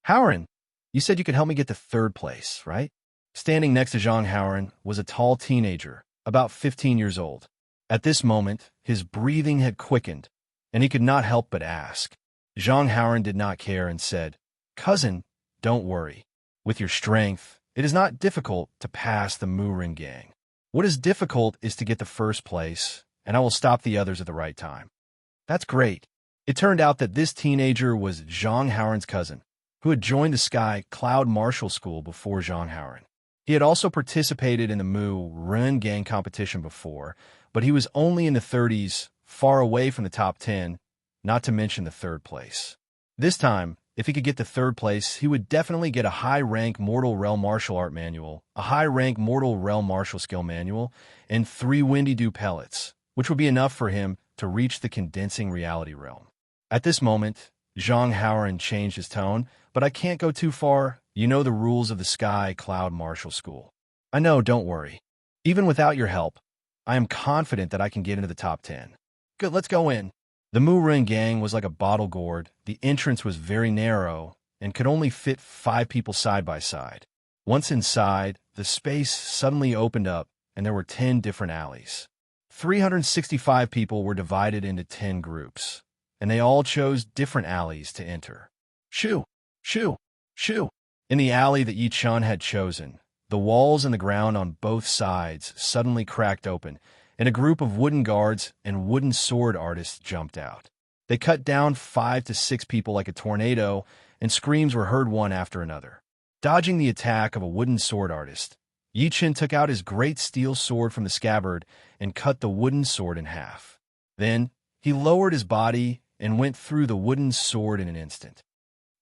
[SPEAKER 1] "Haoren, you said you could help me get to 3rd place, right?" Standing next to Zhang Haoren was a tall teenager, about 15 years old. At this moment, his breathing had quickened, and he could not help but ask. Zhang Haoren did not care and said, "Cousin, don't worry. With your strength, it is not difficult to pass the Mu Run gang. What is difficult is to get the 1st place, and I will stop the others at the right time." "That's great." It turned out that this teenager was Zhang Haoren's cousin, who had joined the Sky Cloud Martial School before Zhang Haoren. He had also participated in the Mu Run gang competition before, but he was only in the 30s, far away from the top 10, not to mention the 3rd place. This time, if he could get to 3rd place, he would definitely get a high-rank Mortal Realm Martial Art Manual, a high-rank Mortal Realm Martial Skill Manual, and 3 Windy Dew pellets, which would be enough for him to reach the Condensing Reality Realm. At this moment, Zhang Haoren changed his tone, "But I can't go too far. You know the rules of the Sky Cloud Martial School." "I know, don't worry. Even without your help, I am confident that I can get into the top 10. "Good, let's go in." The Mu Run gang was like a bottle gourd. The entrance was very narrow and could only fit 5 people side by side. Once inside, the space suddenly opened up and there were 10 different alleys. 365 people were divided into 10 groups, and they all chose different alleys to enter. Shoo! Shoo! Shoo! In the alley that Yi Chen had chosen, the walls and the ground on both sides suddenly cracked open, and a group of wooden guards and wooden sword artists jumped out. They cut down 5 to 6 people like a tornado, and screams were heard one after another. Dodging the attack of a wooden sword artist, Yi Chen took out his great steel sword from the scabbard and cut the wooden sword in half. Then, he lowered his body and went through the wooden sword in an instant.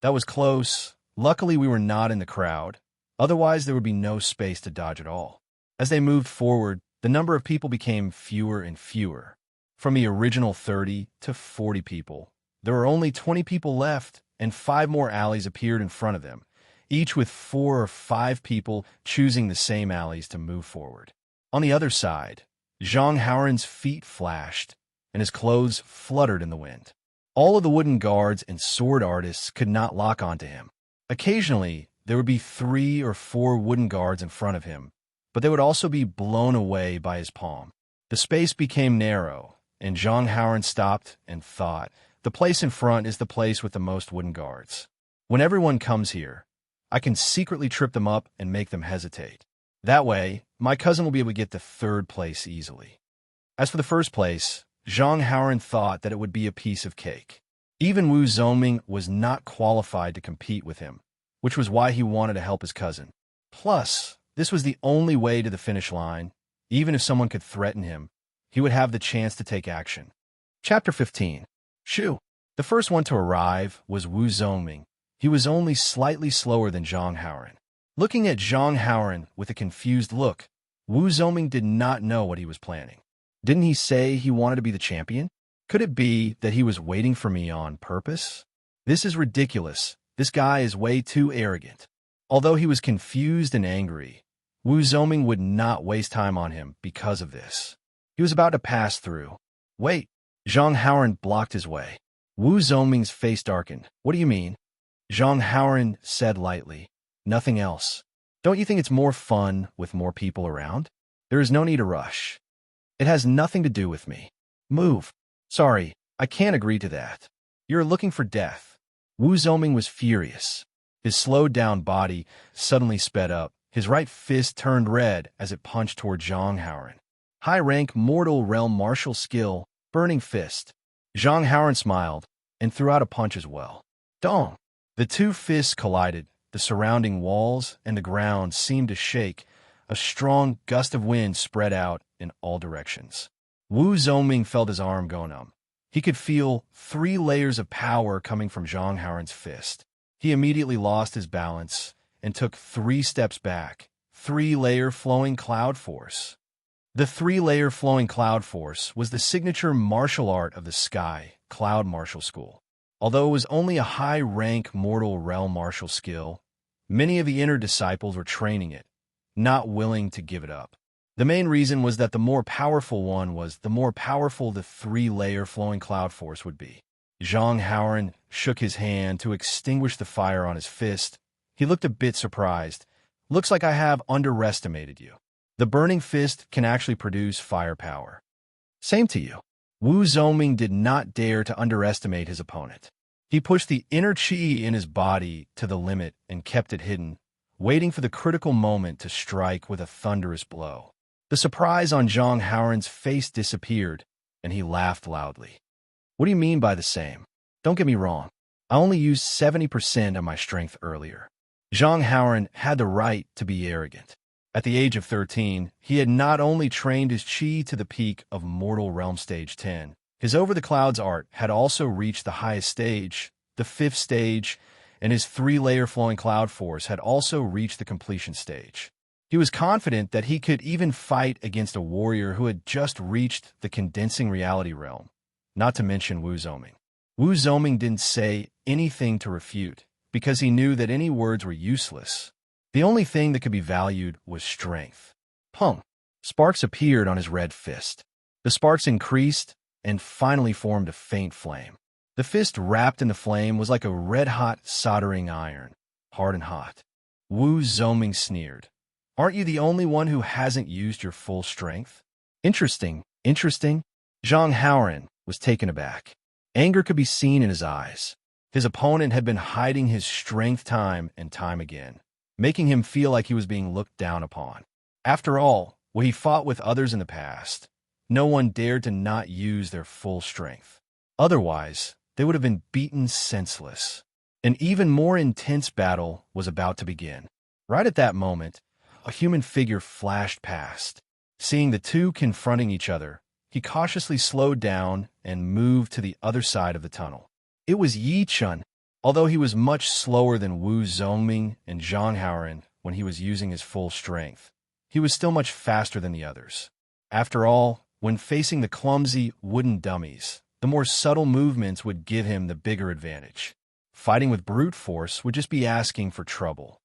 [SPEAKER 1] That was close. Luckily, we were not in the crowd. Otherwise, there would be no space to dodge at all. As they moved forward, the number of people became fewer and fewer. From the original 30 to 40 people, there were only 20 people left, and 5 more alleys appeared in front of them, each with 4 or 5 people choosing the same alleys to move forward. On the other side, Zhang Haoren's feet flashed, and his clothes fluttered in the wind. All of the wooden guards and sword artists could not lock onto him. Occasionally, there would be 3 or 4 wooden guards in front of him, but they would also be blown away by his palm. The space became narrow, and Zhang Haoren stopped and thought, the place in front is the place with the most wooden guards. When everyone comes here, I can secretly trip them up and make them hesitate. That way, my cousin will be able to get to 3rd place easily. As for the 1st place, Zhang Haoren thought that it would be a piece of cake. Even Wu Zhongming was not qualified to compete with him, which was why he wanted to help his cousin. Plus, this was the only way to the finish line. Even if someone could threaten him, he would have the chance to take action. Chapter 15. Shu. The first one to arrive was Wu Zongming. He was only slightly slower than Zhang Haoran. Looking at Zhang Haoran with a confused look, Wu Zongming did not know what he was planning. Didn't he say he wanted to be the champion? Could it be that he was waiting for me on purpose? This is ridiculous. This guy is way too arrogant. Although he was confused and angry, Wu Zongming would not waste time on him because of this. He was about to pass through. Wait. Zhang Haoran blocked his way. Wu Zongming's face darkened. What do you mean? Zhang Haoran said lightly. Nothing else. Don't you think it's more fun with more people around? There is no need to rush. It has nothing to do with me. Move. Sorry, I can't agree to that. You're looking for death. Wu Zongming was furious. His slowed-down body suddenly sped up. His right fist turned red as it punched toward Zhang Haoran. High-rank mortal realm martial skill, burning fist. Zhang Haoran smiled and threw out a punch as well. Dong! The two fists collided. The surrounding walls and the ground seemed to shake. A strong gust of wind spread out in all directions. Wu Zongming felt his arm go numb. He could feel 3 layers of power coming from Zhang Haoran's fist. He immediately lost his balance and took 3 steps back. 3-layer flowing cloud force. The 3-layer flowing cloud force was the signature martial art of the Sky Cloud Martial School. Although it was only a high-rank mortal realm martial skill, many of the inner disciples were training it, not willing to give it up. The main reason was that the more powerful one was, the more powerful the 3-layer flowing cloud force would be. Zhang Haoran shook his hand to extinguish the fire on his fist. He looked a bit surprised. Looks like I have underestimated you. The burning fist can actually produce firepower. Same to you. Wu Zongming did not dare to underestimate his opponent. He pushed the inner qi in his body to the limit and kept it hidden, waiting for the critical moment to strike with a thunderous blow. The surprise on Zhang Haoran's face disappeared, and he laughed loudly. What do you mean by the same? Don't get me wrong. I only used 70% of my strength earlier. Zhang Haoran had the right to be arrogant. At the age of 13, he had not only trained his chi to the peak of Mortal Realm Stage 10, his Over the Clouds art had also reached the highest stage, the 5th stage, and his 3-layer flowing cloud force had also reached the completion stage. He was confident that he could even fight against a warrior who had just reached the condensing reality realm, not to mention Wu Zongming. Wu Zongming didn't say anything to refute, because he knew that any words were useless. The only thing that could be valued was strength. Pum! Sparks appeared on his red fist. The sparks increased and finally formed a faint flame. The fist wrapped in the flame was like a red-hot soldering iron, hard and hot. Wu Zongming sneered. Aren't you the only one who hasn't used your full strength? Interesting, interesting. Zhang Haoran was taken aback. Anger could be seen in his eyes. His opponent had been hiding his strength time and time again, making him feel like he was being looked down upon. After all, when he fought with others in the past, no one dared to not use their full strength. Otherwise, they would have been beaten senseless. An even more intense battle was about to begin. Right at that moment, a human figure flashed past. Seeing the two confronting each other, he cautiously slowed down and moved to the other side of the tunnel. It was Yi Chun. Although he was much slower than Wu Zongming and Zhang Haoran when he was using his full strength, he was still much faster than the others. After all, when facing the clumsy wooden dummies, the more subtle movements would give him the bigger advantage. Fighting with brute force would just be asking for trouble.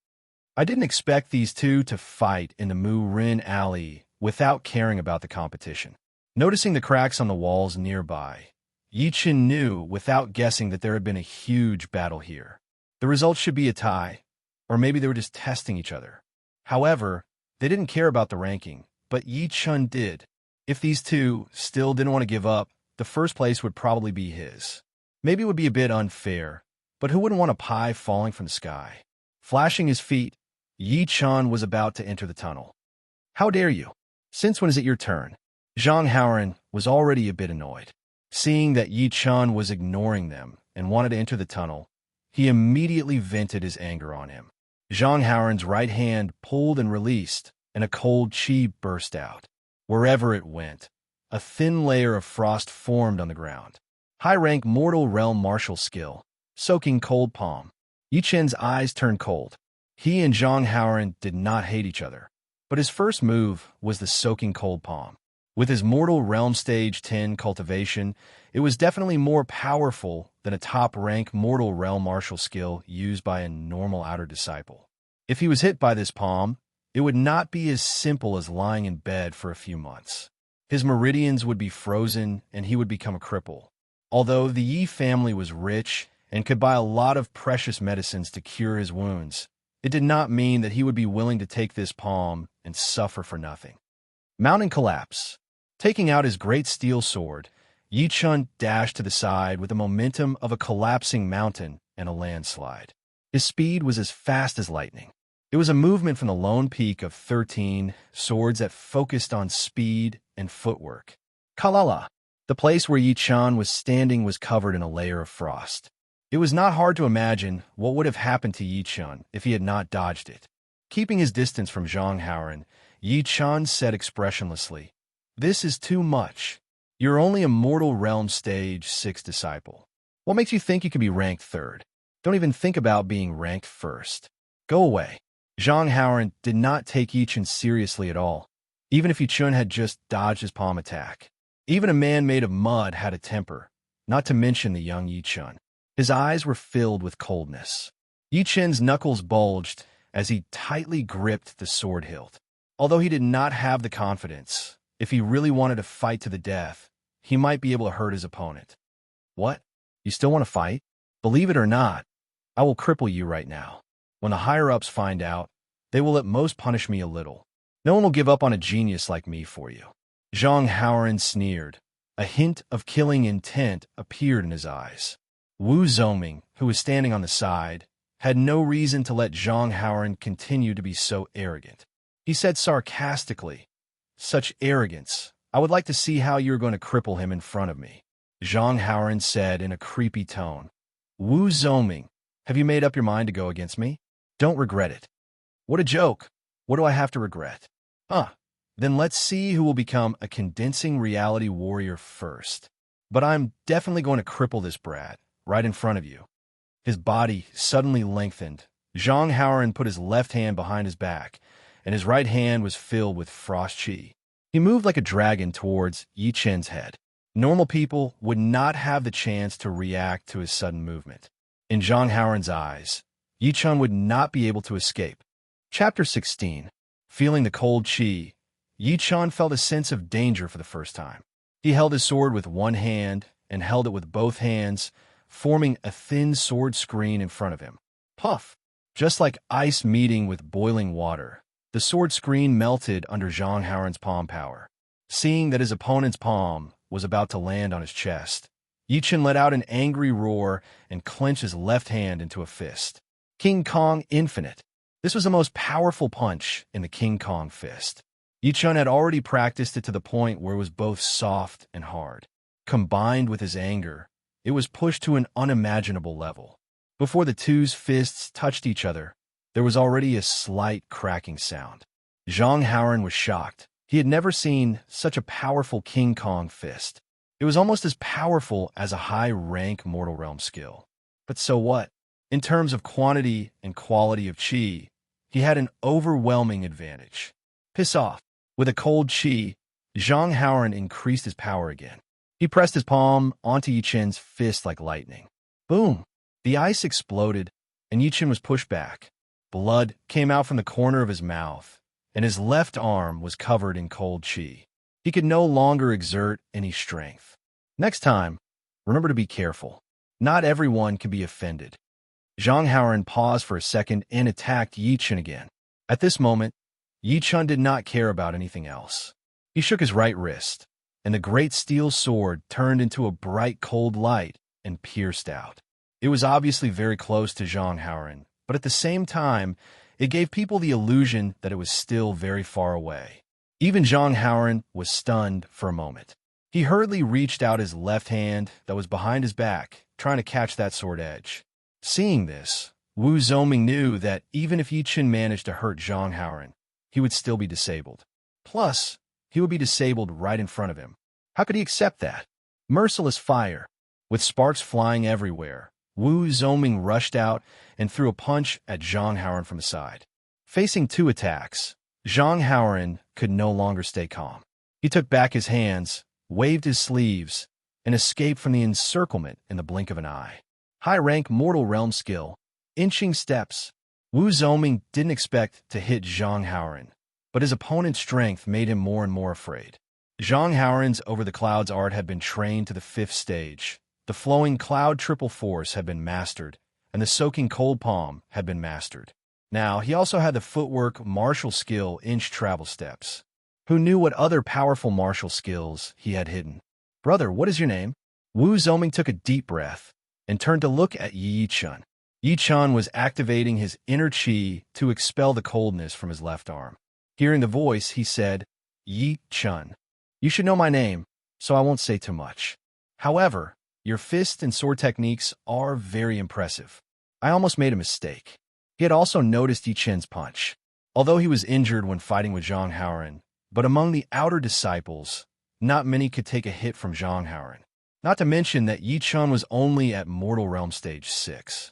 [SPEAKER 1] I didn't expect these two to fight in the Mu Rin Alley without caring about the competition. Noticing the cracks on the walls nearby, Yi Chen knew without guessing that there had been a huge battle here. The result should be a tie, or maybe they were just testing each other. However, they didn't care about the ranking, but Yi Chen did. If these two still didn't want to give up, the first place would probably be his. Maybe it would be a bit unfair, but who wouldn't want a pie falling from the sky? Flashing his feet, Yi Chen was about to enter the tunnel. How dare you? Since when is it your turn? Zhang Haoran was already a bit annoyed. Seeing that Yi Chen was ignoring them and wanted to enter the tunnel, he immediately vented his anger on him. Zhang Haoran's right hand pulled and released, and a cold chi burst out. Wherever it went, a thin layer of frost formed on the ground. High-rank mortal realm martial skill. Soaking cold palm. Yi Chen's eyes turned cold. He and Zhang Haoran did not hate each other, but his first move was the soaking cold palm. With his mortal realm stage 10 cultivation, it was definitely more powerful than a top-rank mortal realm martial skill used by a normal outer disciple. If he was hit by this palm, it would not be as simple as lying in bed for a few months. His meridians would be frozen and he would become a cripple. Although the Yi family was rich and could buy a lot of precious medicines to cure his wounds, it did not mean that he would be willing to take this palm and suffer for nothing. Mounting collapse. Taking out his great steel sword, Yi Chen dashed to the side with the momentum of a collapsing mountain and a landslide. His speed was as fast as lightning. It was a movement from the lone peak of 13 swords that focused on speed and footwork. Kalala. The place where Yi Chen was standing was covered in a layer of frost. It was not hard to imagine what would have happened to Yi Chen if he had not dodged it. Keeping his distance from Zhang Haoran, Yi Chen said expressionlessly, "This is too much. You're only a mortal realm stage 6 disciple. What makes you think you can be ranked 3rd? Don't even think about being ranked 1st. Go away." Zhang Haoran did not take Yi Chen seriously at all, even if Yi Chen had just dodged his palm attack. Even a man made of mud had a temper, not to mention the young Yi Chen. His eyes were filled with coldness. Yi Chen's knuckles bulged as he tightly gripped the sword hilt. Although he did not have the confidence, if he really wanted to fight to the death, he might be able to hurt his opponent. "What? You still want to fight? Believe it or not, I will cripple you right now. When the higher-ups find out, they will at most punish me a little. No one will give up on a genius like me for you." Zhang Haoran sneered. A hint of killing intent appeared in his eyes. Wu Zoming, who was standing on the side, had no reason to let Zhang Haoran continue to be so arrogant. He said sarcastically, "Such arrogance. I would like to see how you're going to cripple him in front of me." Zhang Haoran said in a creepy tone, "Wu Zoming, have you made up your mind to go against me? Don't regret it." "What a joke. What do I have to regret?" Then let's see who will become a condensing reality warrior first. But I'm definitely going to cripple this brat, right in front of you." His body suddenly lengthened. Zhang Haoran put his left hand behind his back, and his right hand was filled with frost chi. He moved like a dragon towards Yi Chen's head. Normal people would not have the chance to react to his sudden movement. In Zhang Haoran's eyes, Yi Chen would not be able to escape. Chapter 16. Feeling the cold chi, Yi Chen felt a sense of danger for the first time. He held his sword with one hand and held it with both hands, forming a thin sword screen in front of him. Puff! Just like ice meeting with boiling water, the sword screen melted under Zhang Haoran's palm power. Seeing that his opponent's palm was about to land on his chest, Yi Chen let out an angry roar and clenched his left hand into a fist. King Kong Infinite. This was the most powerful punch in the King Kong fist. Yi Chen had already practiced it to the point where it was both soft and hard. Combined with his anger, it was pushed to an unimaginable level. Before the two's fists touched each other, there was already a slight cracking sound. Zhang Haoran was shocked. He had never seen such a powerful King Kong fist. It was almost as powerful as a high-rank Mortal Realm skill. But so what? In terms of quantity and quality of chi, he had an overwhelming advantage. Piss off. With a cold chi, Zhang Haoran increased his power again. He pressed his palm onto Yi Chen's fist like lightning. Boom! The ice exploded, and Yi Chen was pushed back. Blood came out from the corner of his mouth, and his left arm was covered in cold chi. He could no longer exert any strength. Next time, remember to be careful. Not everyone can be offended. Zhang Haoran paused for a second and attacked Yi Chen again. At this moment, Yi Chen did not care about anything else. He shook his right wrist, and the great steel sword turned into a bright cold light and pierced out. It was obviously very close to Zhang Haoran, but at the same time, it gave people the illusion that it was still very far away. Even Zhang Haoran was stunned for a moment. He hurriedly reached out his left hand that was behind his back, trying to catch that sword edge. Seeing this, Wu Zoming knew that even if Yi Chen managed to hurt Zhang Haoran, he would still be disabled. Plus, he would be disabled right in front of him. How could he accept that? Merciless fire. With sparks flying everywhere, Wu Zhongming rushed out and threw a punch at Zhang Haoran from the side. Facing two attacks, Zhang Haoran could no longer stay calm. He took back his hands, waved his sleeves, and escaped from the encirclement in the blink of an eye. High-rank mortal realm skill, inching steps. Wu Zhongming didn't expect to hit Zhang Haoran, but his opponent's strength made him more and more afraid. Zhang Haoran's Over the Clouds art had been trained to the 5th stage. The flowing cloud triple force had been mastered, and the soaking cold palm had been mastered. Now, he also had the footwork martial skill inch travel steps. Who knew what other powerful martial skills he had hidden? Brother, what is your name? Wu Zhongming took a deep breath and turned to look at Yi Chun. Yi Chun was activating his inner qi to expel the coldness from his left arm. Hearing the voice, he said, Yi Chun, you should know my name, so I won't say too much. However, your fist and sword techniques are very impressive. I almost made a mistake. He had also noticed Yi Chun's punch. Although he was injured when fighting with Zhang Haoran, but among the outer disciples, not many could take a hit from Zhang Haoran. Not to mention that Yi Chun was only at Mortal Realm Stage 6.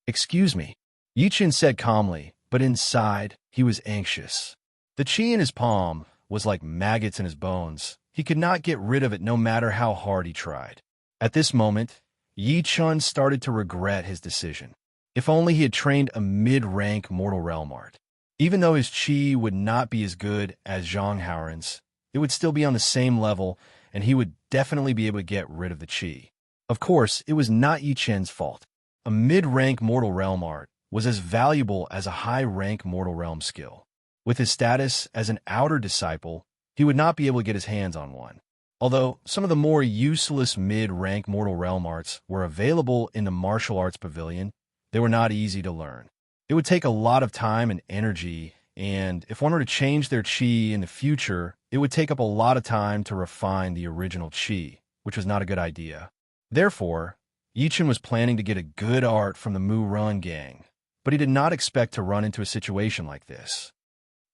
[SPEAKER 1] Excuse me, Yi Chun said calmly, but inside, he was anxious. The qi in his palm was like maggots in his bones. He could not get rid of it no matter how hard he tried. At this moment, Yi Chun started to regret his decision. If only he had trained a mid-rank Mortal Realm art. Even though his qi would not be as good as Zhang Haoran's, it would still be on the same level, and he would definitely be able to get rid of the qi. Of course, it was not Yi Chun's fault. A mid-rank Mortal Realm art was as valuable as a high-rank Mortal Realm skill. With his status as an outer disciple, he would not be able to get his hands on one. Although some of the more useless mid-rank Mortal Realm arts were available in the Martial Arts Pavilion, they were not easy to learn. It would take a lot of time and energy, and if one were to change their qi in the future, it would take up a lot of time to refine the original qi, which was not a good idea. Therefore, Yi Chun was planning to get a good art from the Mu Run gang, but he did not expect to run into a situation like this.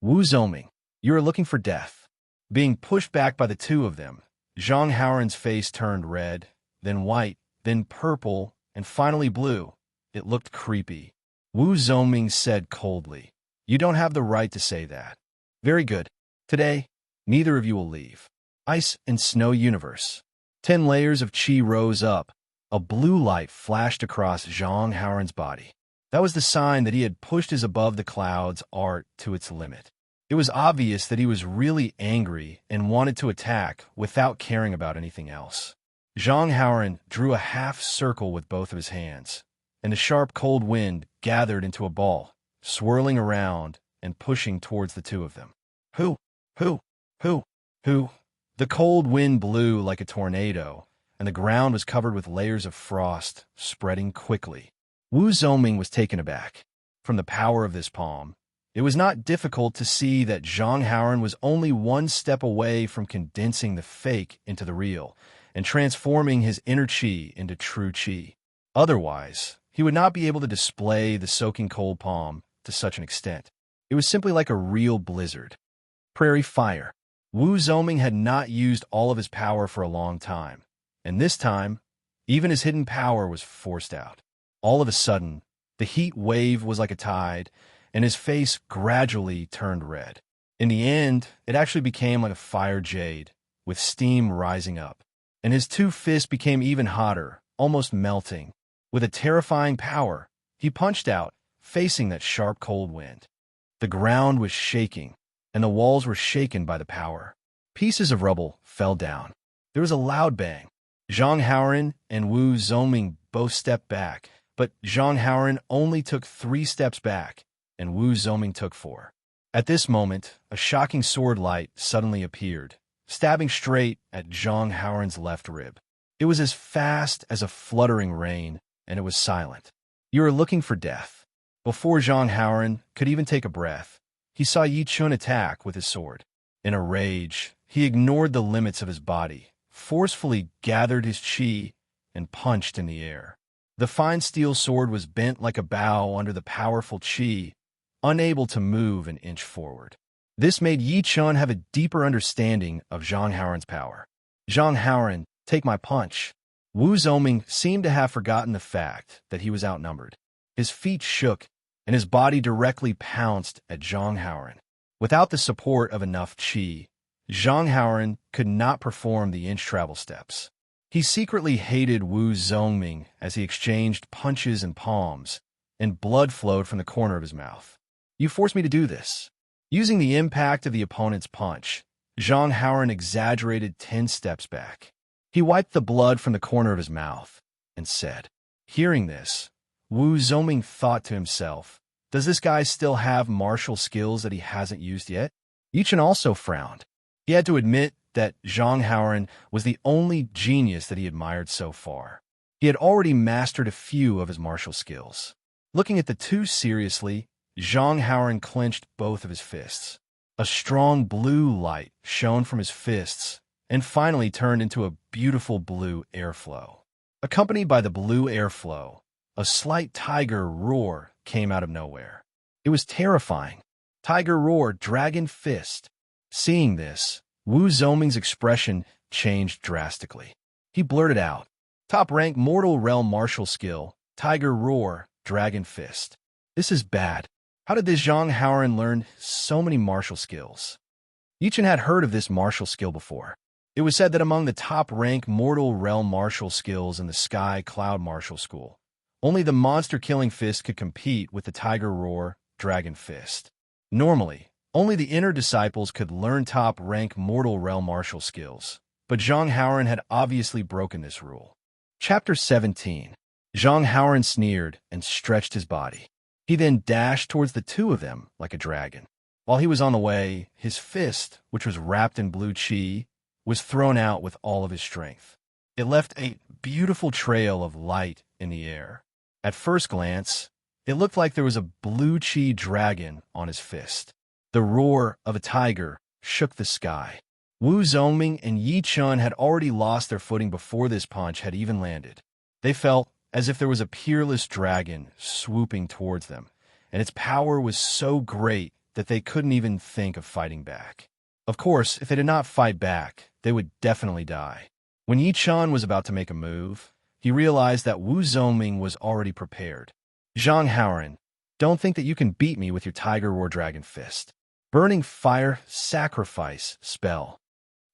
[SPEAKER 1] Wu Zhongming, you are looking for death. Being pushed back by the two of them, Zhang Haoran's face turned red, then white, then purple, and finally blue. It looked creepy. Wu Zhongming said coldly, you don't have the right to say that. Very good. Today, neither of you will leave. Ice and Snow Universe. 10 layers of qi rose up. A blue light flashed across Zhang Haoran's body. That was the sign that he had pushed his above the clouds art to its limit. It was obvious that he was really angry and wanted to attack without caring about anything else. Zhang Haoran drew a half circle with both of his hands, and the sharp cold wind gathered into a ball, swirling around and pushing towards the two of them. Who? The cold wind blew like a tornado, and the ground was covered with layers of frost, spreading quickly. Wu Zhongming was taken aback. From the power of this palm, it was not difficult to see that Zhang Haoran was only one step away from condensing the fake into the real and transforming his inner qi into true qi. Otherwise, he would not be able to display the soaking cold palm to such an extent. It was simply like a real blizzard. Prairie fire. Wu Zhongming had not used all of his power for a long time, and this time, even his hidden power was forced out. All of a sudden, the heat wave was like a tide, and his face gradually turned red. In the end, it actually became like a fire jade, with steam rising up, and his two fists became even hotter, almost melting. With a terrifying power, he punched out, facing that sharp cold wind. The ground was shaking, and the walls were shaken by the power. Pieces of rubble fell down. There was a loud bang. Zhang Haoran and Wu Zhongming both stepped back, but Zhang Haoran only took 3 steps back, and Wu Zhongming took 4. At this moment, a shocking sword light suddenly appeared, stabbing straight at Zhang Haoran's left rib. It was as fast as a fluttering rain, and it was silent. You are looking for death. Before Zhang Haoran could even take a breath, he saw Yi Chun attack with his sword. In a rage, he ignored the limits of his body, forcefully gathered his qi, and punched in the air. The fine steel sword was bent like a bow under the powerful qi, unable to move an inch forward. This made Yi Chun have a deeper understanding of Zhang Haoran's power. Zhang Haoran, take my punch. Wu Zongming seemed to have forgotten the fact that he was outnumbered. His feet shook, and his body directly pounced at Zhang Haoran. Without the support of enough qi, Zhang Haoran could not perform the inch travel steps. He secretly hated Wu Zongming as he exchanged punches and palms, and blood flowed from the corner of his mouth. You forced me to do this. Using the impact of the opponent's punch, Zhang Haoran exaggerated 10 steps back. He wiped the blood from the corner of his mouth and said, hearing this, Wu Zongming thought to himself, does this guy still have martial skills that he hasn't used yet? Yichen also frowned. He had to admit that Zhang Haoran was the only genius that he admired so far. He had already mastered a few of his martial skills. Looking at the two seriously, Zhang Haoran clenched both of his fists. A strong blue light shone from his fists and finally turned into a beautiful blue airflow. Accompanied by the blue airflow, a slight tiger roar came out of nowhere. It was terrifying. Tiger roar, dragon fist. Seeing this, Wu Zongming's expression changed drastically. He blurted out, top-rank mortal realm martial skill, tiger roar, dragon fist. This is bad. How did this Zhang Haoran learn so many martial skills? Yichen had heard of this martial skill before. It was said that among the top-rank mortal realm martial skills in the Sky Cloud Martial School, only the monster-killing fist could compete with the tiger roar, dragon fist. Normally, only the inner disciples could learn top-rank mortal realm martial skills, but Zhang Haoran had obviously broken this rule. Chapter 17. Zhang Haoran sneered and stretched his body. He then dashed towards the two of them like a dragon. While he was on the way, his fist, which was wrapped in blue qi, was thrown out with all of his strength. It left a beautiful trail of light in the air. At first glance, it looked like there was a blue qi dragon on his fist. The roar of a tiger shook the sky. Wu Zongming and Yichen had already lost their footing before this punch had even landed. They felt as if there was a peerless dragon swooping towards them, and its power was so great that they couldn't even think of fighting back. Of course, if they did not fight back, they would definitely die. When Yichen was about to make a move, he realized that Wu Zongming was already prepared. Zhang Haoran, don't think that you can beat me with your tiger roar dragon fist. Burning fire sacrifice spell.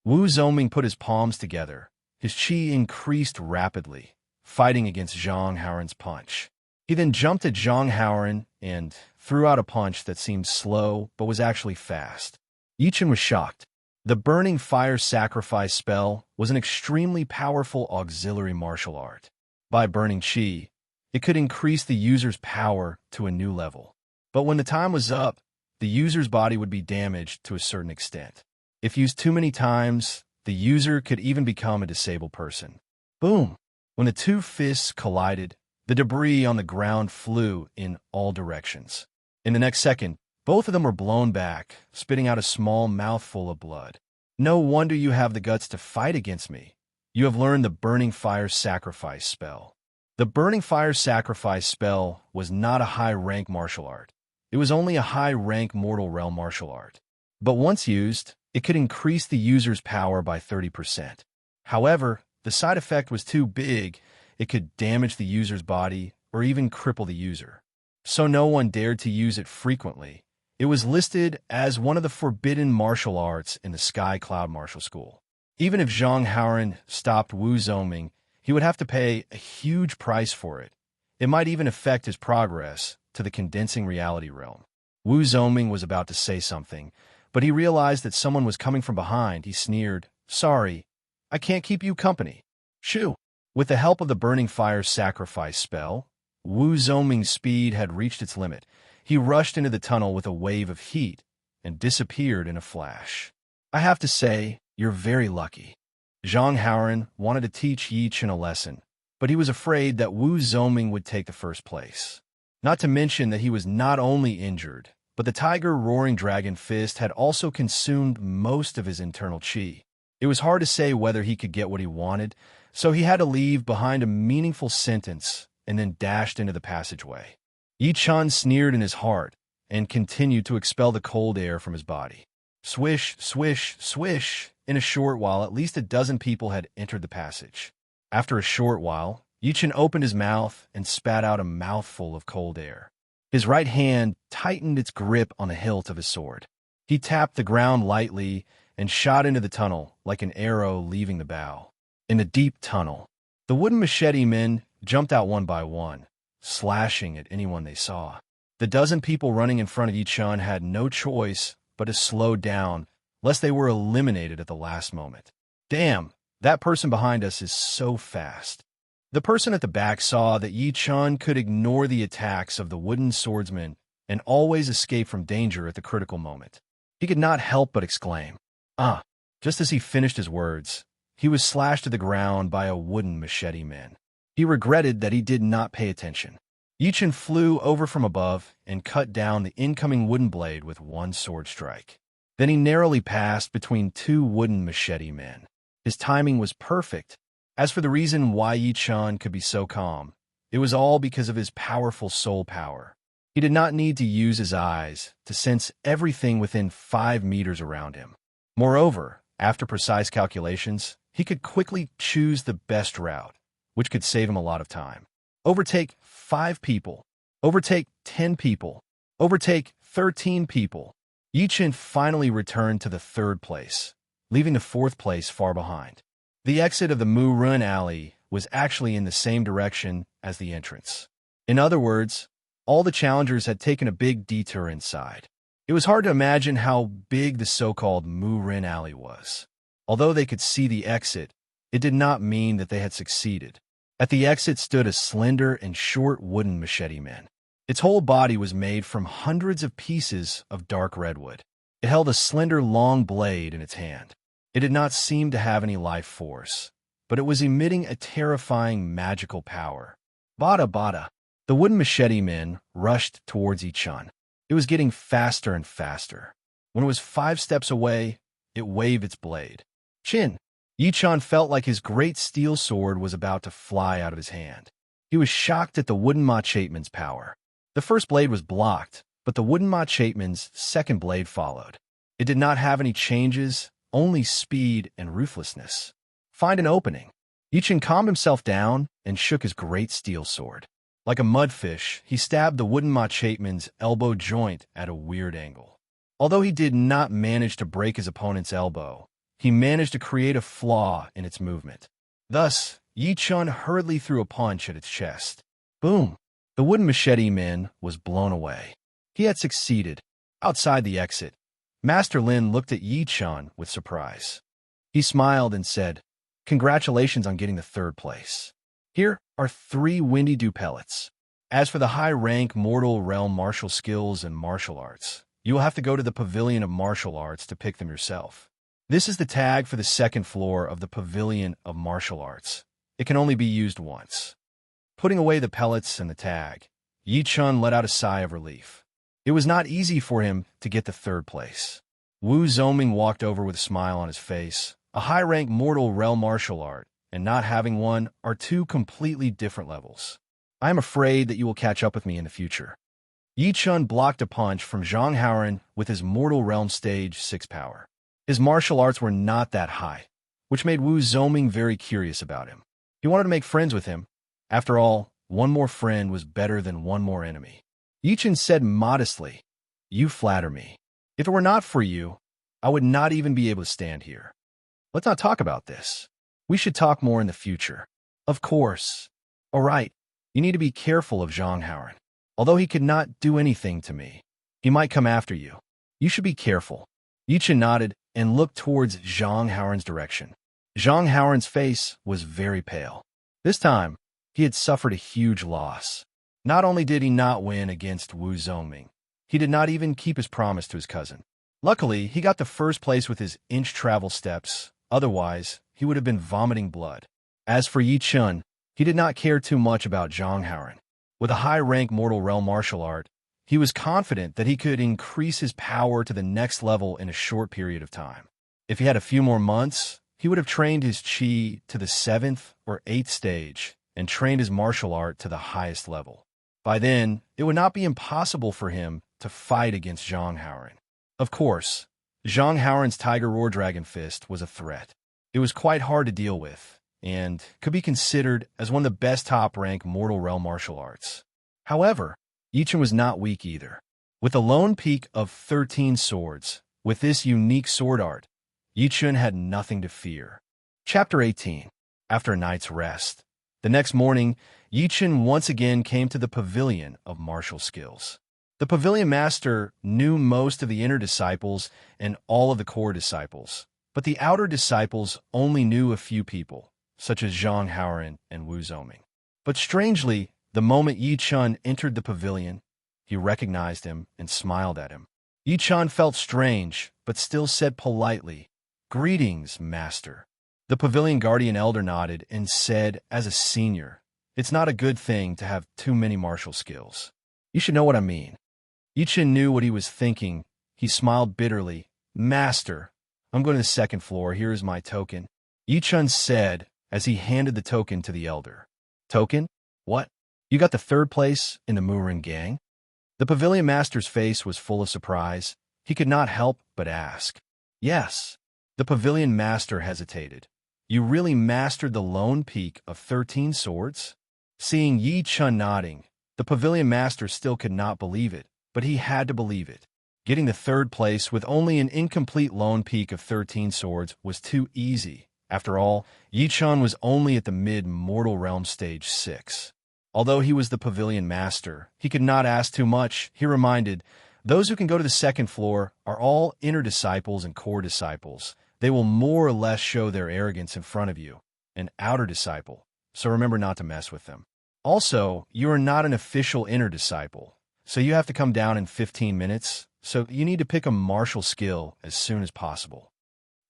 [SPEAKER 1] Wu Zongming put his palms together. His qi increased rapidly, fighting against Zhang Haoran's punch. He then jumped at Zhang Haoran and threw out a punch that seemed slow but was actually fast. Yichen was shocked. The burning fire sacrifice spell was an extremely powerful auxiliary martial art. By burning qi, it could increase the user's power to a new level. But when the time was up, the user's body would be damaged to a certain extent. If used too many times, the user could even become a disabled person. Boom! When the two fists collided, the debris on the ground flew in all directions. In the next second, both of them were blown back, spitting out a small mouthful of blood. No wonder you have the guts to fight against me. You have learned the Burning Fire Sacrifice spell. The Burning Fire Sacrifice spell was not a high-rank martial art. It was only a high-rank mortal realm martial art. But once used, it could increase the user's power by 30%. However, the side effect was too big. It could damage the user's body or even cripple the user. So no one dared to use it frequently. It was listed as one of the forbidden martial arts in the Sky Cloud Martial School. Even if Zhang Haoran stopped Wu Zongming, he would have to pay a huge price for it. It might even affect his progress to the condensing reality realm. Wu Zongming was about to say something, but he realized that someone was coming from behind. He sneered, "Sorry, I can't keep you company." Shoo! With the help of the Burning Fire Sacrifice spell, Wu Zongming's speed had reached its limit. He rushed into the tunnel with a wave of heat and disappeared in a flash. I have to say, you're very lucky. Zhang Haoran wanted to teach Yichen a lesson, but he was afraid that Wu Zongming would take the first place. Not to mention that he was not only injured, but the tiger roaring dragon fist had also consumed most of his internal qi. It was hard to say whether he could get what he wanted, so he had to leave behind a meaningful sentence and then dashed into the passageway. Yichen sneered in his heart and continued to expel the cold air from his body. Swish, swish, swish. In In a short while, at least a dozen people had entered the passage. After a short while, Yichen opened his mouth and spat out a mouthful of cold air. His right hand tightened its grip on the hilt of his sword. He tapped the ground lightly and shot into the tunnel like an arrow leaving the bow. In the deep tunnel, the wooden machete men jumped out one by one, slashing at anyone they saw. The dozen people running in front of Yichen had no choice but to slow down, lest they were eliminated at the last moment. Damn, that person behind us is so fast. The person at the back saw that Yichen could ignore the attacks of the wooden swordsman and always escape from danger at the critical moment. He could not help but exclaim, "Ah!" Just as he finished his words, he was slashed to the ground by a wooden machete man. He regretted that he did not pay attention. Yichen flew over from above and cut down the incoming wooden blade with one sword strike. Then he narrowly passed between two wooden machete men. His timing was perfect. As for the reason why Yichen could be so calm, it was all because of his powerful soul power. He did not need to use his eyes to sense everything within 5 meters around him. Moreover, after precise calculations, he could quickly choose the best route, which could save him a lot of time. Overtake 5 people. Overtake 10 people. Overtake 13 people. Yichen finally returned to the 3rd place, leaving the 4th place far behind. The exit of the Mu-Run alley was actually in the same direction as the entrance. In other words, all the challengers had taken a big detour inside. It was hard to imagine how big the so-called Mu-Run alley was. Although they could see the exit, it did not mean that they had succeeded. At the exit stood a slender and short wooden machete man. Its whole body was made from hundreds of pieces of dark redwood. It held a slender, long blade in its hand. It did not seem to have any life force, but it was emitting a terrifying magical power. Bada bada. The wooden machete men rushed towards Yichen. It was getting faster and faster. When it was 5 steps away, it waved its blade. Chin! Yichen felt like his great steel sword was about to fly out of his hand. He was shocked at the wooden macheteman's power. The first blade was blocked, but the wooden macheteman's second blade followed. It did not have any changes, only speed and ruthlessness. Find an opening. Yichen calmed himself down and shook his great steel sword. Like a mudfish, he stabbed the wooden macheteman's elbow joint at a weird angle. Although he did not manage to break his opponent's elbow, he managed to create a flaw in its movement. Thus, Yichen hurriedly threw a punch at its chest. Boom! The wooden machete man was blown away. He had succeeded. Outside the exit, Master Lin looked at Yichen with surprise. He smiled and said, "Congratulations on getting the 3rd place. Here are 3 Windy Dew pellets. As for the high-rank mortal realm martial skills and martial arts, you will have to go to the Pavilion of Martial Arts to pick them yourself. This is the tag for the 2nd floor of the Pavilion of Martial Arts. It can only be used once." Putting away the pellets and the tag, Yichen let out a sigh of relief. It was not easy for him to get the 3rd place. Wu Zoming walked over with a smile on his face. A high-rank mortal realm martial art and not having one are 2 completely different levels. I am afraid that you will catch up with me in the future. Yichen blocked a punch from Zhang Haoran with his mortal realm stage 6 power. His martial arts were not that high, which made Wu Zoming very curious about him. He wanted to make friends with him. After all, one more friend was better than one more enemy. Yichen said modestly, "You flatter me. If it were not for you, I would not even be able to stand here. Let's not talk about this. We should talk more in the future." "Of course." "All right, you need to be careful of Zhang Haoran. Although he could not do anything to me, he might come after you. You should be careful." Yichen nodded and looked towards Zhang Haoran's direction. Zhang Haoran's face was very pale. This time, he had suffered a huge loss. Not only did he not win against Wu Zoming, he did not even keep his promise to his cousin. Luckily, he got the 1st place with his inch travel steps. Otherwise, he would have been vomiting blood. As for Yichen, he did not care too much about Zhang Haoran. With a high-rank mortal realm martial art, he was confident that he could increase his power to the next level in a short period of time. If he had a few more months, he would have trained his chi to the 7th or 8th stage and trained his martial art to the highest level. By then, it would not be impossible for him to fight against Zhang Haoran. Of course, Zhang Haoran's Tiger Roar Dragon Fist was a threat. It was quite hard to deal with, and could be considered as one of the best top-rank Mortal Realm martial arts. However, Yichen was not weak either. With a lone peak of 13 swords, with this unique sword art, Yichen had nothing to fear. Chapter 18. After a night's rest. The next morning, Yichen once again came to the Pavilion of Martial Skills. The Pavilion Master knew most of the inner disciples and all of the core disciples, but the outer disciples only knew a few people, such as Zhang Haoran and Wu Zoming. But strangely, the moment Yichen entered the pavilion, he recognized him and smiled at him. Yichen felt strange, but still said politely, "Greetings, Master." The Pavilion Guardian Elder nodded and said, as a senior, "It's not a good thing to have too many martial skills. You should know what I mean." Yichen knew what he was thinking. He smiled bitterly. "Master, I'm going to the second floor. Here is my token." Yichen said as he handed the token to the elder. "Token? What? You got the third place in the Murin gang?" The Pavilion Master's face was full of surprise. He could not help but ask. "Yes." The Pavilion Master hesitated. "You really mastered the lone peak of 13 swords?" Seeing Yichen nodding, the Pavilion Master still could not believe it, but he had to believe it. Getting the third place with only an incomplete lone peak of 13 swords was too easy. After all, Yichen was only at the mid-Mortal Realm Stage 6. Although he was the Pavilion Master, he could not ask too much. He reminded, "Those who can go to the second floor are all inner disciples and core disciples. They will more or less show their arrogance in front of you, an outer disciple, so remember not to mess with them. Also, you are not an official inner disciple, so you have to come down in 15 minutes, so you need to pick a martial skill as soon as possible."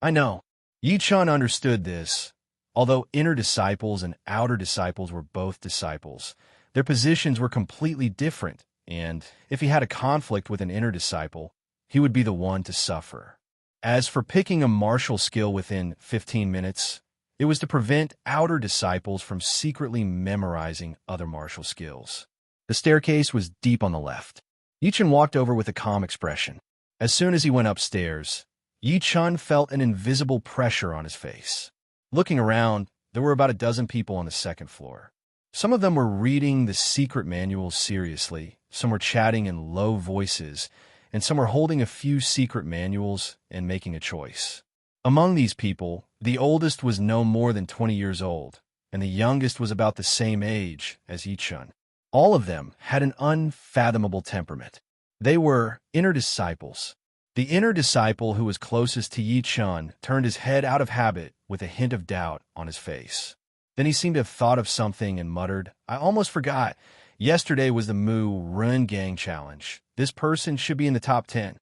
[SPEAKER 1] "I know." Yichen understood this. Although inner disciples and outer disciples were both disciples, their positions were completely different, and if he had a conflict with an inner disciple, he would be the one to suffer. As for picking a martial skill within 15 minutes, it was to prevent outer disciples from secretly memorizing other martial skills. The staircase was deep on the left. Yichen walked over with a calm expression. As soon as he went upstairs, Yichen felt an invisible pressure on his face. Looking around, there were about a dozen people on the second floor. Some of them were reading the secret manuals seriously, some were chatting in low voices, and some were holding a few secret manuals and making a choice. Among these people, the oldest was no more than 20 years old, and the youngest was about the same age as Yichen. All of them had an unfathomable temperament. They were inner disciples. The inner disciple who was closest to Yichen turned his head out of habit with a hint of doubt on his face. Then he seemed to have thought of something and muttered, "I almost forgot. Yesterday was the Murin Gang Challenge. This person should be in the top 10.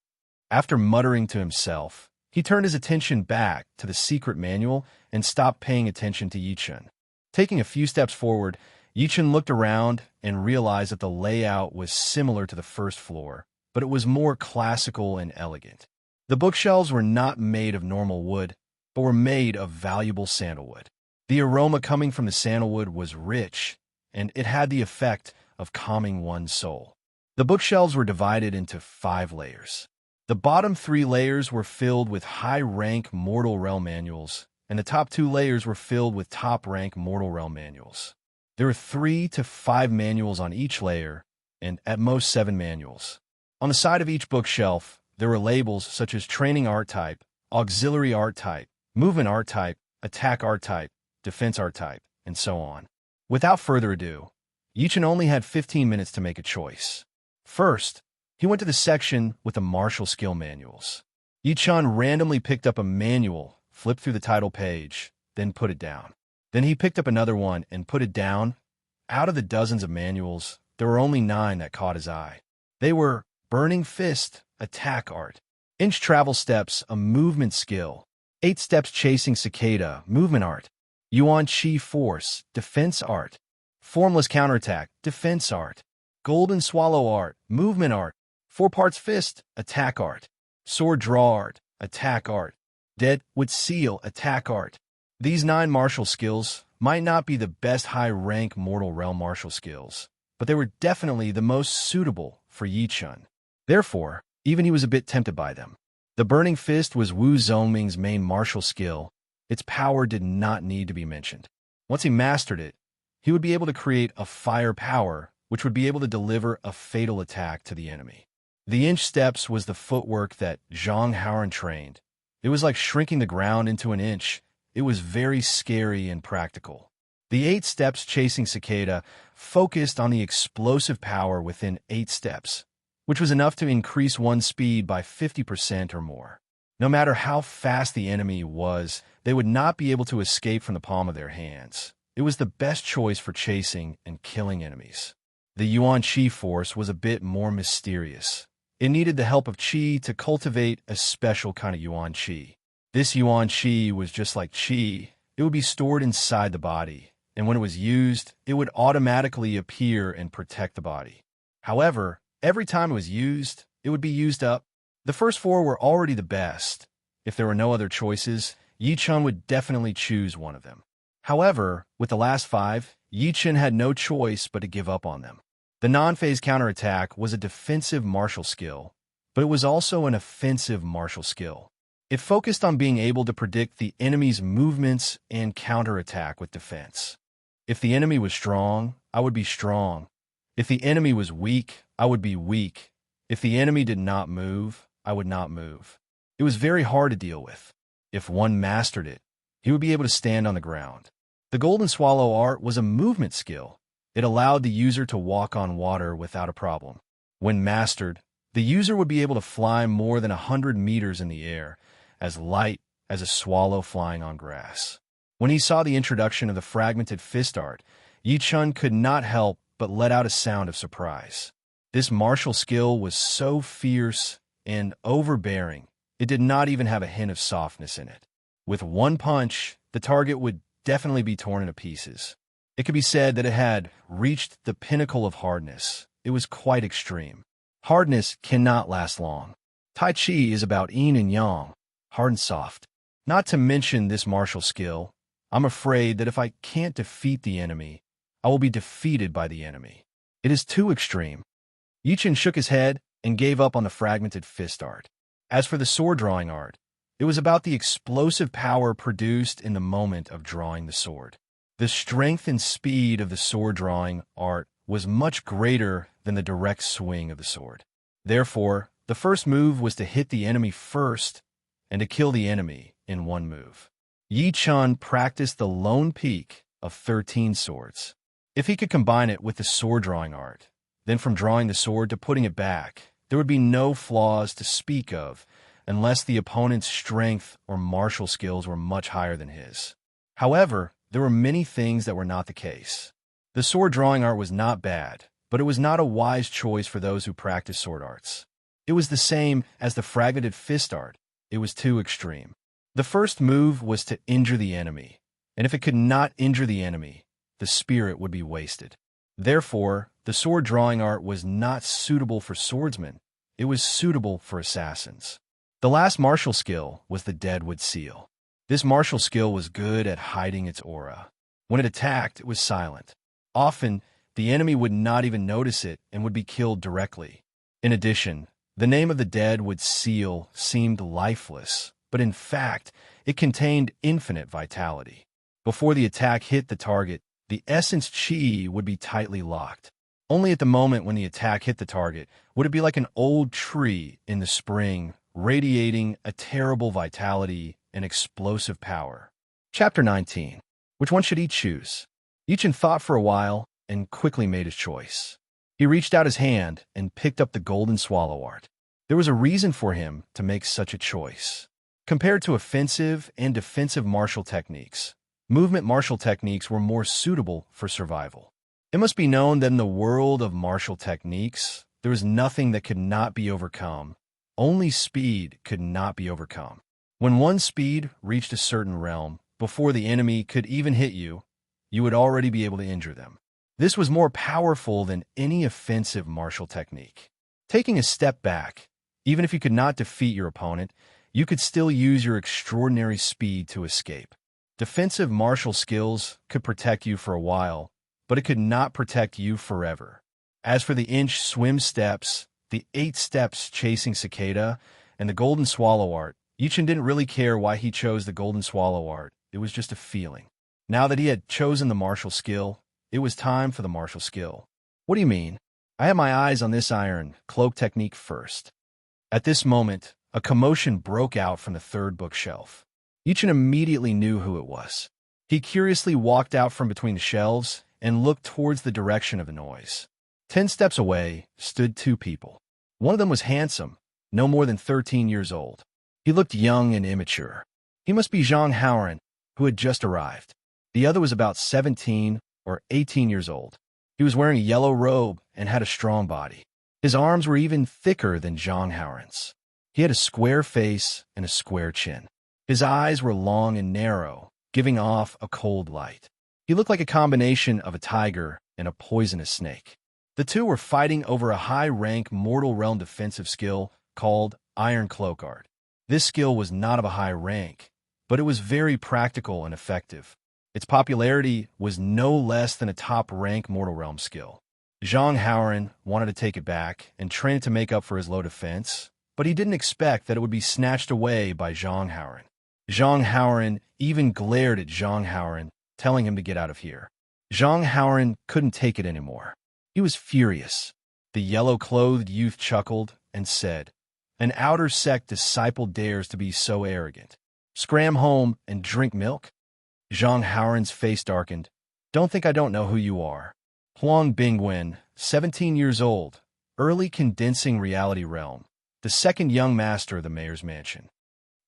[SPEAKER 1] After muttering to himself, he turned his attention back to the secret manual and stopped paying attention to Yichen. Taking a few steps forward, Yichen looked around and realized that the layout was similar to the first floor, but it was more classical and elegant. The bookshelves were not made of normal wood, but were made of valuable sandalwood. The aroma coming from the sandalwood was rich, and it had the effect of calming one's soul. The bookshelves were divided into 5 layers. The bottom 3 layers were filled with high-rank Mortal Realm manuals, and the top 2 layers were filled with top-rank Mortal Realm manuals. There were 3 to 5 manuals on each layer, and at most 7 manuals. On the side of each bookshelf, there were labels such as Training Art Type, Auxiliary Art Type, Movement Art Type, Attack Art Type, Defense Art Type, and so on. Without further ado, Yichen only had 15 minutes to make a choice. First, he went to the section with the martial skill manuals. Yichen randomly picked up a manual, flipped through the title page, then put it down. Then he picked up another one and put it down. Out of the dozens of manuals, there were only 9 that caught his eye. They were Burning Fist, Attack Art, Inch Travel Steps, a Movement Skill, 8 Steps Chasing Cicada, Movement Art, Yuan Chi Force, Defense Art, Formless Counterattack, Defense Art, Golden Swallow Art, Movement Art, 4 Parts Fist, Attack Art, Sword Draw Art, Attack Art, Deadwood Seal, Attack Art. These 9 martial skills might not be the best high-rank Mortal Realm martial skills, but they were definitely the most suitable for Yichen. Therefore, even he was a bit tempted by them. The Burning Fist was Wu Zongming's main martial skill. Its power did not need to be mentioned. Once he mastered it, he would be able to create a fire power, which would be able to deliver a fatal attack to the enemy. The inch steps was the footwork that Zhang Haoran trained. It was like shrinking the ground into an inch. It was very scary and practical. The 8 steps chasing cicada focused on the explosive power within 8 steps, which was enough to increase one's speed by 50% or more. No matter how fast the enemy was, they would not be able to escape from the palm of their hands. It was the best choice for chasing and killing enemies. The Yuan Qi force was a bit more mysterious. It needed the help of Qi to cultivate a special kind of Yuan Qi. This Yuan Qi was just like Qi. It would be stored inside the body, and when it was used, it would automatically appear and protect the body. However, every time it was used, it would be used up. The first 4 were already the best. If there were no other choices, Yi Chun would definitely choose one of them. However, with the last 5, Yi Chun had no choice but to give up on them. The non-phase counterattack was a defensive martial skill, but it was also an offensive martial skill. It focused on being able to predict the enemy's movements and counterattack with defense. If the enemy was strong, I would be strong. If the enemy was weak, I would be weak. If the enemy did not move, I would not move. It was very hard to deal with. If one mastered it, he would be able to stand on the ground. The Golden Swallow art was a movement skill. It allowed the user to walk on water without a problem. When mastered, the user would be able to fly more than 100 meters in the air, as light as a swallow flying on grass. When he saw the introduction of the fragmented fist art, Yi Chun could not help but let out a sound of surprise. This martial skill was so fierce and overbearing, it did not even have a hint of softness in it. With one punch, the target would definitely be torn into pieces. It could be said that it had reached the pinnacle of hardness. It was quite extreme. Hardness cannot last long. Tai Chi is about yin and yang, hard and soft. Not to mention this martial skill, I'm afraid that if I can't defeat the enemy, I will be defeated by the enemy. It is too extreme. Yi Chun shook his head and gave up on the fragmented fist art. As for the sword drawing art, it was about the explosive power produced in the moment of drawing the sword. The strength and speed of the sword drawing art was much greater than the direct swing of the sword. Therefore, the first move was to hit the enemy first and to kill the enemy in one move. Yi Chun practiced the lone peak of 13 swords. If he could combine it with the sword drawing art, then from drawing the sword to putting it back, there would be no flaws to speak of unless the opponent's strength or martial skills were much higher than his. However, there were many things that were not the case. The sword drawing art was not bad, but it was not a wise choice for those who practice sword arts. It was the same as the fragmented fist art. It was too extreme. The first move was to injure the enemy, and if it could not injure the enemy, the spirit would be wasted. Therefore, the sword drawing art was not suitable for swordsmen. It was suitable for assassins. The last martial skill was the Deadwood Seal. This martial skill was good at hiding its aura. When it attacked, it was silent. Often, the enemy would not even notice it and would be killed directly. In addition, the name of the Deadwood Seal seemed lifeless, but in fact, it contained infinite vitality. Before the attack hit the target, the essence Qi would be tightly locked. Only at the moment when the attack hit the target would it be like an old tree in the spring, radiating a terrible vitality and explosive power. Chapter 19. Which one should he choose? Yi Chun thought for a while and quickly made his choice. He reached out his hand and picked up the Golden Swallow art. There was a reason for him to make such a choice. Compared to offensive and defensive martial techniques, movement martial techniques were more suitable for survival. It must be known that in the world of martial techniques, there is nothing that could not be overcome. Only speed could not be overcome. When one's speed reached a certain realm, before the enemy could even hit you, you would already be able to injure them. This was more powerful than any offensive martial technique. Taking a step back, even if you could not defeat your opponent, you could still use your extraordinary speed to escape. Defensive martial skills could protect you for a while, but it could not protect you forever. As for the inch swim steps, the 8 steps chasing cicada, and the golden swallow art. Yichen didn't really care why he chose the golden swallow art. It was just a feeling. Now that he had chosen the martial skill, it was time for the martial skill. What do you mean? I had my eyes on this iron cloak technique first. At this moment, a commotion broke out from the third bookshelf. Yichen immediately knew who it was. He curiously walked out from between the shelves and looked towards the direction of the noise. 10 steps away stood two people. One of them was handsome, no more than 13 years old. He looked young and immature. He must be Zhang Haoran, who had just arrived. The other was about 17 or 18 years old. He was wearing a yellow robe and had a strong body. His arms were even thicker than Zhang Haoran's. He had a square face and a square chin. His eyes were long and narrow, giving off a cold light. He looked like a combination of a tiger and a poisonous snake. The two were fighting over a high-rank mortal realm defensive skill called Iron Cloak Art. This skill was not of a high rank, but it was very practical and effective. Its popularity was no less than a top-rank mortal realm skill. Zhang Haoran wanted to take it back and train it to make up for his low defense, but he didn't expect that it would be snatched away by Zhang Haoran. Zhang Haoran even glared at Zhang Haoran, telling him to get out of here. Zhang Haoran couldn't take it anymore. He was furious. The yellow-clothed youth chuckled and said, "An outer sect disciple dares to be so arrogant. Scram home and drink milk?" Zhang Haoran's face darkened. "Don't think I don't know who you are. Huang Bingwen, 17 years old, early condensing reality realm, the second young master of the mayor's mansion."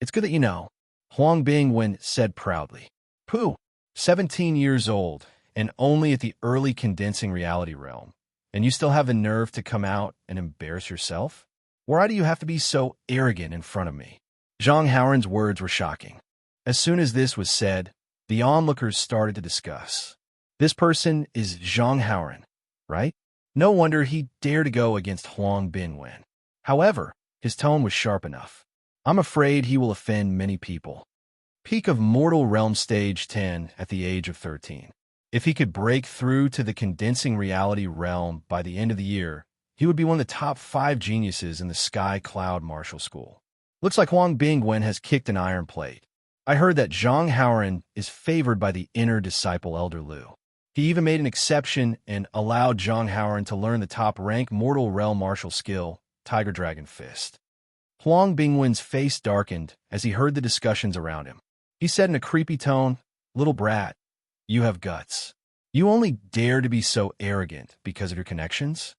[SPEAKER 1] "It's good that you know," Huang Bingwen said proudly. "Pooh, 17 years old, and only at the early condensing reality realm, and you still have the nerve to come out and embarrass yourself? Why do you have to be so arrogant in front of me?" Zhang Haoran's words were shocking. As soon as this was said, the onlookers started to discuss. This person is Zhang Haoran, right? No wonder he dared to go against Huang Bingwen. However, his tone was sharp enough. "I'm afraid he will offend many people. Peak of Mortal Realm Stage 10 at the age of 13. If he could break through to the condensing reality realm by the end of the year, he would be one of the top 5 geniuses in the Sky Cloud Martial School. Looks like Huang Bingwen has kicked an iron plate. I heard that Zhang Haoran is favored by the inner disciple Elder Lu. He even made an exception and allowed Zhang Haoran to learn the top-rank Mortal Realm martial skill, Tiger Dragon Fist." Huang Bingwen's face darkened as he heard the discussions around him. He said in a creepy tone, "Little brat, you have guts. You only dare to be so arrogant because of your connections?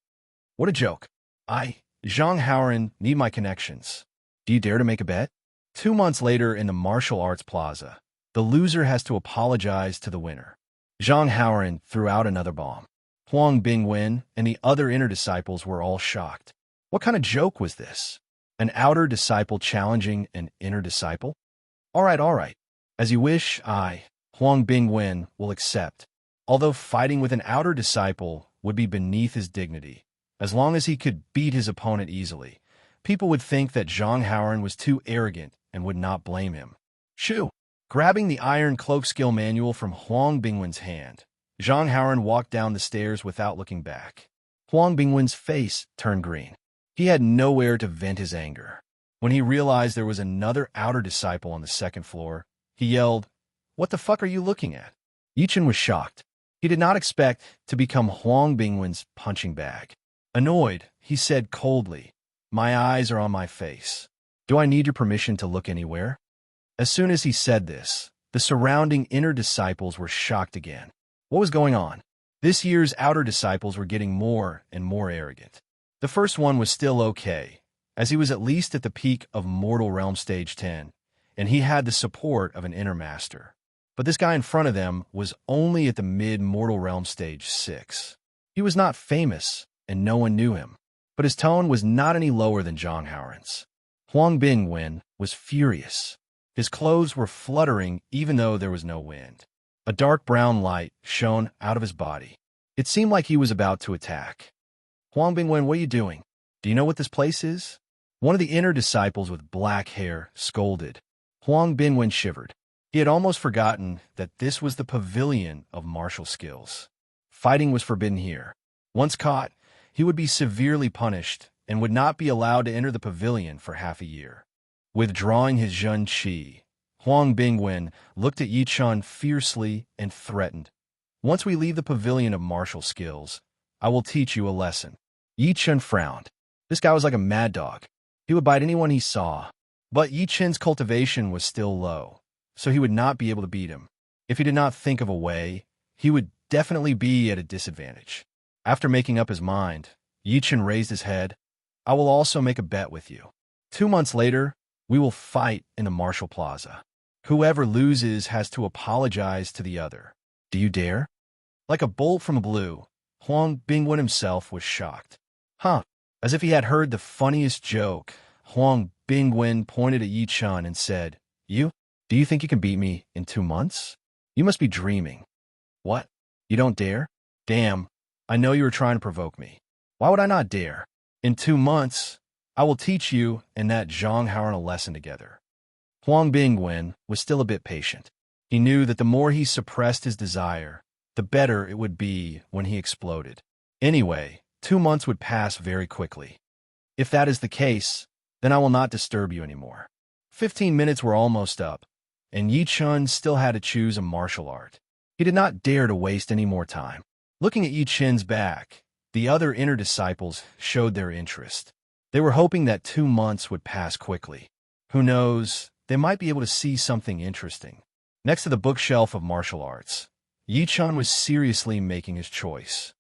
[SPEAKER 1] What a joke. I, Zhang Haoran, need my connections. Do you dare to make a bet?" 2 months later in the Martial Arts Plaza, the loser has to apologize to the winner. Zhang Haoran threw out another bomb. Huang Bingwen and the other inner disciples were all shocked. What kind of joke was this? An outer disciple challenging an inner disciple? All right. As you wish, I, Huang Bingwen, will accept. Although fighting with an outer disciple would be beneath his dignity, as long as he could beat his opponent easily, people would think that Zhang Haoran was too arrogant and would not blame him. Shoo! Grabbing the Iron Cloak Skill Manual from Huang Bingwen's hand, Zhang Haoran walked down the stairs without looking back. Huang Bingwen's face turned green. He had nowhere to vent his anger. When he realized there was another outer disciple on the second floor, he yelled, "What the fuck are you looking at?" Yichen was shocked. He did not expect to become Huang Bingwen's punching bag. Annoyed, he said coldly, "My eyes are on my face. Do I need your permission to look anywhere?" As soon as he said this, the surrounding inner disciples were shocked again. What was going on? This year's outer disciples were getting more and more arrogant. The first one was still okay, as he was at least at the peak of Mortal Realm Stage 10, and he had the support of an inner master. But this guy in front of them was only at the mid-Mortal Realm Stage 6. He was not famous, and no one knew him, but his tone was not any lower than Zhang Haoran's. Huang Bingwen was furious. His clothes were fluttering even though there was no wind. A dark brown light shone out of his body. It seemed like he was about to attack. "Huang Bingwen, what are you doing? Do you know what this place is?" One of the inner disciples with black hair scolded. Huang Bingwen shivered. He had almost forgotten that this was the pavilion of martial skills. Fighting was forbidden here. Once caught, he would be severely punished and would not be allowed to enter the pavilion for half a year. Withdrawing his Zhun Qi, Huang Bingwen looked at Yi Chun fiercely and threatened. "Once we leave the pavilion of martial skills, I will teach you a lesson." Yi Chun frowned. This guy was like a mad dog. He would bite anyone he saw. But Yi Chun's cultivation was still low, so he would not be able to beat him. If he did not think of a way, he would definitely be at a disadvantage. After making up his mind, Yi Chun raised his head. "I will also make a bet with you. 2 months later, we will fight in the Martial Plaza. Whoever loses has to apologize to the other. Do you dare?" Like a bolt from the blue, Huang Bingwen himself was shocked. Huh. As if he had heard the funniest joke, Huang Bingwen pointed at Yi Chun and said, "You? Do you think you can beat me in 2 months? You must be dreaming." "What? You don't dare? Damn, I know you were trying to provoke me. Why would I not dare? In 2 months, I will teach you and that Zhang Haoran a lesson together." Huang Bingwen was still a bit patient. He knew that the more he suppressed his desire, the better it would be when he exploded. Anyway, 2 months would pass very quickly. If that is the case, then I will not disturb you anymore. 15 minutes were almost up, and Yi Chun still had to choose a martial art. He did not dare to waste any more time. Looking at Yi Chun's back, the other inner disciples showed their interest. They were hoping that 2 months would pass quickly. Who knows, they might be able to see something interesting. Next to the bookshelf of martial arts, Yi Chun was seriously making his choice.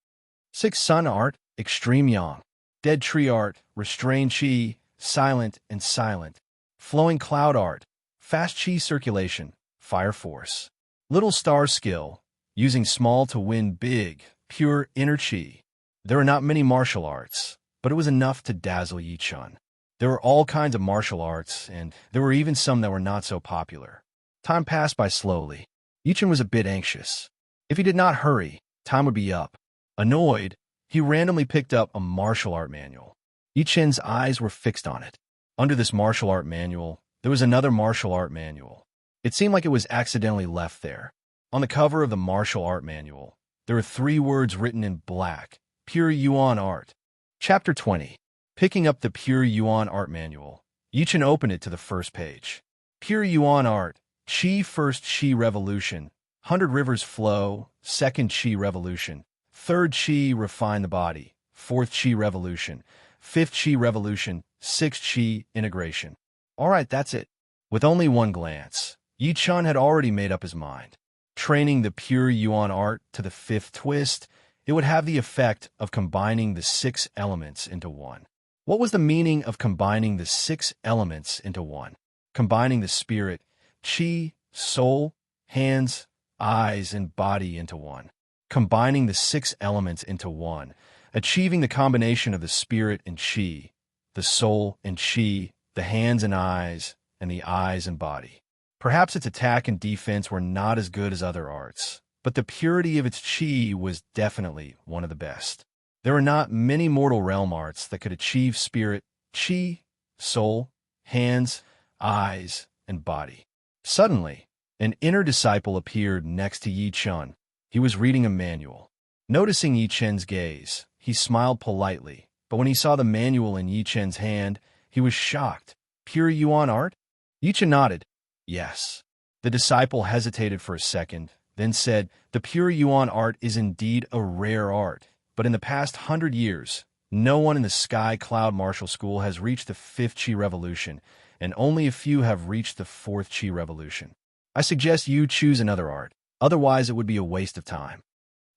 [SPEAKER 1] 6 Sun Art, Extreme Yang. Dead Tree Art, Restrained Qi, Silent and Silent. Flowing Cloud Art, Fast Qi Circulation, Fire Force. Little Star Skill, using small to win big, pure inner Qi. There are not many martial arts, but it was enough to dazzle Yi Chun. There were all kinds of martial arts, and there were even some that were not so popular. Time passed by slowly. Yi Chun was a bit anxious. If he did not hurry, time would be up. Annoyed, he randomly picked up a martial art manual. Yi Chun's eyes were fixed on it. Under this martial art manual, there was another martial art manual. It seemed like it was accidentally left there. On the cover of the martial art manual, there were 3 words written in black: Pure Yuan Art. Chapter 20. Picking up the Pure Yuan Art Manual, Yi Chun opened it to the first page. Pure Yuan Art, Qi First Qi Revolution, 100 Rivers Flow, Second Qi Revolution, Third Qi Refine the Body, Fourth Qi Revolution, Fifth Qi Revolution, Sixth Qi Integration. All right, that's it. With only one glance, Yi Chun had already made up his mind. Training the Pure Yuan Art to the 5th twist, it would have the effect of combining the 6 elements into one. What was the meaning of combining the 6 elements into one? Combining the spirit, qi, soul, hands, eyes, and body into one. Combining the 6 elements into one, achieving the combination of the spirit and qi, the soul and qi, the hands and eyes, and the eyes and body. Perhaps its attack and defense were not as good as other arts, but the purity of its qi was definitely one of the best. There were not many mortal realm arts that could achieve spirit, qi, soul, hands, eyes, and body. Suddenly, an inner disciple appeared next to Yi Chun. He was reading a manual. Noticing Yi Chun's gaze, he smiled politely, but when he saw the manual in Yi Chun's hand, he was shocked. Pure Yuan Art? Yi Chun nodded. Yes. The disciple hesitated for a second, then said, "The Pure Yuan Art is indeed a rare art, but in the past 100 years, no one in the Sky Cloud Martial School has reached the 5th Qi Revolution, and only a few have reached the 4th Qi Revolution. I suggest you choose another art, otherwise it would be a waste of time."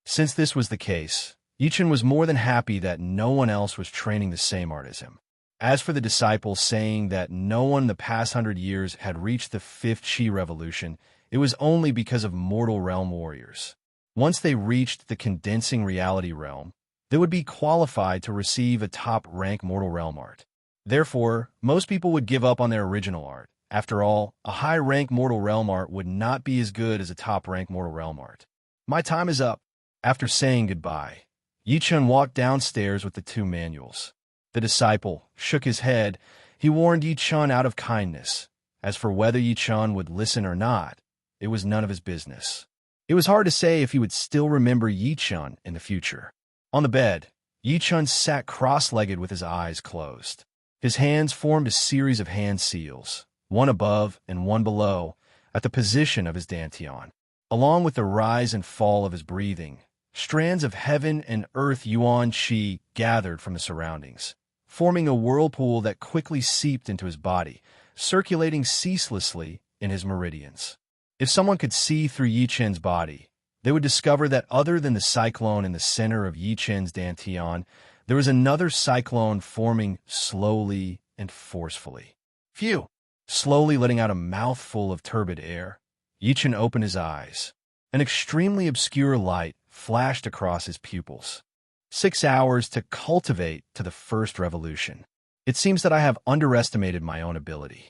[SPEAKER 1] Since this was the case, Yi Chun was more than happy that no one else was training the same art as him. As for the disciple saying that no one in the past 100 years had reached the 5th Qi Revolution, it was only because of mortal realm warriors. Once they reached the condensing reality realm, they would be qualified to receive a top-rank mortal realm art. Therefore, most people would give up on their original art. After all, a high-rank mortal realm art would not be as good as a top-rank mortal realm art. My time is up. After saying goodbye, Yi Chun walked downstairs with the 2 manuals. The disciple shook his head. He warned Yi Chun out of kindness. As for whether Yi Chun would listen or not, it was none of his business. It was hard to say if he would still remember Yi Chun in the future. On the bed, Yi Chun sat cross-legged with his eyes closed. His hands formed a series of hand seals, one above and one below, at the position of his dantian. Along with the rise and fall of his breathing, strands of heaven and earth yuan qi gathered from the surroundings, forming a whirlpool that quickly seeped into his body, circulating ceaselessly in his meridians. If someone could see through Yi Chen's body, they would discover that other than the cyclone in the center of Yi Chen's dantian, there was another cyclone forming slowly and forcefully. Phew! Slowly letting out a mouthful of turbid air, Yi Chen opened his eyes. An extremely obscure light flashed across his pupils. 6 hours to cultivate to the first revolution. It seems that I have underestimated my own ability.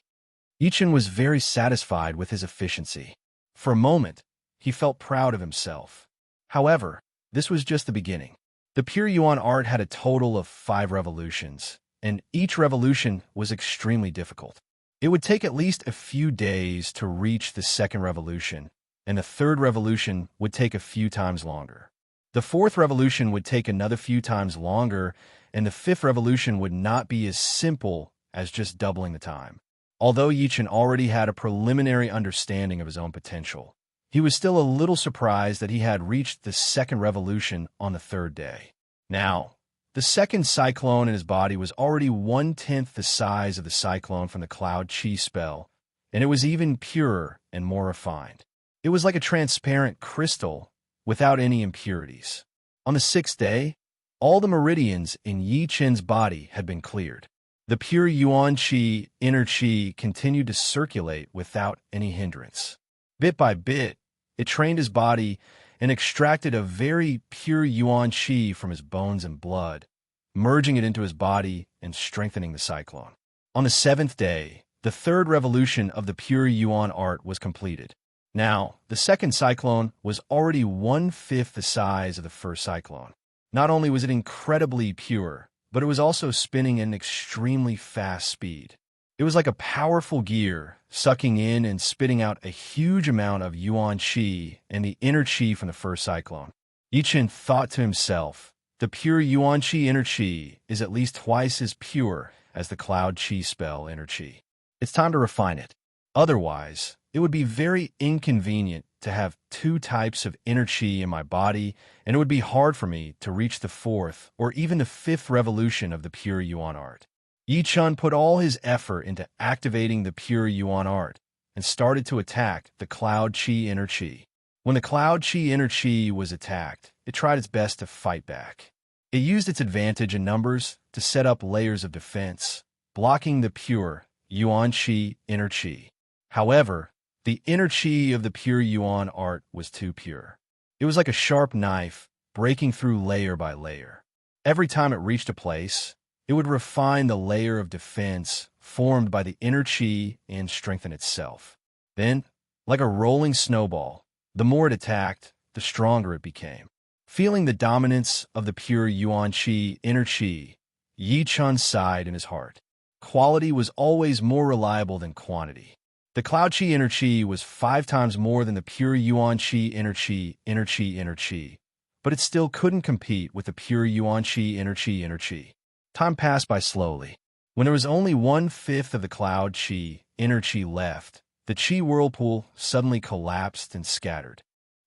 [SPEAKER 1] Yi Chen was very satisfied with his efficiency. For a moment, he felt proud of himself. However, this was just the beginning. The Pure Yuan art had a total of 5 revolutions, and each revolution was extremely difficult. It would take at least a few days to reach the second revolution, and the third revolution would take a few times longer. The fourth revolution would take another few times longer, and the fifth revolution would not be as simple as just doubling the time. Although Yi Chen already had a preliminary understanding of his own potential, he was still a little surprised that he had reached the second revolution on the third day. Now, the second cyclone in his body was already 1/10 the size of the cyclone from the Cloud Chi spell, and it was even purer and more refined. It was like a transparent crystal without any impurities. On the 6th day, all the meridians in Yi Chen's body had been cleared. The pure Yuan Qi, inner Qi, continued to circulate without any hindrance. Bit by bit, it trained his body and extracted a very pure Yuan Qi from his bones and blood, merging it into his body and strengthening the cyclone. On the 7th day, the third revolution of the pure Yuan art was completed. Now, the second cyclone was already 1/5 the size of the first cyclone. Not only was it incredibly pure, but it was also spinning at an extremely fast speed. It was like a powerful gear, sucking in and spitting out a huge amount of Yuan Qi and the inner Qi from the first cyclone. Yi Chen thought to himself, the pure Yuan Qi inner Qi is at least twice as pure as the Cloud Qi spell inner Qi. It's time to refine it. Otherwise, it would be very inconvenient to have 2 types of inner Qi in my body, and it would be hard for me to reach the 4th or even the 5th revolution of the pure Yuan art. Yi Chen put all his effort into activating the pure Yuan art and started to attack the Cloud Qi inner Qi. When the Cloud Qi inner Qi was attacked, it tried its best to fight back. It used its advantage in numbers to set up layers of defense, blocking the pure Yuan Qi inner Qi. However, the inner Qi of the pure Yuan art was too pure. It was like a sharp knife, breaking through layer by layer. Every time it reached a place, it would refine the layer of defense formed by the inner Qi and strengthen itself. Then, like a rolling snowball, the more it attacked, the stronger it became. Feeling the dominance of the pure Yuan Qi inner Qi, Yi Chen sighed in his heart. Quality was always more reliable than quantity. The Cloud Qi inner Qi was 5 times more than the pure Yuan Qi inner Qi, inner Qi, inner Qi, but it still couldn't compete with the pure Yuan Qi inner Qi, inner Qi. Time passed by slowly. When there was only 1/5 of the Cloud Qi, inner Qi left, the Qi whirlpool suddenly collapsed and scattered.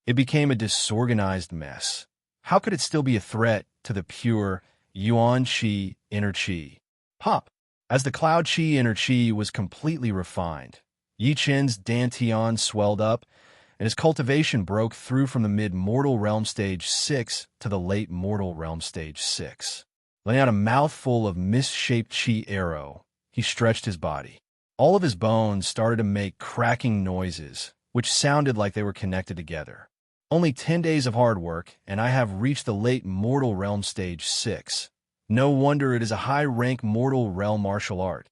[SPEAKER 1] It became a disorganized mess. How could it still be a threat to the pure Yuan Qi, inner Qi? Pop! As the Cloud Qi inner Qi was completely refined, Yi Chen's dantian swelled up, and his cultivation broke through from the mid-mortal realm stage 6 to the late mortal realm stage 6. Letting out a mouthful of mist-shaped Qi arrow, he stretched his body. All of his bones started to make cracking noises, which sounded like they were connected together. Only 10 days of hard work, and I have reached the late mortal realm stage 6. No wonder it is a high-rank mortal realm martial art.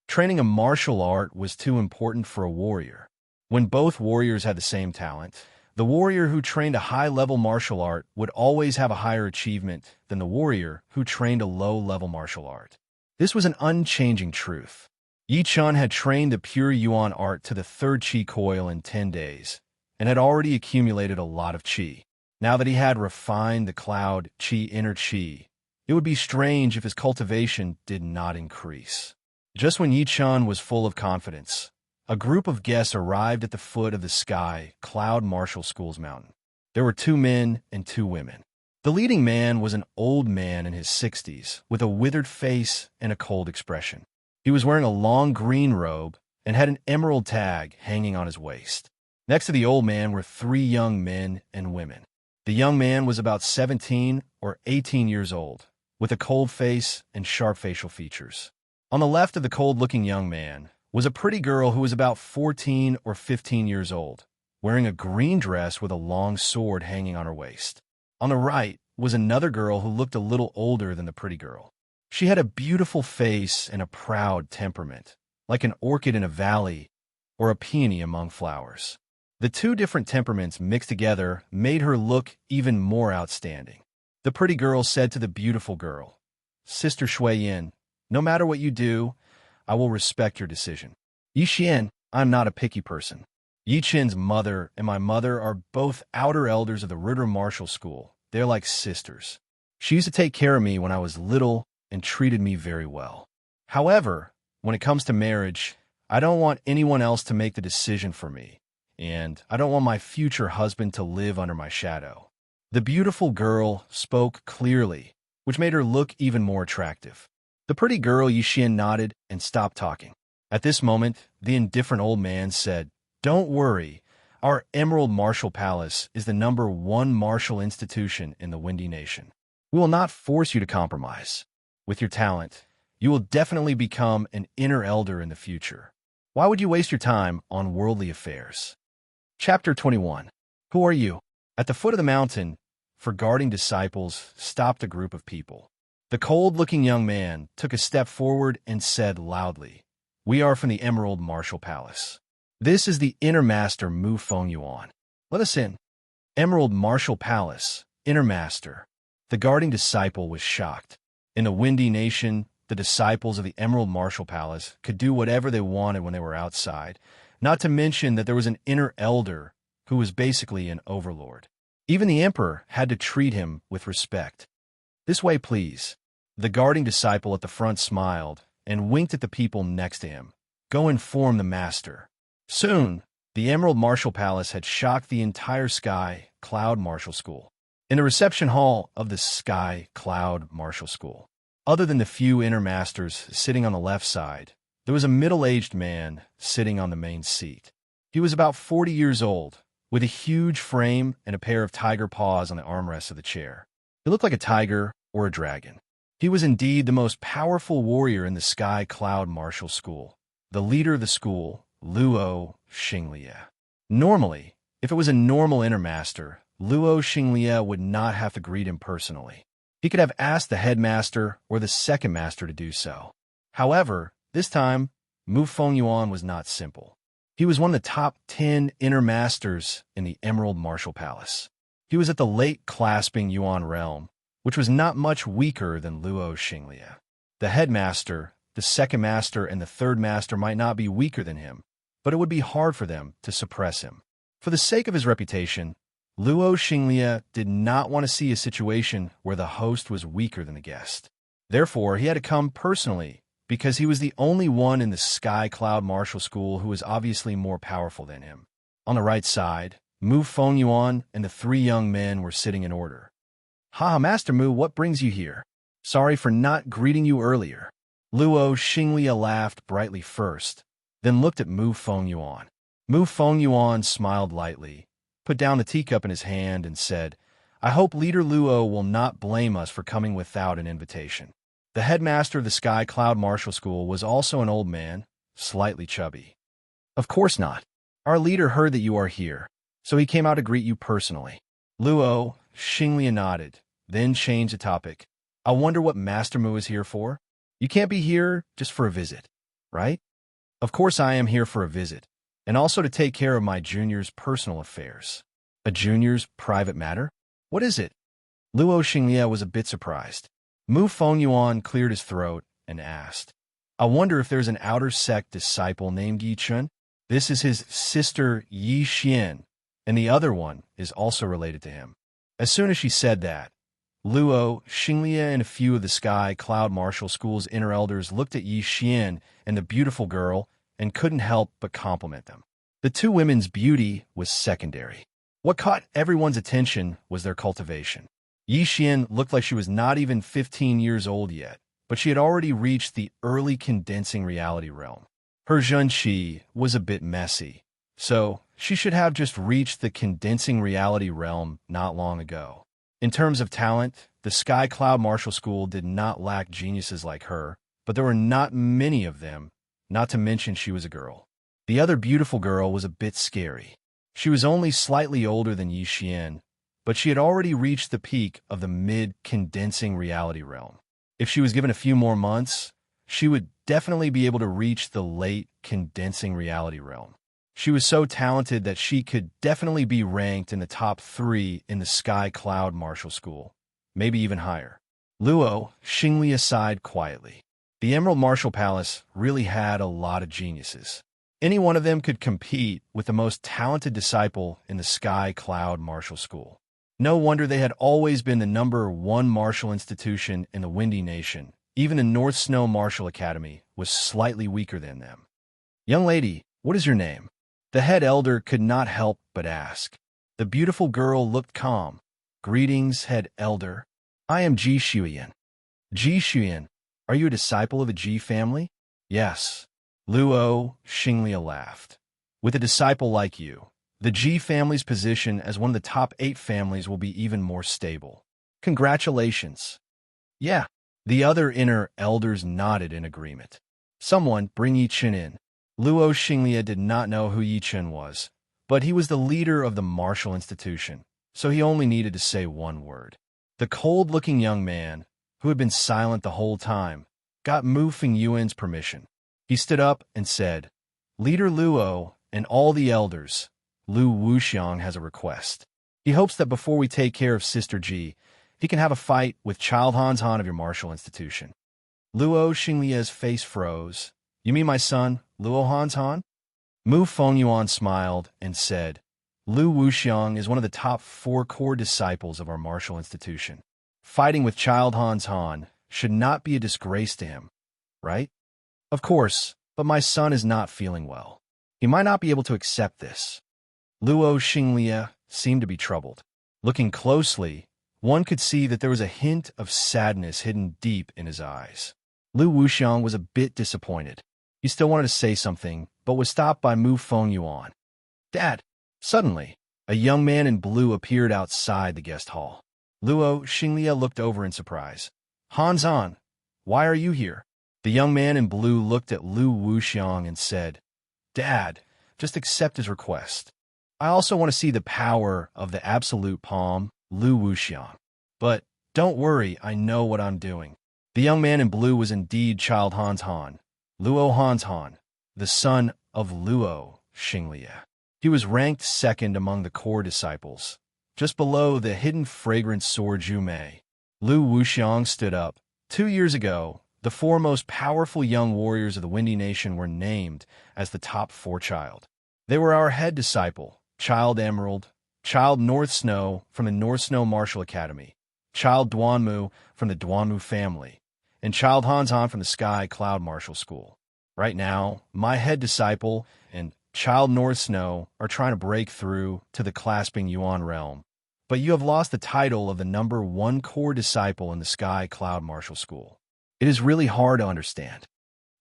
[SPEAKER 1] Training a martial art was too important for a warrior. When both warriors had the same talent, the warrior who trained a high-level martial art would always have a higher achievement than the warrior who trained a low-level martial art. This was an unchanging truth. Yi Chen had trained the pure Yuan art to the 3rd Qi coil in 10 days, and had already accumulated a lot of Qi. Now that he had refined the Cloud Qi inner Qi, It would be strange if his cultivation did not increase. Just when Yi Chun was full of confidence, a group of guests arrived at the foot of the Sky Cloud Martial School's mountain. There were 2 men and 2 women. The leading man was an old man in his 60s, with a withered face and a cold expression. He was wearing a long green robe and had an emerald tag hanging on his waist. Next to the old man were 3 young men and women. The young man was about 17 or 18 years old, with a cold face and sharp facial features. On the left of the cold-looking young man was a pretty girl who was about 14 or 15 years old, wearing a green dress with a long sword hanging on her waist. On the right was another girl who looked a little older than the pretty girl. She had a beautiful face and a proud temperament, like an orchid in a valley or a peony among flowers. The 2 different temperaments mixed together made her look even more outstanding. The pretty girl said to the beautiful girl, "Sister Shui Yin, no matter what you do, I will respect your decision. Yi Xian, I'm not a picky person. Yi Chen's mother and my mother are both outer elders of the Ritter Martial School. They're like sisters. She used to take care of me when I was little and treated me very well. However, when it comes to marriage, I don't want anyone else to make the decision for me, and I don't want my future husband to live under my shadow." The beautiful girl spoke clearly, which made her look even more attractive. The pretty girl Yi Xian nodded and stopped talking. At this moment, the indifferent old man said, "Don't worry. Our Emerald Martial Palace is the #1 martial institution in the Windy Nation. We will not force you to compromise. With your talent, you will definitely become an inner elder in the future. Why would you waste your time on worldly affairs?" Chapter 21. Who are you? At the foot of the mountain, for guarding disciples stopped a group of people. The cold-looking young man took a step forward and said loudly, "We are from the Emerald Martial Palace. This is the Inner Master Mu Feng Yuan. Let us in." Emerald Martial Palace, Inner Master. The guarding disciple was shocked. In the Windy Nation, the disciples of the Emerald Martial Palace could do whatever they wanted when they were outside, not to mention that there was an inner elder who was basically an overlord. Even the emperor had to treat him with respect. "This way, please." The guarding disciple at the front smiled and winked at the people next to him. "Go inform the master." Soon, the Emerald Martial Palace had shocked the entire Sky Cloud Martial School. In the reception hall of the Sky Cloud Martial School, other than the few inner masters sitting on the left side, there was a middle-aged man sitting on the main seat. He was about 40 years old, with a huge frame and a pair of tiger paws on the armrests of the chair. He looked like a tiger or a dragon. He was indeed the most powerful warrior in the Sky Cloud Martial School, the leader of the school, Luo Xinglie. Normally, if it was a normal inner master, Luo Xinglie would not have to greet him personally. He could have asked the headmaster or the second master to do so. However, this time, Mu Feng Yuan was not simple. He was one of the top 10 inner masters in the Emerald Martial Palace. He was at the late clasping Yuan realm, which was not much weaker than Luo Xinglie. The headmaster, the second master, and the third master might not be weaker than him, but it would be hard for them to suppress him. For the sake of his reputation, Luo Xinglie did not want to see a situation where the host was weaker than the guest. Therefore, he had to come personally, because he was the only one in the Sky Cloud Martial School who was obviously more powerful than him. On the right side, Mu Feng Yuan and the 3 young men were sitting in order. "Ha, Master Mu, what brings you here? Sorry for not greeting you earlier." Luo Xinglie laughed brightly first, then looked at Mu Feng Yuan. Mu Feng Yuan smiled lightly, put down the teacup in his hand, and said, "I hope Leader Luo will not blame us for coming without an invitation." The headmaster of the Sky Cloud Martial School was also an old man, slightly chubby. "Of course not. Our leader heard that you are here, so he came out to greet you personally." Luo Xinglie nodded, then changed the topic. "I wonder what Master Mu is here for? You can't be here just for a visit, right?" "Of course I am here for a visit, and also to take care of my junior's personal affairs." "A junior's private matter? What is it?" Luo Xinglie was a bit surprised. Mu Feng Yuan cleared his throat and asked, "I wonder if there's an outer sect disciple named Yi Chun? This is his sister Yi Xian, and the other one is also related to him." As soon as she said that, Luo, Xinglia, and a few of the Sky Cloud Martial School's inner elders looked at Yi Xian and the beautiful girl and couldn't help but compliment them. The two women's beauty was secondary. What caught everyone's attention was their cultivation. Yi Xian looked like she was not even 15 years old yet, but she had already reached the early condensing reality realm. Her Zhenqi was a bit messy, so she should have just reached the condensing reality realm not long ago. In terms of talent, the Sky Cloud Martial School did not lack geniuses like her, but there were not many of them, not to mention she was a girl. The other beautiful girl was a bit scary. She was only slightly older than Yi Xian, but she had already reached the peak of the mid-condensing reality realm. If she was given a few more months, she would definitely be able to reach the late condensing reality realm. She was so talented that she could definitely be ranked in the top 3 in the Sky Cloud Martial School, maybe even higher. Luo, Xinglia sighed quietly. The Emerald Martial Palace really had a lot of geniuses. Any one of them could compete with the most talented disciple in the Sky Cloud Martial School. No wonder they had always been the #1 martial institution in the Windy Nation. Even the North Snow Martial Academy was slightly weaker than them. "Young lady, what is your name?" The head elder could not help but ask. The beautiful girl looked calm. "Greetings, head elder. I am Ji Xuyan." "Ji Xuyan, are you a disciple of the Ji family?" "Yes." Luo, Xinglia laughed. "With a disciple like you, the Ji family's position as one of the top 8 families will be even more stable. Congratulations." "Yeah." The other inner elders nodded in agreement. "Someone bring Yi Chen in." Luo Xinglia did not know who Yi Chen was, but he was the leader of the martial institution, so he only needed to say one word. The cold-looking young man, who had been silent the whole time, got Mu Fingyuan's permission. He stood up and said, "Leader Luo and all the elders, Lu Wuxiang has a request. He hopes that before we take care of Sister Ji, he can have a fight with Child Hans Han of your martial institution." Luo Xinglia's face froze. "You mean my son, Luo Hans Han?" Mu Fengyuan smiled and said, "Lu Wuxiang is one of the top 4 core disciples of our martial institution. Fighting with Child Hans Han should not be a disgrace to him, right?" "Of course, but my son is not feeling well. He might not be able to accept this." Luo Xinglia seemed to be troubled. Looking closely, one could see that there was a hint of sadness hidden deep in his eyes. Lu Wuxiang was a bit disappointed. He still wanted to say something, but was stopped by Mu Fengyuan. "Dad!" Suddenly, a young man in blue appeared outside the guest hall. Luo Xinglia looked over in surprise. "Hans Han, why are you here?" The young man in blue looked at Lu Wuxiang and said, "Dad, just accept his request. I also want to see the power of the absolute palm, Lu Wuxiang. But don't worry, I know what I'm doing." The young man in blue was indeed Child Hans Han, Luo Hans Han, the son of Luo Xinglia. He was ranked 2nd among the core disciples, just below the hidden fragrant sword Zhu Mei. Lu Wuxiang stood up. 2 years ago, the 4 most powerful young warriors of the Windy Nation were named as the top 4 child. They were our head disciple, Child Emerald, Child North Snow from the North Snow Martial Academy, Child Duanmu from the Duanmu family, and Child Hans Han from the Sky Cloud Martial School. Right now, my head disciple and Child North Snow are trying to break through to the Clasping Yuan realm, but you have lost the title of the #1 core disciple in the Sky Cloud Martial School. It is really hard to understand."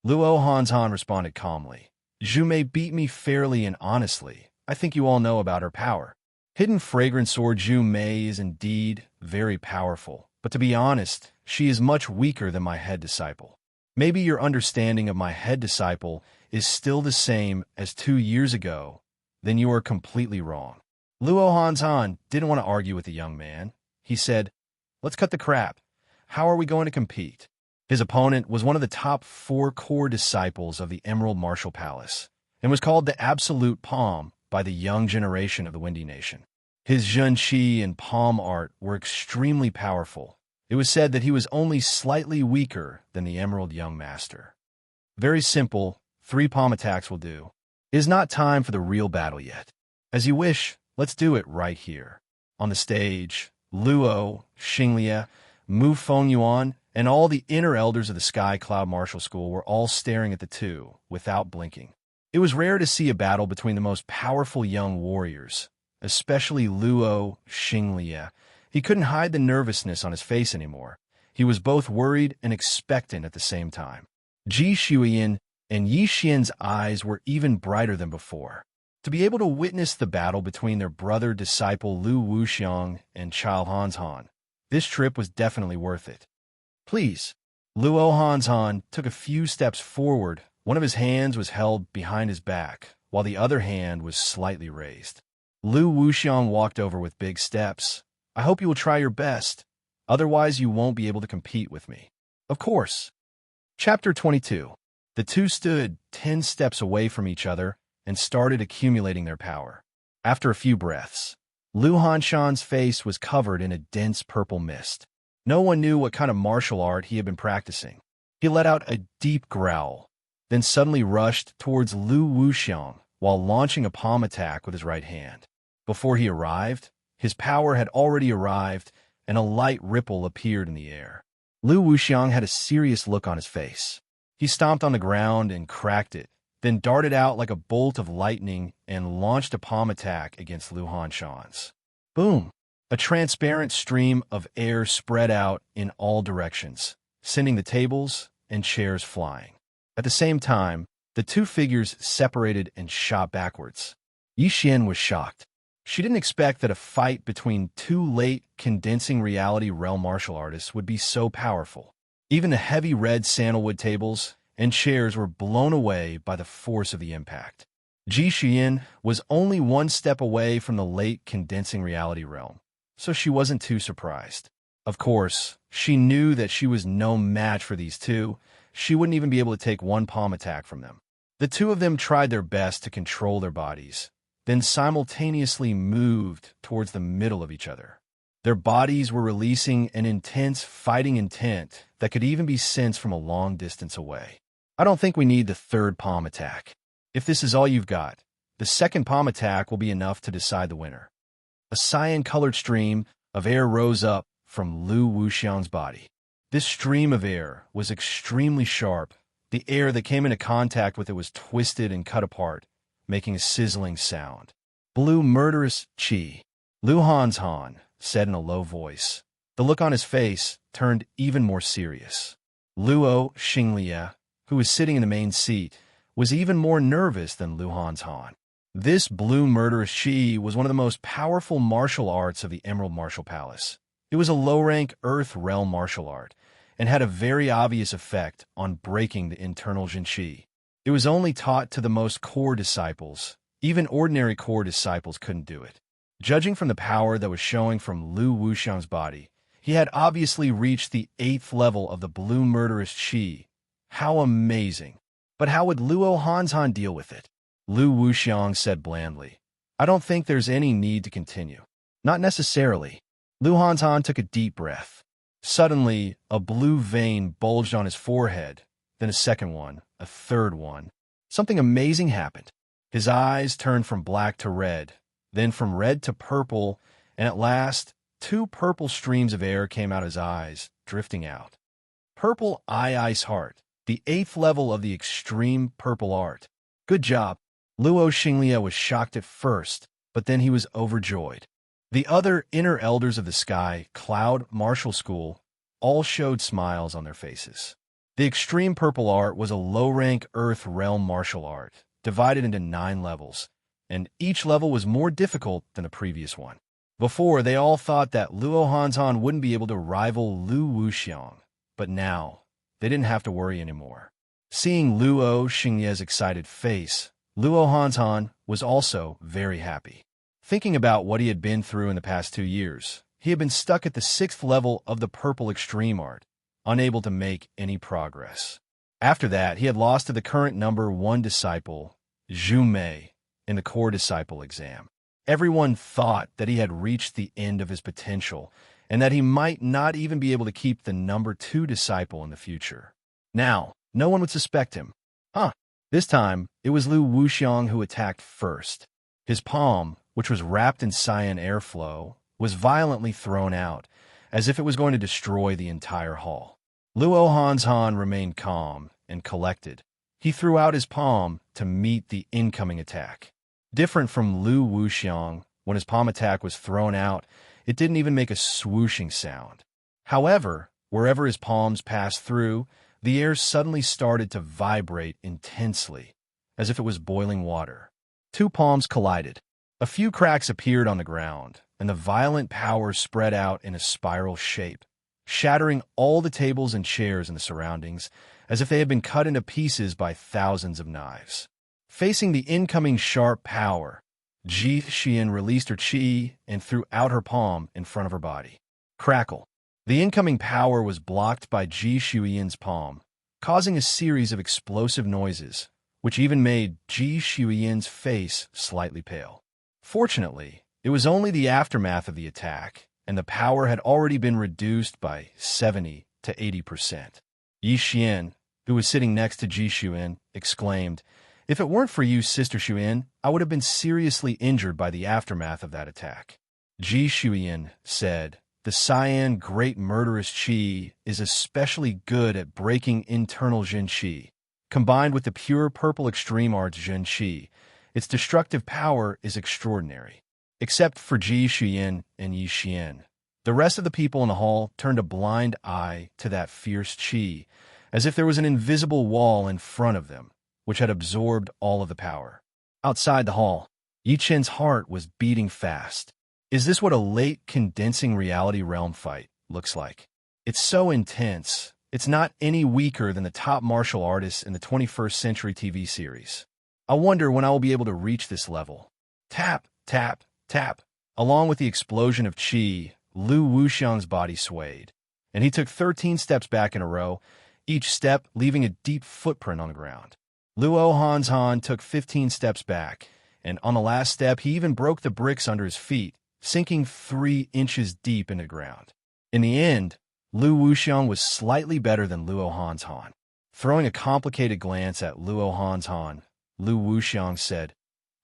[SPEAKER 1] Luo Hans Han responded calmly. "Zhu Mei beat me fairly and honestly. I think you all know about her power. Hidden fragrant sword Zhu Mei is indeed very powerful, but to be honest, she is much weaker than my head disciple. Maybe your understanding of my head disciple is still the same as 2 years ago, then you are completely wrong." Luo Hans Han didn't want to argue with the young man. He said, "Let's cut the crap. How are we going to compete?" His opponent was one of the top 4 core disciples of the Emerald Martial Palace, and was called the Absolute Palm by the young generation of the Windy Nation. His Zhenqi and palm art were extremely powerful. It was said that he was only slightly weaker than the Emerald Young Master. "Very simple, 3 palm attacks will do. It is not time for the real battle yet. As you wish, let's do it right here." On the stage, Luo, Xinglia, Mu Fengyuan, and all the inner elders of the Sky Cloud Martial School were all staring at the two without blinking. It was rare to see a battle between the most powerful young warriors, especially Luo Xinglia. He couldn't hide the nervousness on his face anymore. He was both worried and expectant at the same time. Ji Shuiyan and Yi Xian's eyes were even brighter than before. To be able to witness the battle between their brother-disciple Lu Wuxiang and Chao Hanshan, this trip was definitely worth it. Please. Luo Hanshan took a few steps forward. One of his hands was held behind his back, while the other hand was slightly raised. Lu Wuxiang walked over with big steps. I hope you will try your best. Otherwise, you won't be able to compete with me. Of course. Chapter 22. The two stood 10 steps away from each other and started accumulating their power. After a few breaths, Lu Hanshan's face was covered in a dense purple mist. No one knew what kind of martial art he had been practicing. He let out a deep growl, then suddenly rushed towards Lu Wuxiang while launching a palm attack with his right hand. Before he arrived, his power had already arrived, and a light ripple appeared in the air. Lu Wuxiang had a serious look on his face. He stomped on the ground and cracked it, then darted out like a bolt of lightning and launched a palm attack against Lu Hanshan's. Boom! A transparent stream of air spread out in all directions, sending the tables and chairs flying. At the same time, the two figures separated and shot backwards. Yi Xian was shocked. She didn't expect that a fight between two late condensing reality realm martial artists would be so powerful. Even the heavy red sandalwood tables and chairs were blown away by the force of the impact. Ji Xian was only one step away from the late condensing reality realm, so she wasn't too surprised. Of course, she knew that she was no match for these two. She wouldn't even be able to take one palm attack from them. The two of them tried their best to control their bodies, then simultaneously moved towards the middle of each other. Their bodies were releasing an intense fighting intent that could even be sensed from a long distance away. I don't think we need the third palm attack. If this is all you've got, the second palm attack will be enough to decide the winner. A cyan-colored stream of air rose up from Lu Wuxiang's body. This stream of air was extremely sharp. The air that came into contact with it was twisted and cut apart, making a sizzling sound. Blue murderous chi, Lu Hanshan said in a low voice. The look on his face turned even more serious. Luo Xinglia, who was sitting in the main seat, was even more nervous than Lu Hanshan. This blue murderous chi was one of the most powerful martial arts of the Emerald Martial Palace. It was a low-rank Earth Realm martial art, and had a very obvious effect on breaking the internal Jin Qi. It was only taught to the most core disciples. Even ordinary core disciples couldn't do it. Judging from the power that was showing from Lu Wuxiang's body, he had obviously reached the 8th level of the blue murderous Qi. How amazing! But how would Luo Hanshan deal with it? Lu Wuxiang said blandly. I don't think there's any need to continue. Not necessarily. Lu Hanshan took a deep breath. Suddenly, a blue vein bulged on his forehead, then a second one, a third one. Something amazing happened. His eyes turned from black to red, then from red to purple, and at last, 2 purple streams of air came out of his eyes, drifting out. Purple Eye Ice Heart, the 8th level of the extreme purple art. Good job. Luo Xinglia was shocked at first, but then he was overjoyed. The other inner elders of the Sky Cloud Martial School all showed smiles on their faces. The extreme purple art was a low-rank Earth Realm martial art, divided into 9 levels, and each level was more difficult than the previous one. Before, they all thought that Luo Hanshan wouldn't be able to rival Lu Wuxiang, but now, they didn't have to worry anymore. Seeing Luo Xinglia's excited face, Luo Hanshan was also very happy. Thinking about what he had been through in the past 2 years, he had been stuck at the 6th level of the purple extreme art, unable to make any progress. After that, he had lost to the current number 1 disciple, Zhu Mei, in the core disciple exam. Everyone thought that he had reached the end of his potential, and that he might not even be able to keep the number 2 disciple in the future. Now, no one would suspect him. This time, it was Lu Wuxiang who attacked first. His palm, which was wrapped in cyan airflow, was violently thrown out, as if it was going to destroy the entire hall. Luo Hanzhan remained calm and collected. He threw out his palm to meet the incoming attack. Different from Lu Wuxiang, when his palm attack was thrown out, it didn't even make a swooshing sound. However, wherever his palms passed through, the air suddenly started to vibrate intensely, as if it was boiling water. Two palms collided. A few cracks appeared on the ground, and the violent power spread out in a spiral shape, shattering all the tables and chairs in the surroundings, as if they had been cut into pieces by thousands of knives. Facing the incoming sharp power, Ji Xian released her qi and threw out her palm in front of her body. Crackle. The incoming power was blocked by Ji Xuyan's palm, causing a series of explosive noises, which even made Ji Xuyan's face slightly pale. Fortunately, it was only the aftermath of the attack, and the power had already been reduced by 70 to 80%. Yi Xian, who was sitting next to Ji Xuyan, exclaimed, "If it weren't for you, Sister Xuyan, I would have been seriously injured by the aftermath of that attack." Ji Xuyan said, "The Cyan Great Murderous Qi is especially good at breaking internal Jin Qi. Combined with the pure purple extreme arts Jin Qi, its destructive power is extraordinary." Except for Ji Xuyan and Yi Xian, the rest of the people in the hall turned a blind eye to that fierce qi, as if there was an invisible wall in front of them, which had absorbed all of the power. Outside the hall, Yi Chen's heart was beating fast. Is this what a late condensing reality realm fight looks like? It's so intense, it's not any weaker than the top martial artists in the 21st century TV series. I wonder when I will be able to reach this level. Tap, tap, tap. Along with the explosion of qi, Lu Wuxiang's body swayed, and he took 13 steps back in a row, each step leaving a deep footprint on the ground. Luo Hanzhan took 15 steps back, and on the last step he even broke the bricks under his feet, sinking 3 inches deep into the ground. In the end, Lu Wuxiang was slightly better than Luo Hanzhan. Throwing a complicated glance at Luo Hanzhan, Lu Wuxiang said,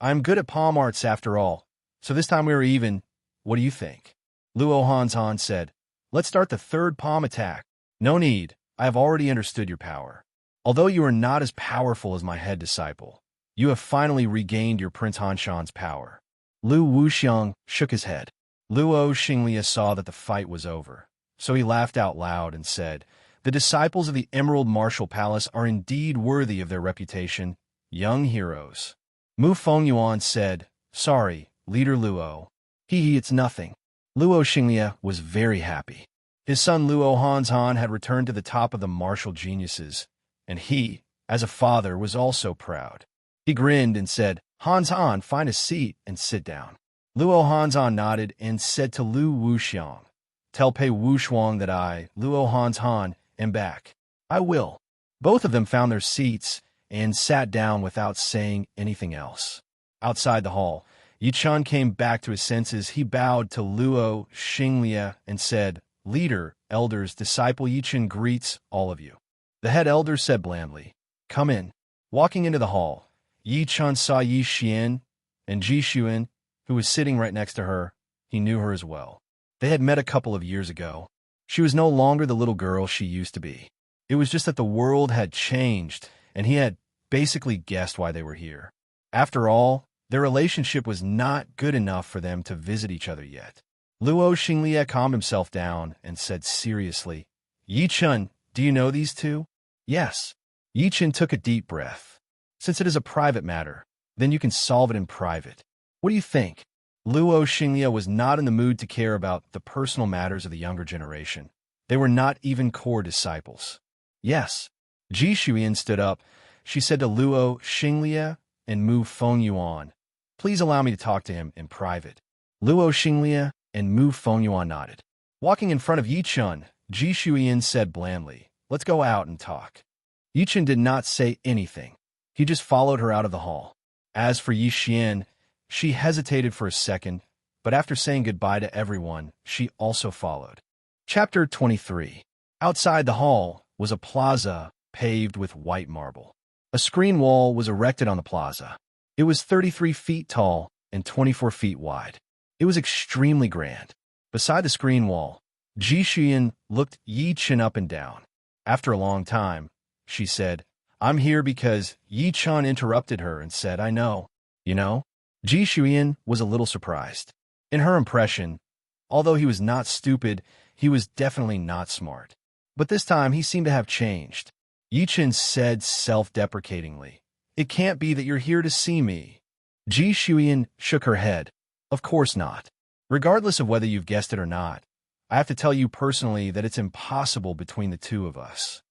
[SPEAKER 1] "I'm good at palm arts after all, so this time we were even. What do you think?" Luo Hanzhan said, "Let's start the third palm attack." "No need, I have already understood your power. Although you are not as powerful as my head disciple, you have finally regained your Prince Hanshan's power." Lu Wuxiang shook his head. Luo Xinglia saw that the fight was over, so he laughed out loud and said, "The disciples of the Emerald Martial Palace are indeed worthy of their reputation, young heroes." Mu Fengyuan said, "Sorry, Leader Luo. It's nothing." Luo Xinglia was very happy. His son Luo Hanzhan had returned to the top of the martial geniuses, and he, as a father, was also proud. He grinned and said, "Hanzhan, find a seat and sit down." Luo Hanzhan nodded and said to Lu Wuxiang, "Tell Pei Wuxuang that I, Luo Hanzhan, am back." "I will." Both of them found their seats and sat down without saying anything else. Outside the hall, Yi Chun came back to his senses. He bowed to Luo Xinglia and said, "Leader, elders, disciple Yi Chun greets all of you." The head elder said blandly, "Come in." Walking into the hall, Yi Chun saw Yi Xian and Ji Xuan, who was sitting right next to her. He knew her as well. They had met a couple of years ago. She was no longer the little girl she used to be. It was just that the world had changed, and he had basically guessed why they were here. After all, their relationship was not good enough for them to visit each other yet. Luo Xinglia calmed himself down and said seriously, "Yi Chun, do you know these two?" "Yes." Yi Chun took a deep breath. "Since it is a private matter, then you can solve it in private. What do you think?" Luo Xinglia was not in the mood to care about the personal matters of the younger generation. They were not even core disciples. "Yes." Ji Xuyan stood up. She said to Luo Xinglia and Mu Fengyuan, "Please allow me to talk to him in private." Luo Xinglia and Mu Fengyuan nodded. Walking in front of Yi Chun, Ji Xuyan said blandly, "Let's go out and talk." Yi Chun did not say anything. He just followed her out of the hall. As for Yi Xian, she hesitated for a second, but after saying goodbye to everyone, she also followed. Chapter 23. Outside the hall was a plaza paved with white marble. A screen wall was erected on the plaza. It was 33 feet tall and 24 feet wide. It was extremely grand. Beside the screen wall, Ji Xian looked Yi Chen up and down. After a long time, she said, "I'm here because..." Yi Chen interrupted her and said, "I know." You know? Ji Xian was a little surprised. In her impression, although he was not stupid, he was definitely not smart. But this time he seemed to have changed. Yi Chen said self-deprecatingly, "It can't be that you're here to see me." Ji Xian shook her head. "Of course not. Regardless of whether you've guessed it or not, I have to tell you personally that it's impossible between the two of us.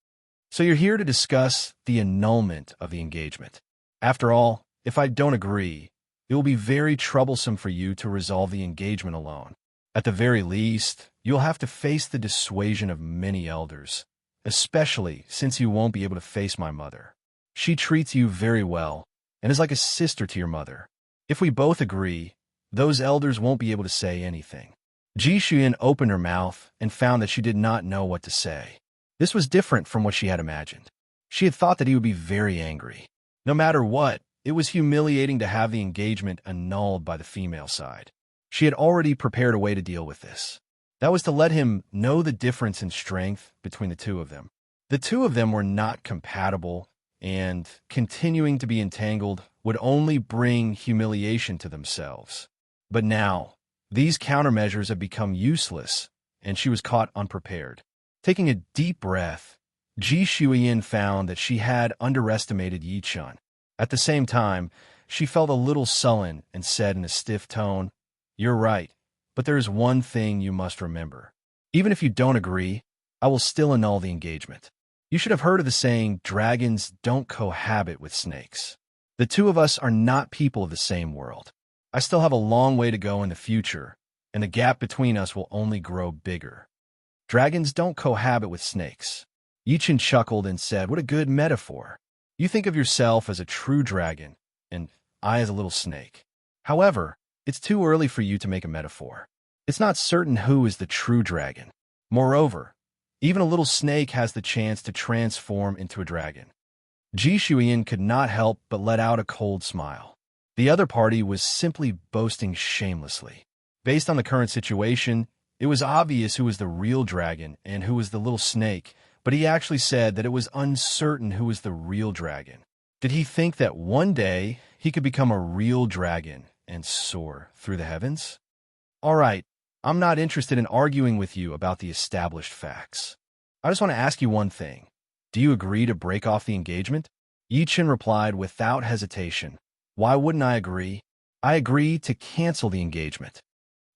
[SPEAKER 1] So you're here to discuss the annulment of the engagement. After all, if I don't agree, it will be very troublesome for you to resolve the engagement alone. At the very least, you'll have to face the dissuasion of many elders, especially since you won't be able to face my mother. She treats you very well and is like a sister to your mother. If we both agree, those elders won't be able to say anything." Ji Xian opened her mouth and found that she did not know what to say. This was different from what she had imagined. She had thought that he would be very angry. No matter what, it was humiliating to have the engagement annulled by the female side. She had already prepared a way to deal with this. That was to let him know the difference in strength between the two of them. The two of them were not compatible, and continuing to be entangled would only bring humiliation to themselves. But now, these countermeasures had become useless, and she was caught unprepared. Taking a deep breath, Ji Xian found that she had underestimated Yi Chen. At the same time, she felt a little sullen and said in a stiff tone, "You're right, but there is one thing you must remember. Even if you don't agree, I will still annul the engagement. You should have heard of the saying, dragons don't cohabit with snakes. The two of us are not people of the same world. I still have a long way to go in the future, and the gap between us will only grow bigger. Dragons don't cohabit with snakes." Yi Chen chuckled and said, "What a good metaphor. You think of yourself as a true dragon, and I as a little snake. However, it's too early for you to make a metaphor. It's not certain who is the true dragon. Moreover, even a little snake has the chance to transform into a dragon." Ji Xian could not help but let out a cold smile. The other party was simply boasting shamelessly. Based on the current situation, it was obvious who was the real dragon and who was the little snake, but he actually said that it was uncertain who was the real dragon. Did he think that one day he could become a real dragon and soar through the heavens? All right, I'm not interested in arguing with you about the established facts. I just want to ask you one thing. Do you agree to break off the engagement? Yi Chen replied without hesitation. "Why wouldn't I agree? I agree to cancel the engagement."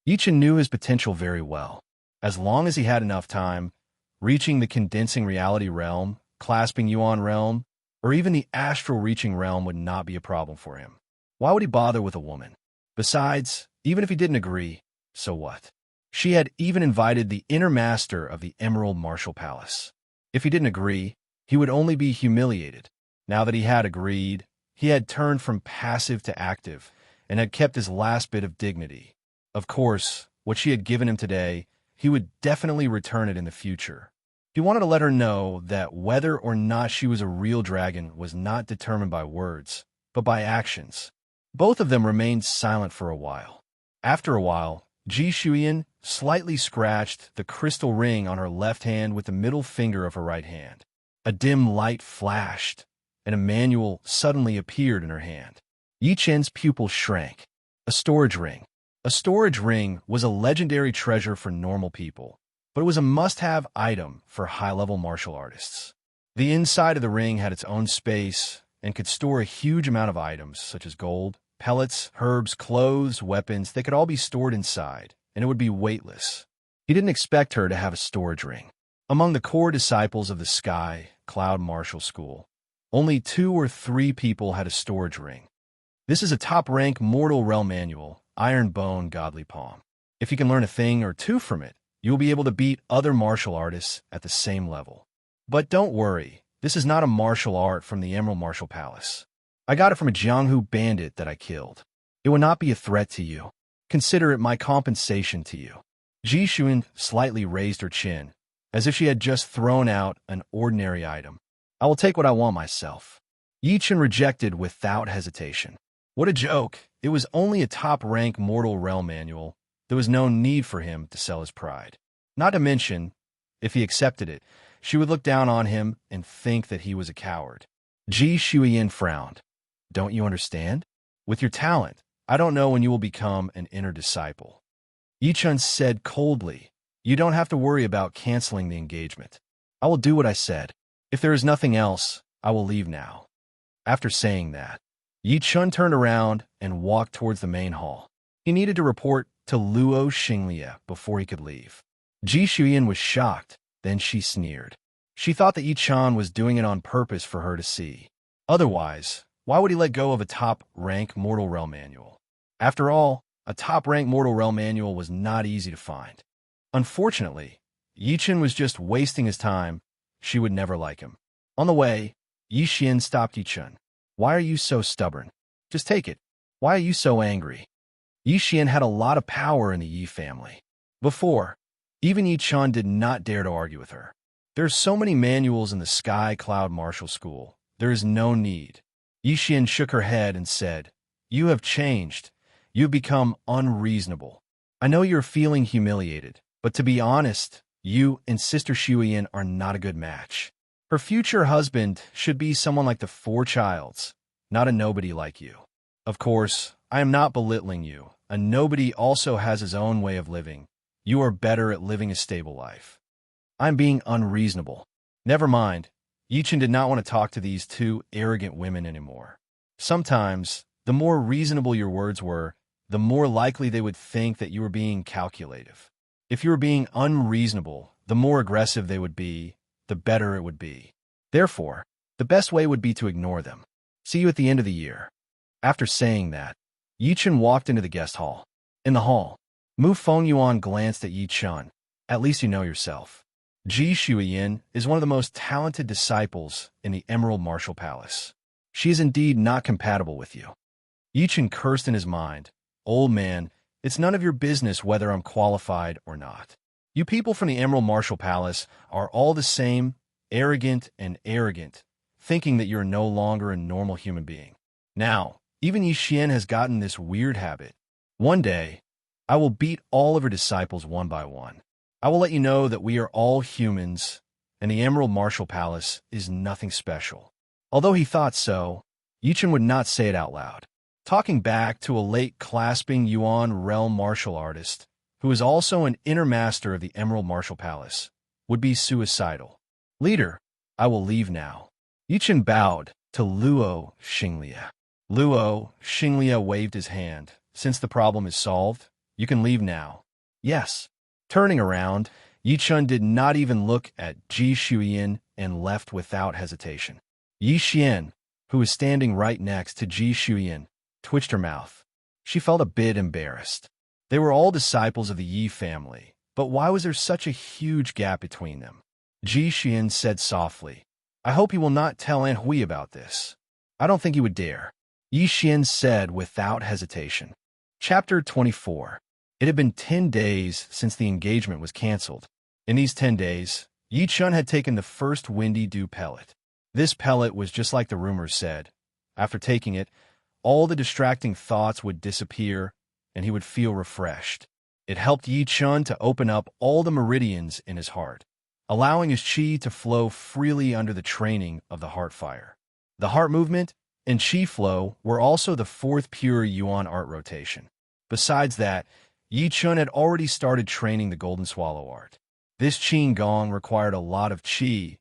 [SPEAKER 1] Yi Chen knew his potential very well. As long as he had enough time, reaching the condensing reality realm, clasping Yuan realm, or even the astral reaching realm would not be a problem for him. Why would he bother with a woman? Besides, even if he didn't agree, so what? She had even invited the inner master of the Emerald Martial Palace. If he didn't agree, he would only be humiliated. Now that he had agreed, he had turned from passive to active and had kept his last bit of dignity. Of course, what she had given him today, he would definitely return it in the future. He wanted to let her know that whether or not she was a real dragon was not determined by words, but by actions. Both of them remained silent for a while. After a while, Ji Xian slightly scratched the crystal ring on her left hand with the middle finger of her right hand. A dim light flashed, and a manual suddenly appeared in her hand. Yi Chen's pupil shrank. A storage ring. A storage ring was a legendary treasure for normal people, but it was a must-have item for high-level martial artists. The inside of the ring had its own space and could store a huge amount of items, such as gold, pellets, herbs, clothes, weapons. They could all be stored inside, and it would be weightless. He didn't expect her to have a storage ring. Among the core disciples of the Sky Cloud Martial School, only 2 or 3 people had a storage ring. This is a top-rank Mortal Realm manual, Iron Bone Godly Palm. If you can learn a thing or two from it, you will be able to beat other martial artists at the same level. But don't worry, this is not a martial art from the Emerald Martial Palace. I got it from a Jianghu bandit that I killed. It will not be a threat to you. Consider it my compensation to you. Ji Xian slightly raised her chin, as if she had just thrown out an ordinary item. I will take what I want myself. Yi Chen rejected without hesitation. What a joke. It was only a top-rank Mortal Realm manual. There was no need for him to sell his pride. Not to mention, if he accepted it, she would look down on him and think that he was a coward. Ji Shuiyin frowned. Don't you understand? With your talent, I don't know when you will become an inner disciple. Yichun said coldly, you don't have to worry about canceling the engagement. I will do what I said. If there is nothing else, I will leave now. After saying that, Yichun turned around and walked towards the main hall. He needed to report to Luo Xinglia before he could leave. Ji Shuiyin was shocked, then she sneered. She thought that Yichun was doing it on purpose for her to see. Otherwise, why would he let go of a top-rank Mortal Realm manual? After all, a top-rank Mortal Realm manual was not easy to find. Unfortunately, Yichun was just wasting his time. She would never like him. On the way, Yixian stopped Yichun. Why are you so stubborn? Just take it. Why are you so angry? Yixian had a lot of power in the Yi family. Before, even Yichun did not dare to argue with her. There are so many manuals in the Sky Cloud Martial School. There is no need. Yixian shook her head and said, you have changed. You have become unreasonable. I know you're feeling humiliated, but to be honest, you and Sister Shuiyin are not a good match. Her future husband should be someone like the Four Childs, not a nobody like you. Of course, I am not belittling you. A nobody also has his own way of living. You are better at living a stable life. I'm being unreasonable. Never mind. Yichun did not want to talk to these two arrogant women anymore. Sometimes, the more reasonable your words were, the more likely they would think that you were being calculative. If you were being unreasonable, the more aggressive they would be, the better it would be. Therefore, the best way would be to ignore them. See you at the end of the year. After saying that, Yichun walked into the guest hall. In the hall, Mu Fengyuan glanced at Yichun. At least you know yourself. Ji Shuiyin is one of the most talented disciples in the Emerald Martial Palace. She is indeed not compatible with you. Yichun cursed in his mind. Old man, it's none of your business whether I'm qualified or not. You people from the Emerald Martial Palace are all the same, arrogant, thinking that you're no longer a normal human being. Now, even Yixian has gotten this weird habit. One day, I will beat all of her disciples one by one. I will let you know that we are all humans, and the Emerald Martial Palace is nothing special. Although he thought so, Yichun would not say it out loud. Talking back to a late clasping Yuan realm martial artist, who is also an inner master of the Emerald Martial Palace, would be suicidal. Leader, I will leave now. Yichun bowed to Luo Xinglia. Luo Xinglia waved his hand. Since the problem is solved, you can leave now. Yes. Turning around, Yichun did not even look at Ji Shuiyin and left without hesitation. Yixian, who was standing right next to Ji Shuiyin, twitched her mouth. She felt a bit embarrassed. They were all disciples of the Yi family, but why was there such a huge gap between them? Ji Shuiyin said softly, I hope he will not tell Aunt Hui about this. I don't think he would dare. Yixian said without hesitation. Chapter 24. It had been 10 days since the engagement was canceled. In these 10 days, Yichun had taken the first windy dew pellet. This pellet was just like the rumors said. After taking it, all the distracting thoughts would disappear, and he would feel refreshed. It helped Yichun to open up all the meridians in his heart, allowing his qi to flow freely under the training of the heart fire. The heart movement and qi flow were also the fourth pure Yuan art rotation. Besides that, Yichun had already started training the Golden Swallow art. This qing gong required a lot of qi.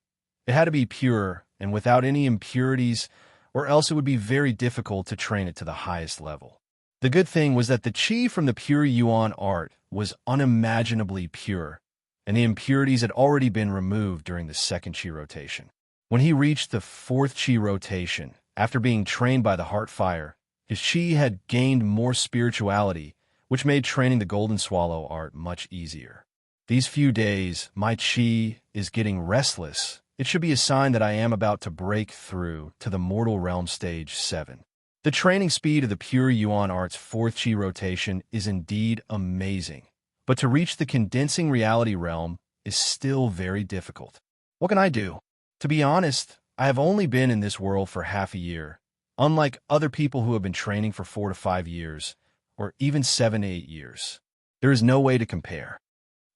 [SPEAKER 1] It had to be pure and without any impurities, or else it would be very difficult to train it to the highest level. The good thing was that the qi from the pure Yuan art was unimaginably pure, and the impurities had already been removed during the second qi rotation. When he reached the fourth qi rotation, after being trained by the heart fire, his qi had gained more spirituality, which made training the Golden Swallow art much easier. These few days, my qi is getting restless. It should be a sign that I am about to break through to the Mortal Realm Stage 7. The training speed of the pure Yuan art's fourth qi rotation is indeed amazing, but to reach the condensing reality realm is still very difficult. What can I do? To be honest, I have only been in this world for half a year, unlike other people who have been training for 4 to 5 years, or even 7 to 8 years. There is no way to compare.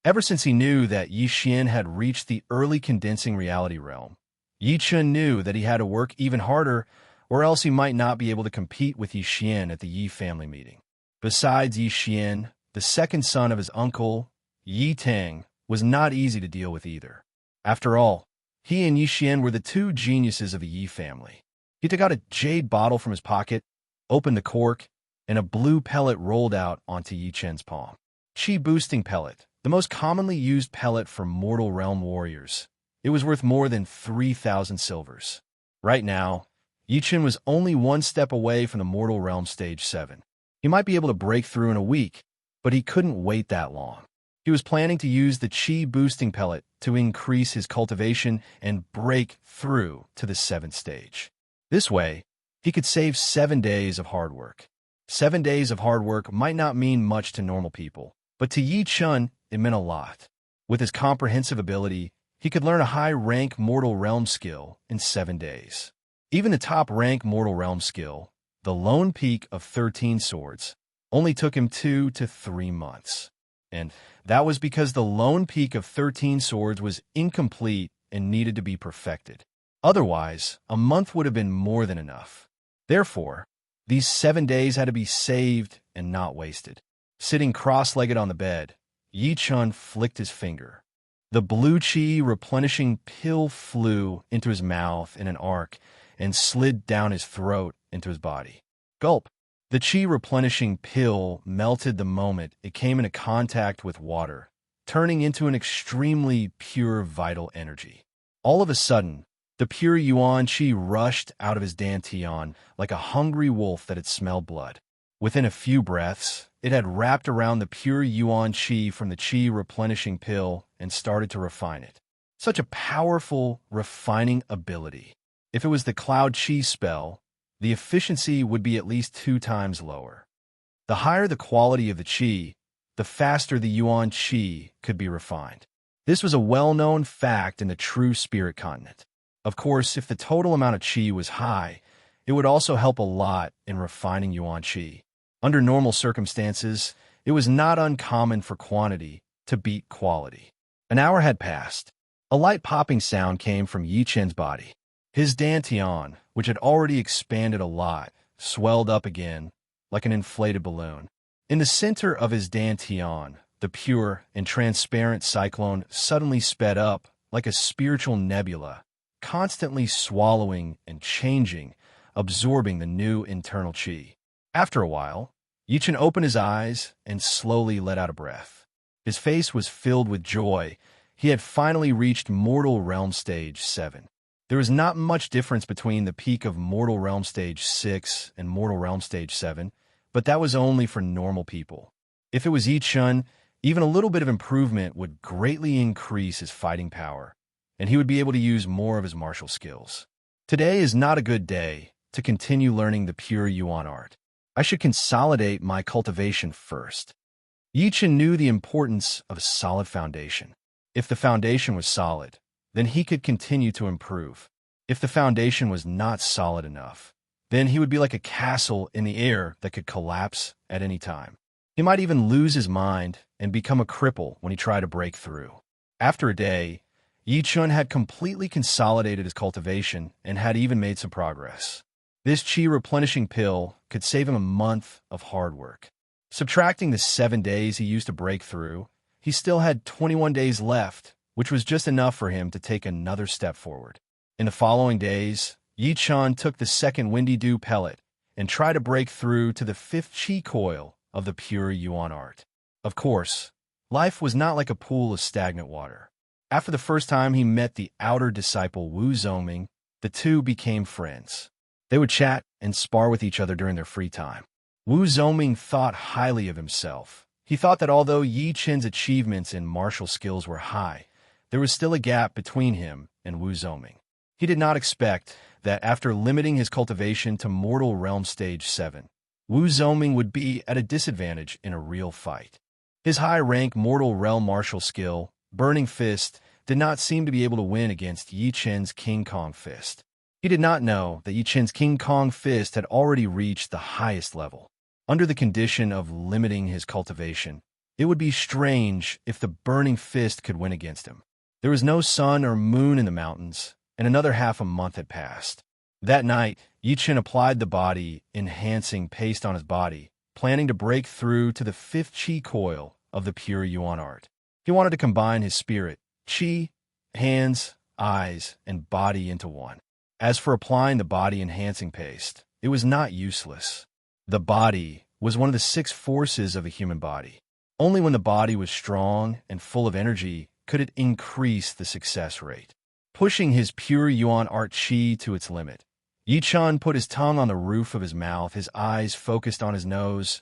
[SPEAKER 1] Ever since he knew that Yi Xian had reached the early condensing reality realm, Yi Chun knew that he had to work even harder, or else he might not be able to compete with Yi Xian at the Yi family meeting. Besides, Yi Xian, the second son of his uncle, Yi Tang, was not easy to deal with either. After all, he and Yi Xian were the two geniuses of the Yi family. He took out a jade bottle from his pocket, opened the cork, and a blue pellet rolled out onto Yi Chen's palm. Qi boosting pellet, the most commonly used pellet for mortal realm warriors. It was worth more than 3,000 silvers. Right now, Yi Chen was only one step away from the mortal realm stage 7. He might be able to break through in a week, but he couldn't wait that long. He was planning to use the Qi boosting pellet to increase his cultivation and break through to the 7th stage. This way, he could save 7 days of hard work. 7 days of hard work might not mean much to normal people, but to Yi Chun, it meant a lot. With his comprehensive ability, he could learn a high-rank mortal realm skill in 7 days. Even the top-rank mortal realm skill, the Lone Peak of 13 Swords, only took him 2 to 3 months. And that was because the Lone Peak of 13 Swords was incomplete and needed to be perfected. Otherwise, a month would have been more than enough. Therefore, these 7 days had to be saved and not wasted. Sitting cross-legged on the bed, Yi Chun flicked his finger. The blue Qi replenishing pill flew into his mouth in an arc and slid down his throat into his body. Gulp! The Qi replenishing pill melted the moment it came into contact with water, turning into an extremely pure vital energy. All of a sudden, the pure Yuan Qi rushed out of his dantian like a hungry wolf that had smelled blood. Within a few breaths, it had wrapped around the pure Yuan Qi from the Qi replenishing pill and started to refine it. Such a powerful, refining ability. If it was the Cloud Qi spell, the efficiency would be at least 2 times lower. The higher the quality of the Qi, the faster the Yuan Qi could be refined. This was a well-known fact in the true spirit continent. Of course, if the total amount of Qi was high, it would also help a lot in refining Yuan Qi. Under normal circumstances, it was not uncommon for quantity to beat quality. An hour had passed. A light popping sound came from Yi Chen's body. His dantian, which had already expanded a lot, swelled up again like an inflated balloon. In the center of his dantian, the pure and transparent cyclone suddenly sped up like a spiritual nebula, constantly swallowing and changing, absorbing the new internal Qi. After a while, Yi Chen opened his eyes and slowly let out a breath. His face was filled with joy. He had finally reached Mortal Realm Stage 7. There was not much difference between the peak of Mortal Realm Stage 6 and Mortal Realm Stage 7, but that was only for normal people. If it was Yi Chun, even a little bit of improvement would greatly increase his fighting power, and he would be able to use more of his martial skills. Today is not a good day to continue learning the pure Yuan art. I should consolidate my cultivation first. Yi Chen knew the importance of a solid foundation. If the foundation was solid, then he could continue to improve. If the foundation was not solid enough, then he would be like a castle in the air that could collapse at any time. He might even lose his mind and become a cripple when he tried to break through. After a day, Yi Chun had completely consolidated his cultivation and had even made some progress. This Qi replenishing pill could save him a month of hard work. Subtracting the 7 days he used to break through, he still had 21 days left, which was just enough for him to take another step forward. In the following days, Yi Chun took the second Windy Dew pellet and tried to break through to the 5th Qi coil of the pure Yuan art. Of course, life was not like a pool of stagnant water. After the first time he met the outer disciple Wu Zongming, the two became friends. They would chat and spar with each other during their free time. Wu Zongming thought highly of himself. He thought that although Yi Chen's achievements in martial skills were high, there was still a gap between him and Wu Zongming. He did not expect that after limiting his cultivation to Mortal Realm Stage 7, Wu Zongming would be at a disadvantage in a real fight. His high-rank Mortal Realm martial skill, Burning Fist, did not seem to be able to win against Yi Chen's King Kong Fist. He did not know that Yi Chen's King Kong Fist had already reached the highest level. Under the condition of limiting his cultivation, It would be strange if the burning fist could win against him. There was no sun or moon in the mountains, and another half a month had passed. That night, Yi-Chen applied the body-enhancing paste on his body, planning to break through to the fifth chi coil of the pure yuan art. He wanted to combine his spirit, chi, hands, eyes, and body into one. As for applying the body-enhancing paste, it was not useless. The body was one of the 6 forces of a human body. Only when the body was strong and full of energy could it increase the success rate. Pushing his pure yuan art chi to its limit, Yi-Chen put his tongue on the roof of his mouth, his eyes focused on his nose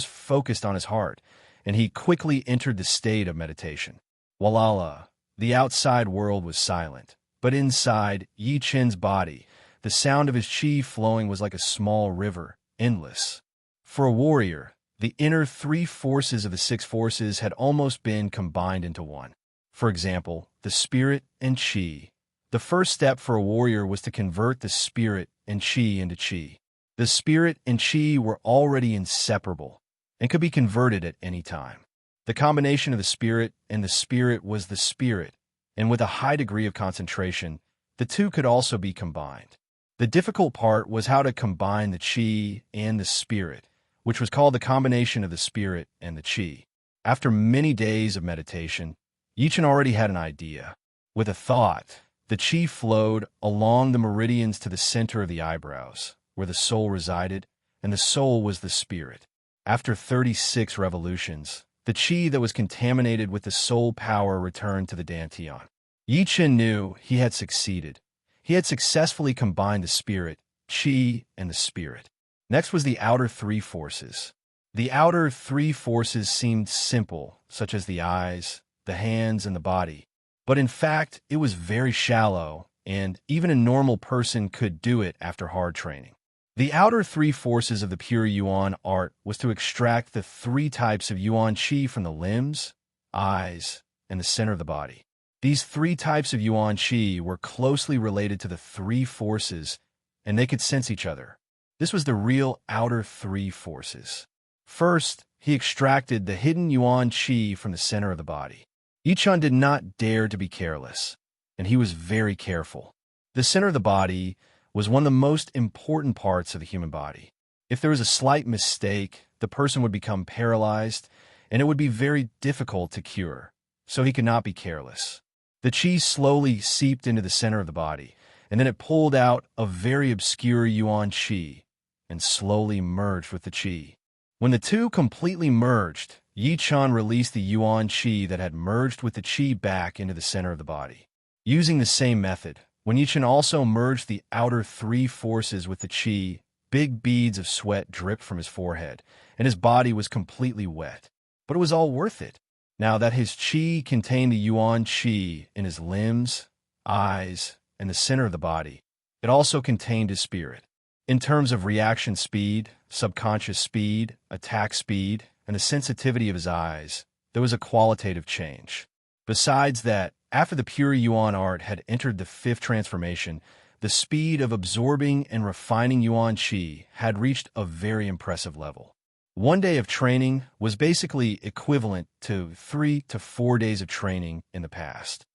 [SPEAKER 1] focused on his heart, and he quickly entered the state of meditation. Walala, the outside world was silent, but inside Yi-Chen's body, the sound of his chi flowing was like a small river, endless. For a warrior, the inner 3 forces of the 6 forces had almost been combined into one. For example, the spirit and chi. The first step for a warrior was to convert the spirit and chi into chi. The spirit and chi were already inseparable and could be converted at any time. The combination of the spirit and the spirit was the spirit, and with a high degree of concentration, the two could also be combined. The difficult part was how to combine the chi and the spirit, which was called the combination of the spirit and the chi. After many days of meditation, Yi-Chen already had an idea. With a thought, the chi flowed along the meridians to the center of the eyebrows, where the soul resided, and the soul was the spirit. After 36 revolutions, the chi that was contaminated with the soul power returned to the dantian. Yi-Chen knew he had succeeded. He had successfully combined the spirit, chi, and the spirit. Next was the outer 3 forces. The outer 3 forces seemed simple, such as the eyes, the hands, and the body. But in fact, it was very shallow, and even a normal person could do it after hard training. The outer 3 forces of the pure yuan art was to extract the 3 types of yuan chi from the limbs, eyes, and the center of the body. These 3 types of yuan chi were closely related to the 3 forces, and they could sense each other. This was the real outer 3 forces. First, he extracted the hidden yuan chi from the center of the body. Yi-Chen did not dare to be careless, and he was very careful. The center of the body was one of the most important parts of the human body. If there was a slight mistake, the person would become paralyzed, and it would be very difficult to cure, so he could not be careless. The chi slowly seeped into the center of the body, and then it pulled out a very obscure yuan chi, and slowly merged with the chi. When the two completely merged, Yi-Chen released the yuan chi that had merged with the chi back into the center of the body. Using the same method, when Yi-Chen also merged the outer 3 forces with the chi, big beads of sweat dripped from his forehead, and his body was completely wet. But it was all worth it. Now that his chi contained the yuan chi in his limbs, eyes, and the center of the body, it also contained his spirit. In terms of reaction speed, subconscious speed, attack speed, and the sensitivity of his eyes, there was a qualitative change. Besides that, after the pure yuan art had entered the 5th transformation, the speed of absorbing and refining yuan chi had reached a very impressive level. 1 day of training was basically equivalent to 3 to 4 days of training in the past.